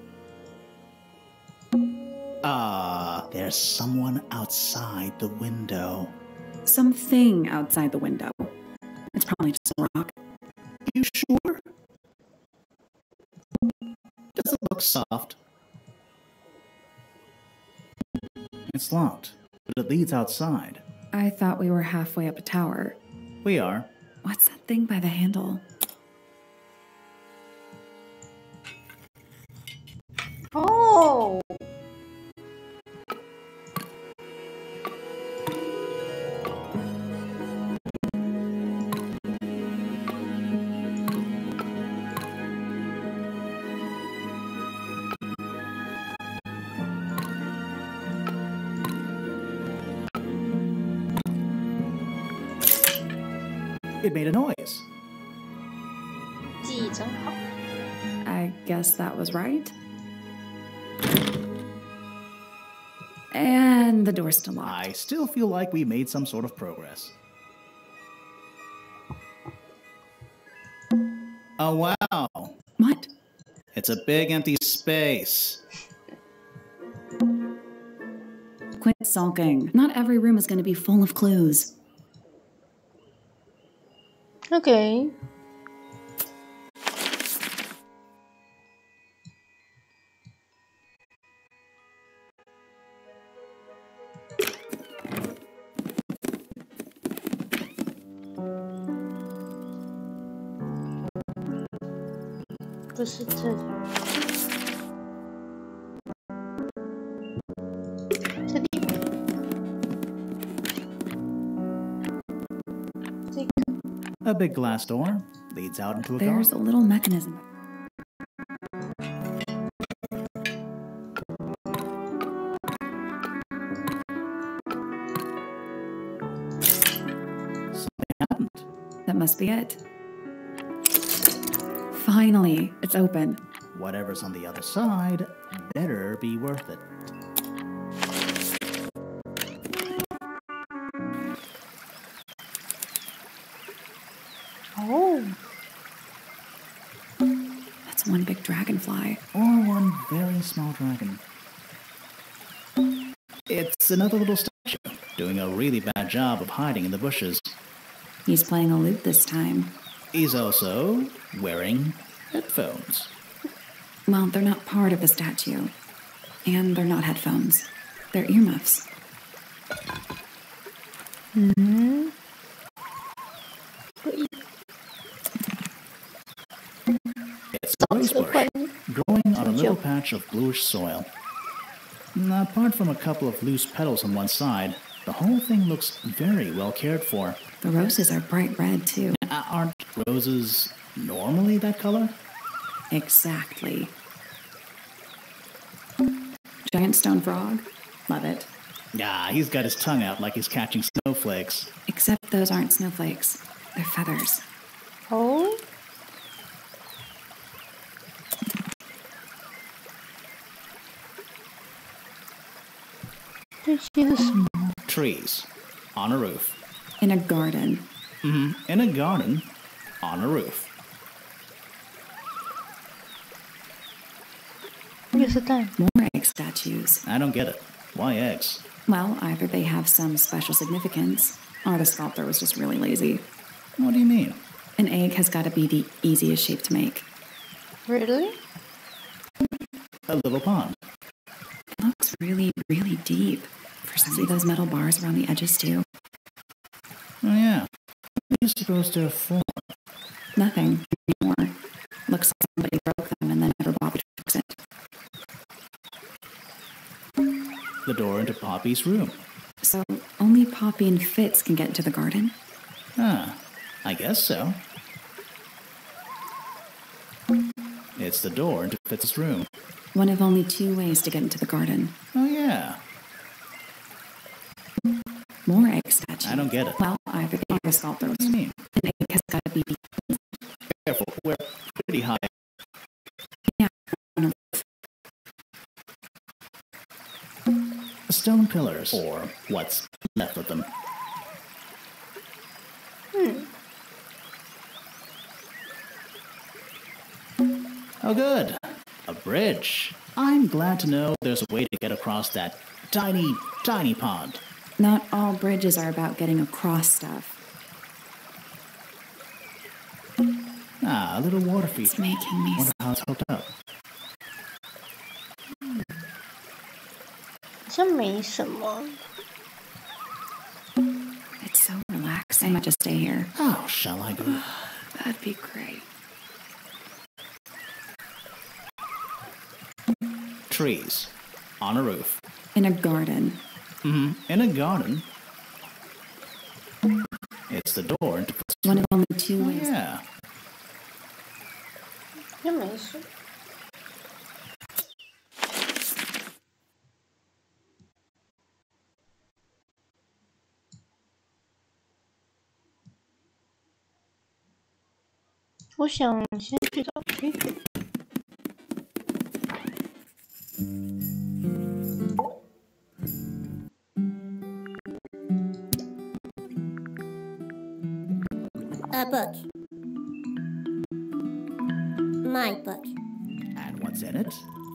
C: There's someone outside the window.
F: Something outside the window. It's probably just a rock.
C: You sure? Does it look soft? It's locked, but it leads outside.
F: I thought we were halfway up a tower.
C: We are.
F: What's that thing by the handle?
A: Oh!
C: It made a noise.
A: 记忆真好。
F: I guess that was right. And the door's still locked.
C: I still feel like we made some sort of progress. Oh, wow.
F: What?
C: It's a big empty space.
F: Quit sulking. Not every room is going to be full of clues.
A: Okay.不是这里，这里吗？这个。
C: A big glass door leads out into a
F: There's a
C: garden.
F: little mechanism.
C: Something happened.
F: That must be it. Finally, it's open.
C: Whatever's on the other side better be worth it.
A: Oh.
F: That's one big dragonfly.
C: Or one very small dragon. It's another little statue, doing a really bad job of hiding in the bushes.
F: He's playing a lute this time.
C: He's also wearing headphones.
F: Well, they're not part of the statue. And they're not headphones. They're earmuffs.
A: Mm-hmm.
C: It's a rose bush growing on a little patch of bluish soil. Apart from a couple of loose petals on one side, the whole thing looks very well cared for.
F: The roses are bright red, too.
C: Aren't roses normally that color?
F: Exactly. Giant stone frog. Love it.
C: Yeah, he's got his tongue out like he's catching snowflakes.
F: Except those aren't snowflakes. They're feathers.
A: Oh.
C: Trees. On a roof.
F: In a garden.
C: In a garden. On a roof.
F: More egg statues.
C: I don't get it. Why eggs?
F: Well, either they have some special significance, or the sculptor was just really lazy.
C: What do you mean?
F: An egg has got to be the easiest shape to make.
A: Really?
C: A little pond.
F: It looks really, really deep. See those metal bars around the edges, too?
C: Oh, yeah. What are you supposed to have for?
F: Nothing anymore. Looks like somebody broke them and then never bothered to fix it.
C: The door into Poppy's room.
F: So only Poppy and Fitz can get into the garden?
C: Ah, I guess so.
J: It's the door into Fitz's room.
F: One of only 2 ways to get into the garden.
J: Oh, yeah.
F: More egg statues.
J: I don't get it.
F: Well, either the egg sculptors.
J: What do you mean?
F: An egg has got to be...
J: Careful, we're pretty high.
F: Yeah.
J: Stone pillars, or what's left of them. Oh, good. A bridge. I'm glad to know there's a way to get across that tiny, tiny pond.
F: Not all bridges are about getting across stuff.
J: Ah, a little water feature.
F: It's making me...
J: Wonder how it's hooked up.
A: 好像没什么。
F: It's so relaxing. I might just stay here.
J: How shall I go?
F: That'd be great.
J: Trees. On a roof.
F: In a garden.
J: In a garden. It's the door into...
F: One of only 2 ways.
J: Yeah.
A: 好像没事。我想先去找菲菲。
E: A book. My book.
J: And what's in it?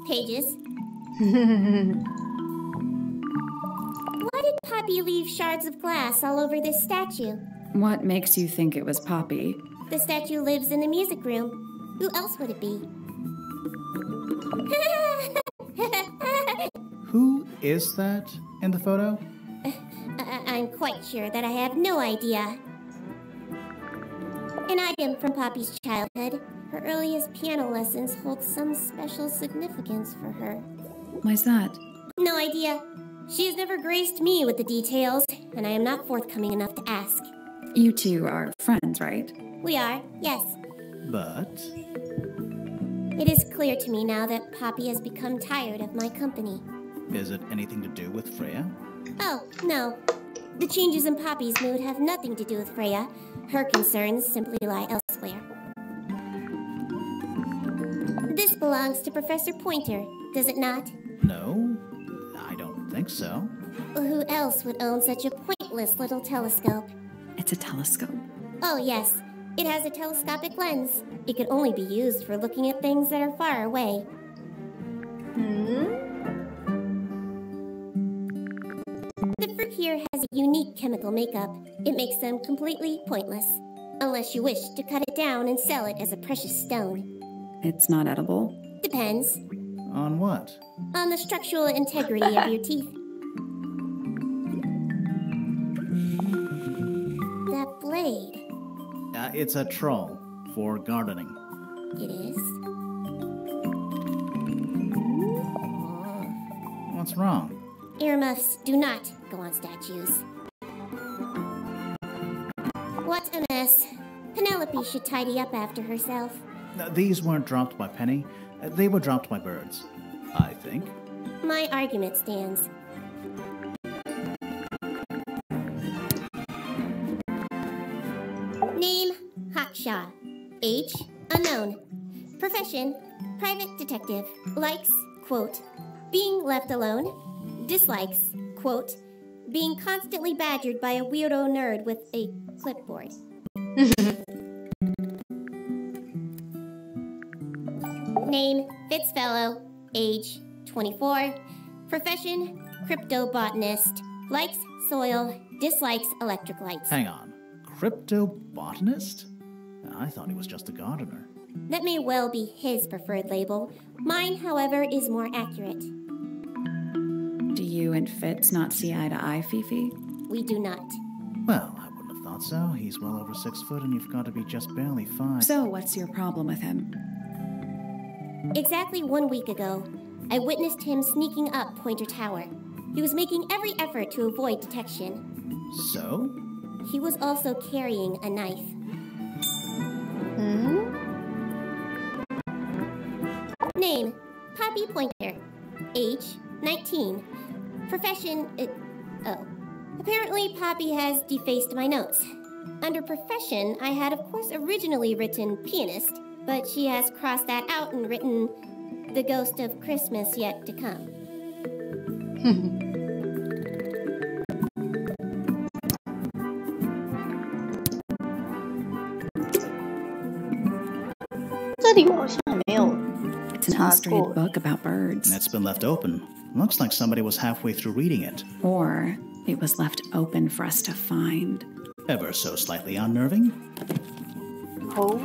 E: Pages. Why did Poppy leave shards of glass all over this statue?
F: What makes you think it was Poppy?
E: The statue lives in the music room. Who else would it be?
J: Who is that in the photo?
E: I'm quite sure that I have no idea. An item from Poppy's childhood. Her earliest piano lessons hold some special significance for her.
F: Why's that?
E: No idea. She has never graced me with the details, and I am not forthcoming enough to ask.
F: You two are friends, right?
E: We are, yes.
J: But...
E: It is clear to me now that Poppy has become tired of my company.
J: Is it anything to do with Freya?
E: Oh, no. The changes in Poppy's mood have nothing to do with Freya. Her concerns simply lie elsewhere. This belongs to Professor Pointer, does it not?
J: No, I don't think so.
E: Who else would own such a pointless little telescope?
F: It's a telescope.
E: Oh, yes. It has a telescopic lens. It could only be used for looking at things that are far away. The fruit here has a unique chemical makeup. It makes them completely pointless. Unless you wish to cut it down and sell it as a precious stone.
F: It's not edible?
E: Depends.
J: On what?
E: On the structural integrity of your teeth. That blade.
J: It's a troll for gardening.
E: It is?
J: What's wrong?
E: Earmuffs do not go on statues. What a mess. Penelope should tidy up after herself.
J: These weren't dropped by Penny. They were dropped by birds, I think.
E: My argument stands. Name, Hawkshaw. Age, unknown. Profession, private detective. Likes, quote, being left alone. Dislikes, quote, being constantly badgered by a weirdo nerd with a clipboard. Name, Fitzfellow. Age, 24. Profession, cryptobotanist. Likes soil, dislikes electric lights.
J: Hang on. Cryptobotanist? I thought he was just a gardener.
E: That may well be his preferred label. Mine, however, is more accurate.
F: Do you and Fitz not see eye to eye, Fifi?
E: We do not.
J: Well, I wouldn't have thought so. He's well over 6 foot and you've got to be just barely 5.
F: So what's your problem with him?
E: Exactly 1 week ago, I witnessed him sneaking up Pointer Tower. He was making every effort to avoid detection.
J: So?
E: He was also carrying a knife. Name, Poppy Pointer. Age, 19. Profession, Apparently Poppy has defaced my notes. Under profession, I had of course originally written pianist, but she has crossed that out and written the ghost of Christmas yet to come.
A: 这里我好像没有
F: It's an illustrated book about birds.
C: It's been left open. Looks like somebody was halfway through reading it.
F: Or it was left open for us to find.
C: Ever so slightly unnerving.
A: Oh.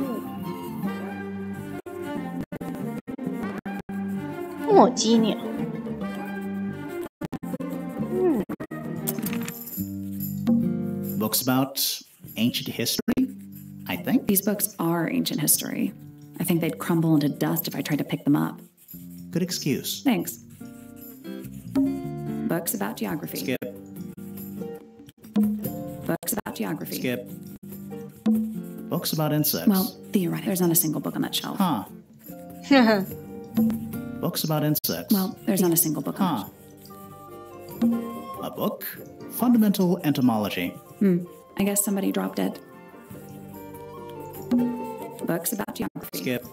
A: 墨鸡鸟。
C: Books about ancient history, I think.
F: These books are ancient history. I think they'd crumble into dust if I tried to pick them up.
C: Good excuse.
F: Thanks. Books about geography.
C: Skip.
F: Books about geography.
C: Skip. Books about insects.
F: Well, theoretically, there's not a single book on that shelf.
C: Huh. Books about insects.
F: Well, there's not a single book on that shelf.
C: A book? Fundamental entomology.
F: I guess somebody dropped it. Books about geography.
C: Skip.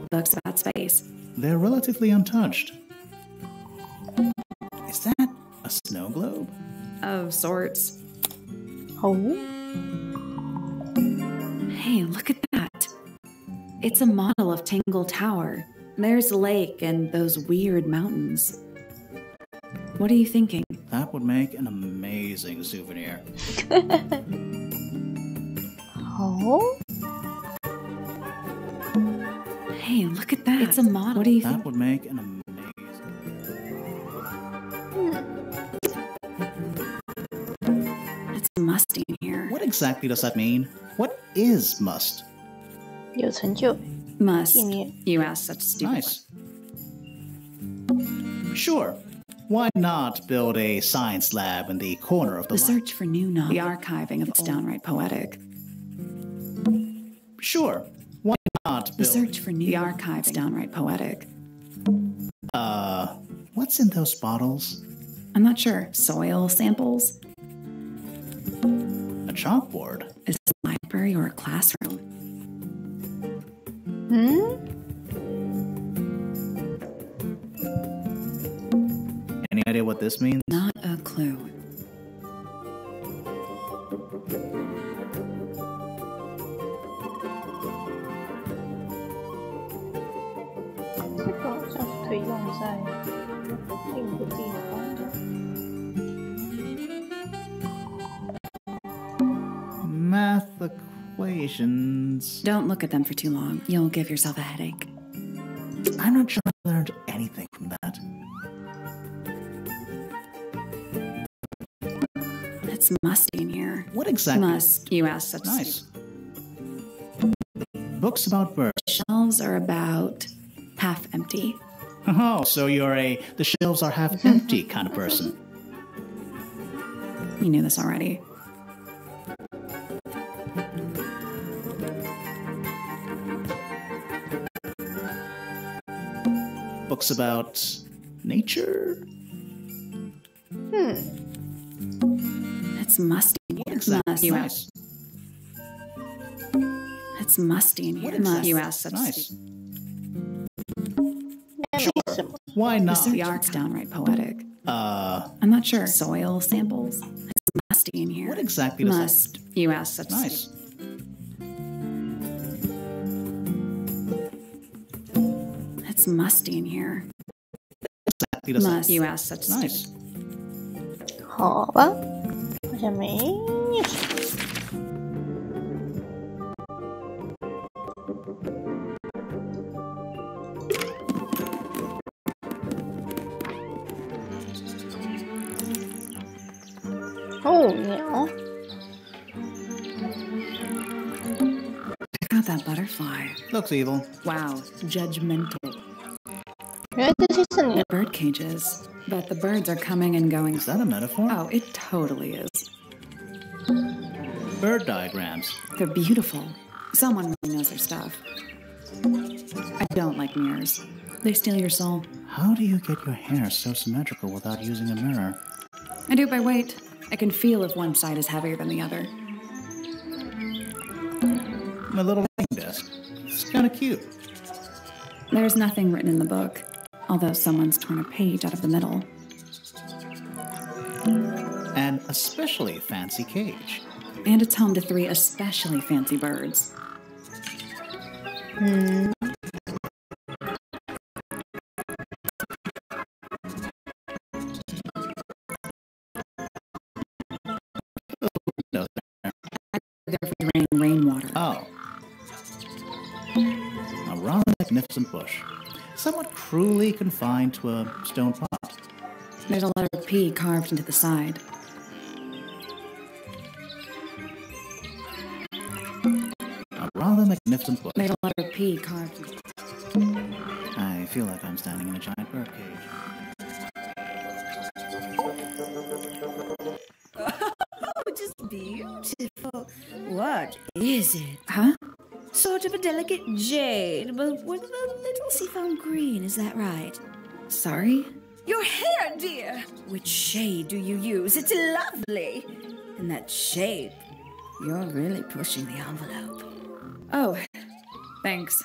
F: Books about space.
C: They're relatively untouched. Is that a snow globe?
F: Of sorts.
A: Oh.
F: Hey, look at that. It's a model of Tangle Tower. There's a lake and those weird mountains. What are you thinking?
C: That would make an amazing souvenir.
A: Oh.
F: Hey, look at that. It's a model. What do you think?
C: That would make an amazing...
F: It's musty in here.
C: What exactly does that mean? What is must?
A: 有成就
F: Must.
A: 纪念
F: You ask such stupid
C: Nice. Sure. Why not build a science lab in the corner of the
F: The search for new knowledge. The archiving of it's downright poetic.
C: Sure. Why not build...
F: The search for new... The archive's downright poetic.
C: What's in those bottles?
F: I'm not sure. Soil samples?
C: A chalkboard?
F: Is this a library or a classroom?
C: Any idea what this means?
F: Not a clue.
C: Math equations.
F: Don't look at them for too long. You'll give yourself a headache.
C: I'm not sure I learned anything from that.
F: It's musty in here.
C: What exactly?
F: Must. You ask such
C: Nice. Books about birds.
F: Shelves are about half empty.
C: Oh, so you're a the shelves are half empty kind of person.
F: You knew this already.
C: Books about nature?
F: It's musty in here.
C: Exactly.
F: You
C: Nice.
F: It's musty in here.
C: What exactly?
F: You ask such
C: Nice.
A: Sure.
C: Why not?
F: The art's downright poetic. I'm not sure. Soil samples? It's musty in here.
C: What exactly does
F: Must.
C: that...
F: You ask such
C: Nice.
F: It's musty in here.
C: Exactly does
F: Must.
C: that...
F: You ask such
C: Nice.
A: 好吧，好像没有什么。哦，鸟。
F: Check out that butterfly.
C: Looks evil.
F: Wow, judgmental.
A: 原来这些是鸟。
F: Bird cages. But the birds are coming and going.
C: Is that a metaphor?
F: Oh, it totally is.
C: Bird diagrams.
F: They're beautiful. Someone really knows their stuff. I don't like mirrors. They steal your soul.
C: How do you get your hair so symmetrical without using a mirror?
F: I do it by weight. I can feel if one side is heavier than the other.
C: My little writing desk. It's kind of cute.
F: There's nothing written in the book, although someone's torn a page out of the middle.
C: An especially fancy cage.
F: And it's home to 3 especially fancy birds. They're for draining rainwater.
C: Oh. A rather magnificent bush. Somewhat cruelly confined to a stone pot.
F: There's a letter P carved into the side.
C: A rather magnificent bush.
F: There's a letter P carved into
C: I feel like I'm standing in a giant birdcage.
H: Oh, just beautiful. What is it?
F: Huh?
H: Sort of a delicate jade, but with a little seafoam green, is that right?
F: Sorry?
H: Your hair, dear! Which shade do you use? It's lovely! And that shape, you're really pushing the envelope.
F: Oh, thanks.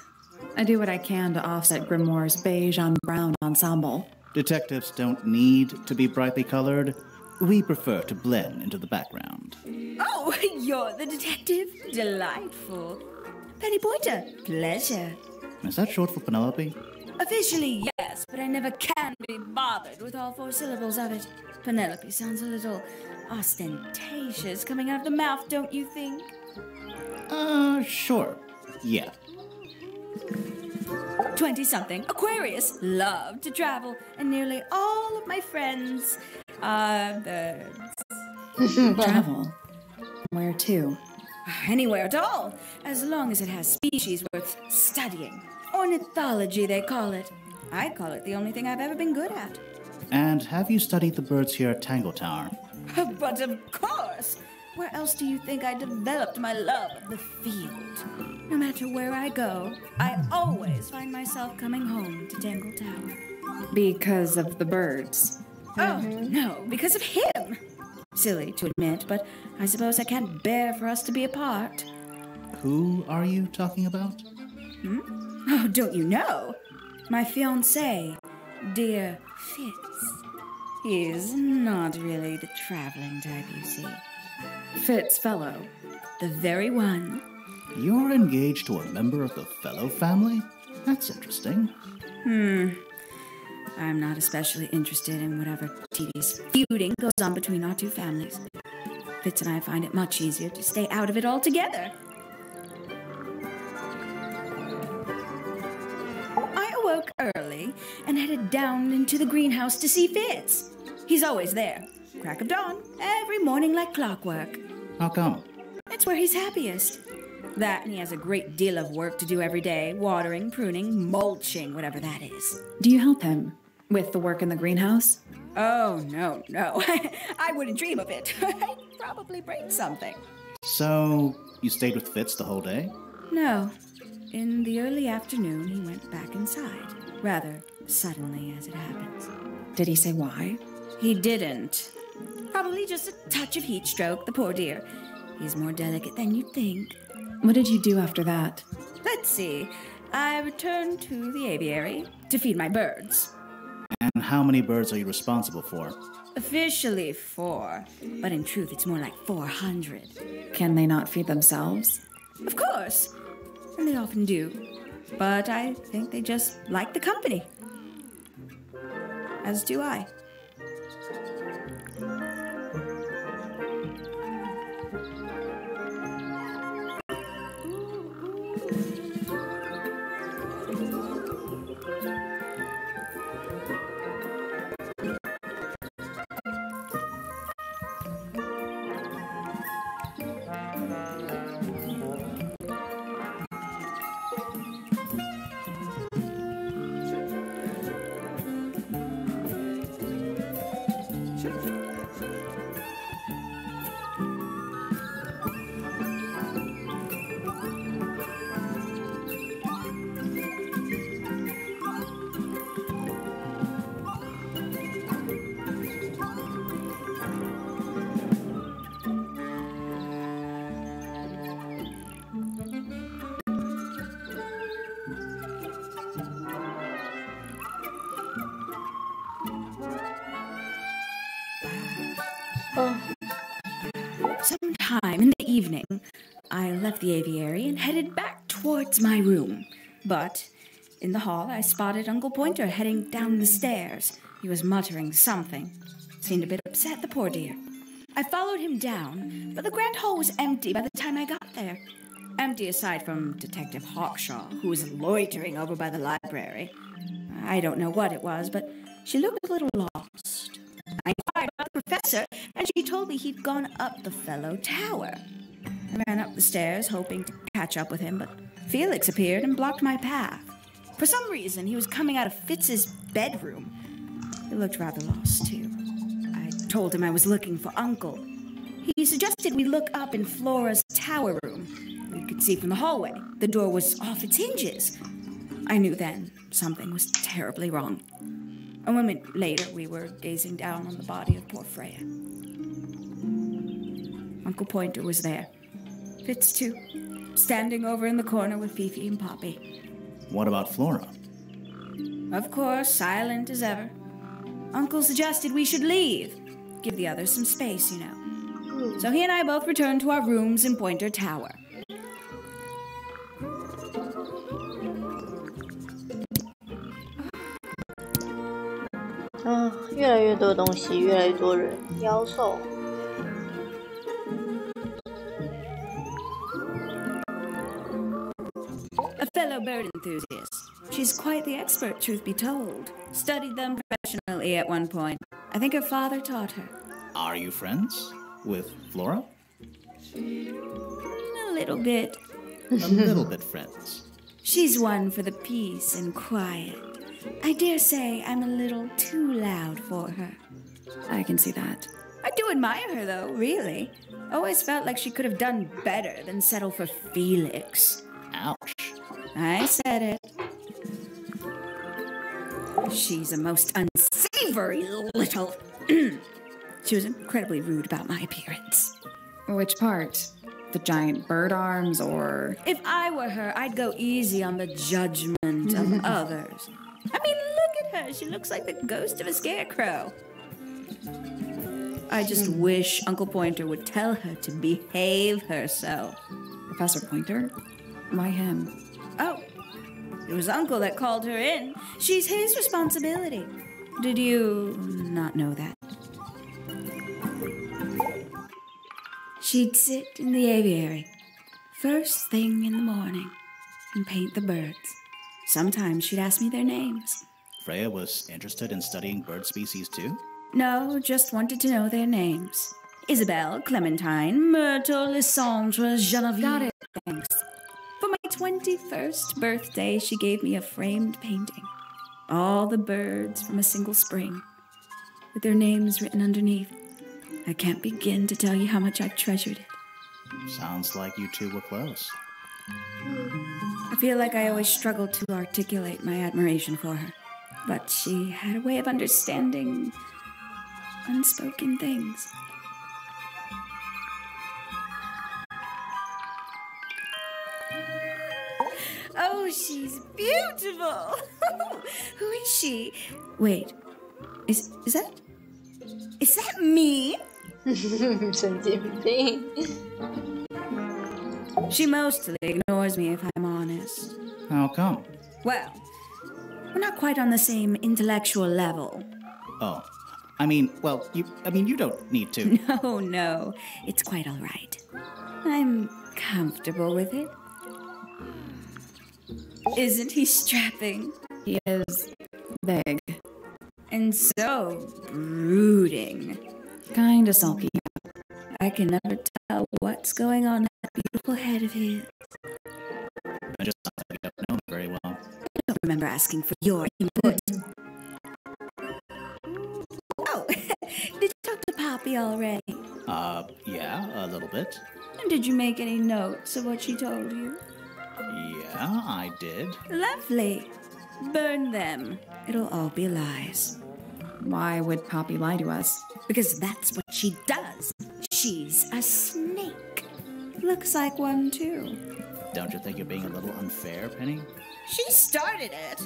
F: I do what I can to offset Grimoire's beige on brown ensemble.
C: Detectives don't need to be brightly colored. We prefer to blend into the background.
H: Oh, you're the detective? Delightful. Penny Pointer, pleasure.
C: Is that short for Penelope?
H: Officially, yes, but I never can be bothered with all 4 syllables of it. Penelope sounds a little ostentatious coming out of the mouth, don't you think?
C: Sure. Yeah.
H: 20-something, Aquarius, love to travel, and nearly all of my friends are birds.
F: Travel? Where to?
H: Anywhere at all, as long as it has species worth studying. Ornithology, they call it. I call it the only thing I've ever been good at.
C: And have you studied the birds here at Tangle Tower?
H: But of course! Where else do you think I developed my love of the field? No matter where I go, I always find myself coming home to Tangle Tower.
F: Because of the birds?
H: Oh, no, because of him! Silly to admit, but I suppose I can't bear for us to be apart.
C: Who are you talking about?
H: Oh, don't you know? My fiancé, dear Fitz. He's not really the traveling type, you see.
F: Fitz Fellow.
H: The very one.
C: You're engaged to a member of the Fellow family? That's interesting.
H: I'm not especially interested in whatever tedious feuding goes on between our 2 families. Fitz and I find it much easier to stay out of it altogether. I awoke early and headed down into the greenhouse to see Fitz. He's always there, crack of dawn, every morning like clockwork.
C: How come?
H: It's where he's happiest. That, and he has a great deal of work to do every day, watering, pruning, mulching, whatever that is.
F: Do you help him with the work in the greenhouse?
H: Oh, no. I wouldn't dream of it. I'd probably break something.
C: So, you stayed with Fitz the whole day?
H: No. In the early afternoon, he went back inside. Rather suddenly, as it happens.
F: Did he say why?
H: He didn't. Probably just a touch of heat stroke, the poor dear. He's more delicate than you'd think.
F: What did you do after that?
H: Let's see. I returned to the aviary to feed my birds.
C: And how many birds are you responsible for?
H: Officially 4, but in truth it's more like 400.
F: Can they not feed themselves?
H: Of course. And they often do. But I think they just like the company. As do I. Sometime in the evening, I left the aviary and headed back towards my room. But in the hall, I spotted Uncle Pointer heading down the stairs. He was muttering something. Seemed a bit upset, the poor dear. I followed him down, but the grand hall was empty by the time I got there. Empty aside from Detective Hawkshaw, who was loitering over by the library. I don't know what it was, but she looked a little lost. I inquired about the professor, and she told me he'd gone up the fellow tower. I ran up the stairs, hoping to catch up with him, but Felix appeared and blocked my path. For some reason, he was coming out of Fitz's bedroom. He looked rather lost, too. I told him I was looking for Uncle. He suggested we look up in Flora's tower room. We could see from the hallway. The door was off its hinges. I knew then something was terribly wrong. A moment later, we were gazing down on the body of poor Freya. Uncle Pointer was there. Fitz, too, standing over in the corner with Fifi and Poppy.
C: What about Flora?
H: Of course, silent as ever. Uncle suggested we should leave. Give the others some space, you know. So he and I both returned to our rooms in Pointer Tower.
A: 啊，越来越多东西，越来越多人，妖兽。
H: A fellow bird enthusiast. She's quite the expert, truth be told. Studied them professionally at one point. I think her father taught her.
C: Are you friends with Flora?
H: A little bit.
C: A little bit friends.
H: She's one for the peace and quiet. I dare say I'm a little too loud for her.
F: I can see that.
H: I do admire her, though, really. Always felt like she could have done better than settle for Felix.
C: Ouch.
H: I said it. She's a most unsavory little... She was incredibly rude about my appearance.
F: Which part? The giant bird arms, or...
H: If I were her, I'd go easy on the judgment of others. I mean, look at her. She looks like the ghost of a scarecrow. I just wish Uncle Pointer would tell her to behave herself.
F: Professor Pointer? Why him?
H: Oh, it was Uncle that called her in. She's his responsibility. Did you not know that? She'd sit in the aviary, first thing in the morning, and paint the birds. Sometimes she'd ask me their names.
C: Freya was interested in studying bird species too?
H: No, just wanted to know their names. Isabelle, Clementine, Myrtle, Lysandre, Genevieve.
F: Got it.
H: Thanks. For my 21st birthday, she gave me a framed painting. All the birds from a single spring, with their names written underneath. I can't begin to tell you how much I treasured it.
C: Sounds like you two were close.
H: I feel like I always struggled to articulate my admiration for her. But she had a way of understanding unspoken things. Oh, she's beautiful! Who is she? Wait, is that me?
A: 神经病。
H: She mostly ignores me, if I'm honest.
C: How come?
H: Well, we're not quite on the same intellectual level.
C: Oh, you don't need to.
H: No, it's quite all right. I'm comfortable with it. Isn't he strapping?
F: He is big.
H: And so brooding.
F: Kinda sulky.
H: I can never tell what's going on in that beautiful head of his.
C: I just thought that you don't know him very well.
H: I don't remember asking for your input. Oh, did you talk to Poppy already?
C: Yeah, a little bit.
H: And did you make any notes of what she told you?
C: Yeah, I did.
H: Lovely. Burn them. It'll all be lies.
F: Why would Poppy lie to us?
H: Because that's what she does. She's a snake. Looks like one, too.
C: Don't you think you're being a little unfair, Penny?
H: She started it.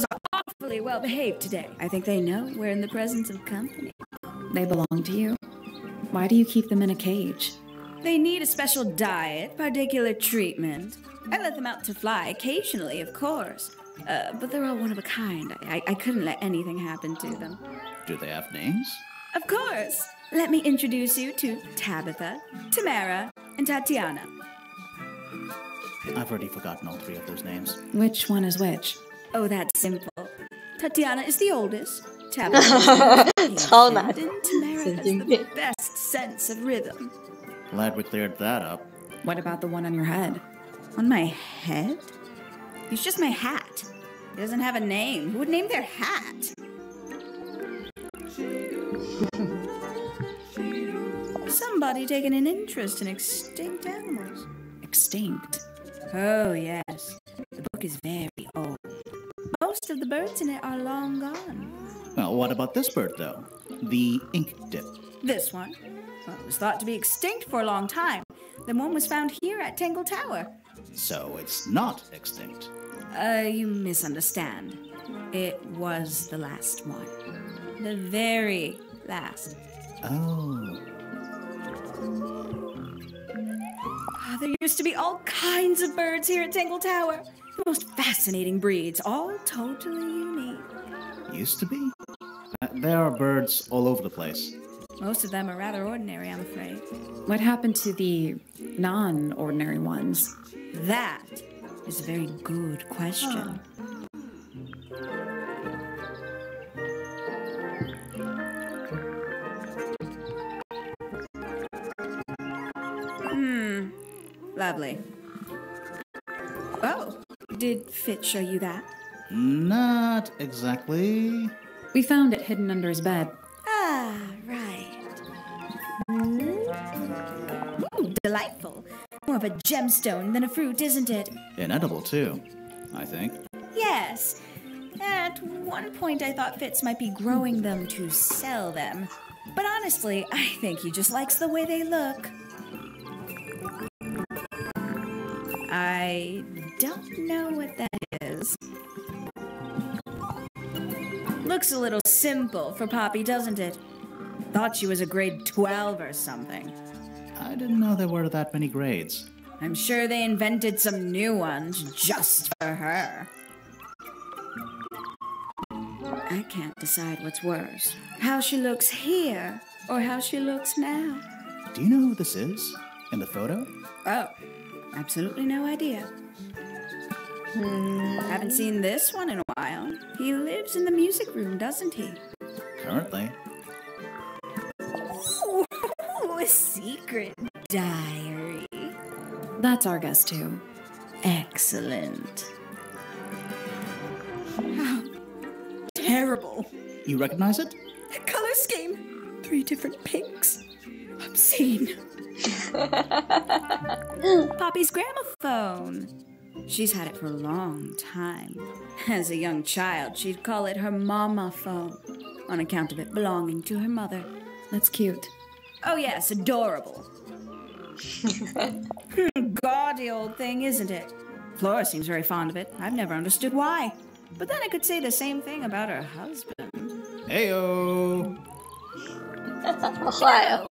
H: Girls are awfully well behaved today. I think they know we're in the presence of company.
F: They belong to you? Why do you keep them in a cage?
H: They need a special diet, particular treatment. I let them out to fly occasionally, of course. But they're all one of a kind. I couldn't let anything happen to them.
C: Do they have names?
H: Of course. Let me introduce you to Tabitha, Tamara, and Tatiana.
C: I've already forgotten all three of those names.
F: Which one is which?
H: Oh, that's simple. Tatiana is the oldest. Tabitha is the and Tamara has the best sense of rhythm.
C: Glad we cleared that up.
F: What about the one on your head?
H: On my head? He's just my hat. He doesn't have a name. Who would name their hat? Somebody taking an interest in extinct animals.
F: Extinct?
H: Oh, yes. The book is very old. Most of the birds in it are long gone.
C: Well, what about this bird, though? The ink dip.
H: This one? Well, it was thought to be extinct for a long time. Then one was found here at Tangle Tower.
C: So it's not extinct.
H: You misunderstand. It was the last one. The very last.
C: Oh.
H: There used to be all kinds of birds here at Tangle Tower. The most fascinating breeds, all totally unique.
C: Used to be? There are birds all over the place.
H: Most of them are rather ordinary, I'm afraid.
F: What happened to the non-ordinary ones?
H: That is a very good question. Lovely. Oh, did Fitz show you that?
C: Not exactly.
F: We found it hidden under his bed.
H: Ah, right. Ooh, delightful. More of a gemstone than a fruit, isn't it?
C: Inedible, too, I think.
H: Yes. At one point, I thought Fitz might be growing them to sell them. But honestly, I think he just likes the way they look. I don't know what that is. Looks a little simple for Poppy, doesn't it? Thought she was a grade 12 or something.
C: I didn't know there were that many grades.
H: I'm sure they invented some new ones just for her. I can't decide what's worse. How she looks here, or how she looks now.
C: Do you know who this is? In the photo?
H: Oh, absolutely no idea. Haven't seen this one in a while. He lives in the music room, doesn't he?
C: Currently.
H: Ooh, a secret diary.
F: That's our guess, too.
H: Excellent. How terrible.
C: You recognize it?
H: The color scheme. 3 different pinks. Obscene. Poppy's gramophone. She's had it for a long time. As a young child, she'd call it her mama phone, on account of it belonging to her mother.
F: That's cute.
H: Oh yes, adorable. Gaudy old thing, isn't it? Flora seems very fond of it. I've never understood why. But then I could say the same thing about her husband.
C: Heyo!
A: Wow.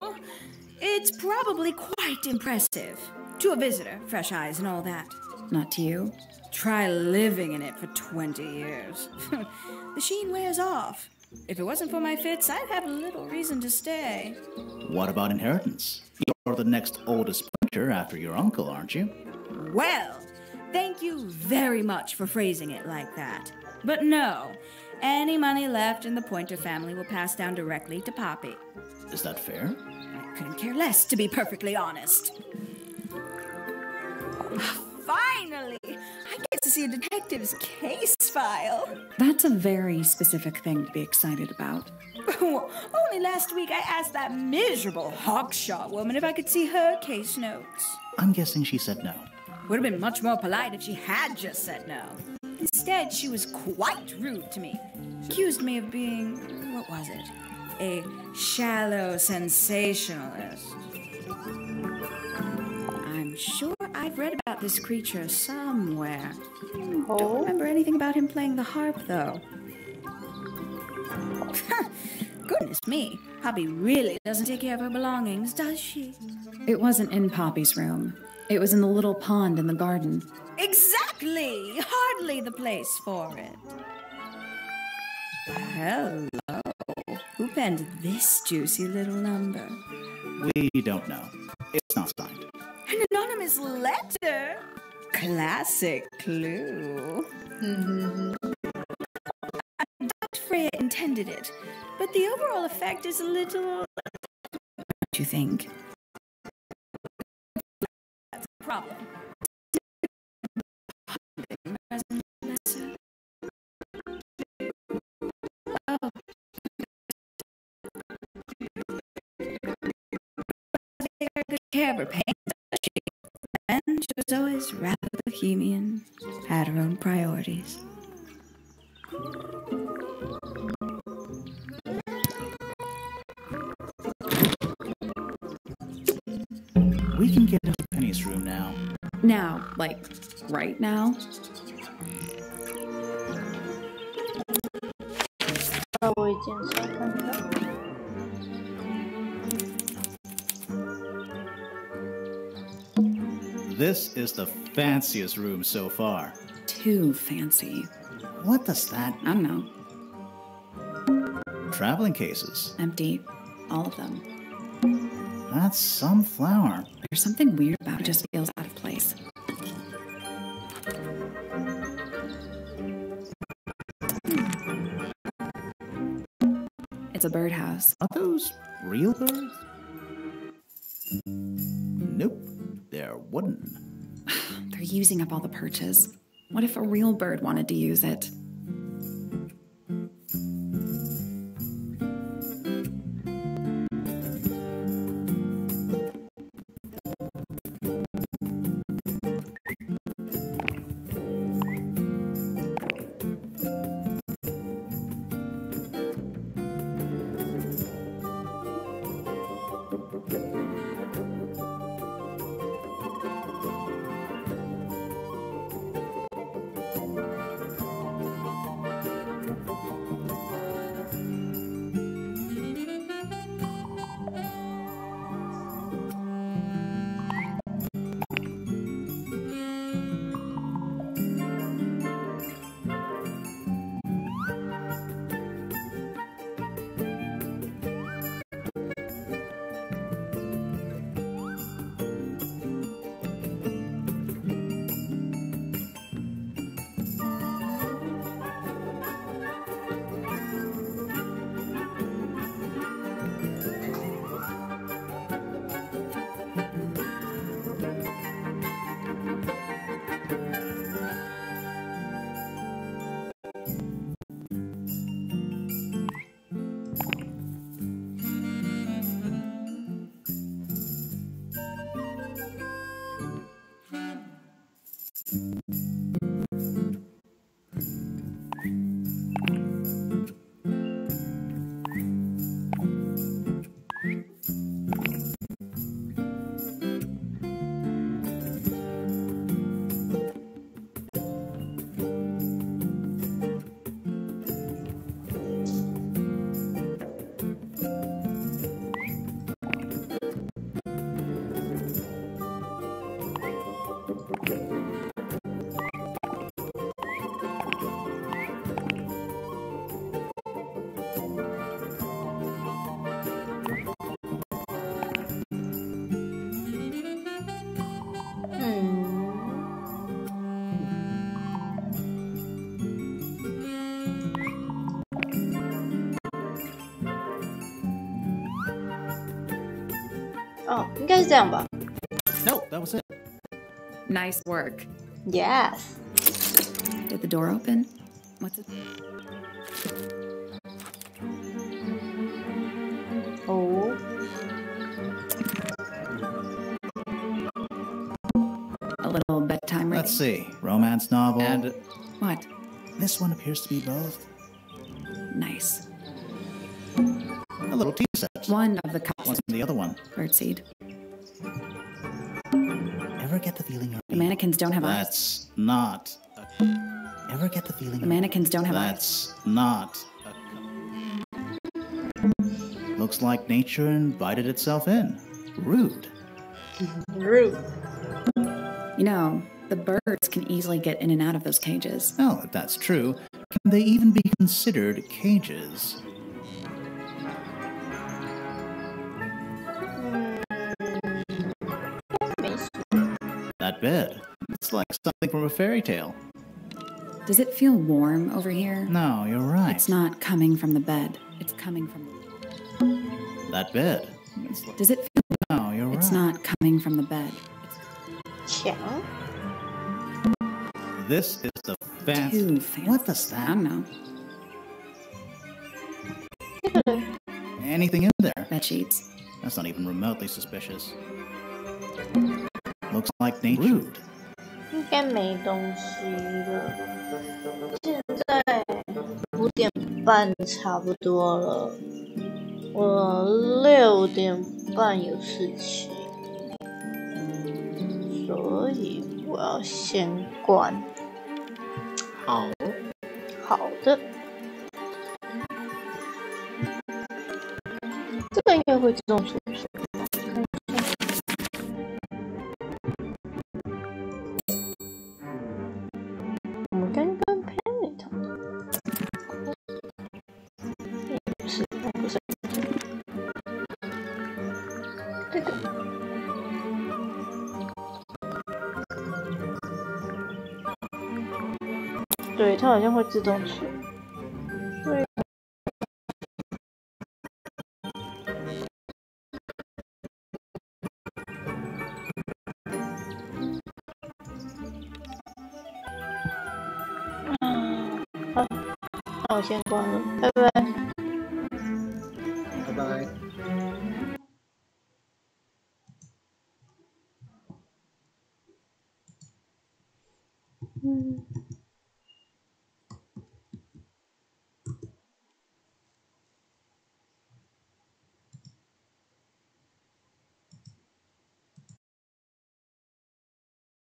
H: It's probably quite impressive. To a visitor, fresh eyes and all that.
F: Not to you.
H: Try living in it for 20 years. The sheen wears off. If it wasn't for my Fitz, I'd have little reason to stay.
C: What about inheritance? You're the next oldest pointer after your uncle, aren't you?
H: Well, thank you very much for phrasing it like that. But no, any money left in the Pointer family will pass down directly to Poppy.
C: Is that fair?
H: I couldn't care less, to be perfectly honest. Finally! I get to see a detective's case file.
F: That's a very specific thing to be excited about.
H: Only last week I asked that miserable Hawkshaw woman if I could see her case notes.
C: I'm guessing she said no.
H: Would have been much more polite if she had just said no. Instead, she was quite rude to me. Accused me of being, what was it? A shallow sensationalist. I'm sure I've read about this creature somewhere. Don't remember anything about him playing the harp, though. Goodness me, Poppy really doesn't take care of her belongings, does she?
F: It wasn't in Poppy's room. It was in the little pond in the garden.
H: Exactly! Hardly the place for it. Hello. Who penned this juicy little number?
C: We don't know. It's not signed.
H: An anonymous letter? Classic clue. I doubt Freya intended it, but the overall effect is a little... What do you think? That's a problem. Oh. Good care of her pain, does she? And she was always rather bohemian, had her own priorities.
C: We can get into Penny's room now.
F: Now, like, right now?
C: This is the fanciest room so far.
F: Too fancy.
C: What does that...
F: I don't know.
C: Traveling cases.
F: Empty. All of them.
C: That's some flower.
F: There's something weird about it. It just feels out of place. It's a birdhouse.
C: Are those real birds? Nope. They're wooden.
F: They're using up all the perches. What if a real bird wanted to use it?
A: 哦，应该是这样吧。
C: No, that was it.
F: Nice work.
A: Yes.
F: Did the door open? What's it?
A: Oh.
F: A little bedtime reading.
C: Let's see. Romance novel. And
F: what?
C: This one appears to be both.
F: Nice.
C: A little tea set.
F: One of the cups.
C: What's in the other one?
F: Birdseed.
C: Ever
J: get the feeling you're
F: The mannequins don't have eyes.
J: That's not. Ever get the feeling
F: The mannequins don't have eyes.
J: That's not. Looks like nature invited itself in. Rude.
A: Rude.
F: You know, the birds can easily get in and out of those cages.
J: Oh, if that's true, can they even be considered cages? That bed. It's like something from a fairy tale.
F: Does it feel warm over here?
J: No, you're right.
F: It's not coming from the bed. It's coming from the...
J: That bed.
F: Does it feel...
J: No, you're right.
F: It's not coming from the bed.
A: 强.
J: This is the fancy...
F: Too fancy.
J: What does that...
F: I don't know.
J: Anything in there?
F: Bed sheets.
J: That's not even remotely suspicious. Looks like nature. Rude.
A: 应该没东西了。现在5:30差不多了，我6:30有事情，所以我要先关。
D: 好，
A: 好的。这个应该会自动出现。我们刚刚 Penny 同的，不是，不是这个。对，它好像会自动出，所以。好，那我先关了，拜拜。
D: 拜拜。
A: 嗯。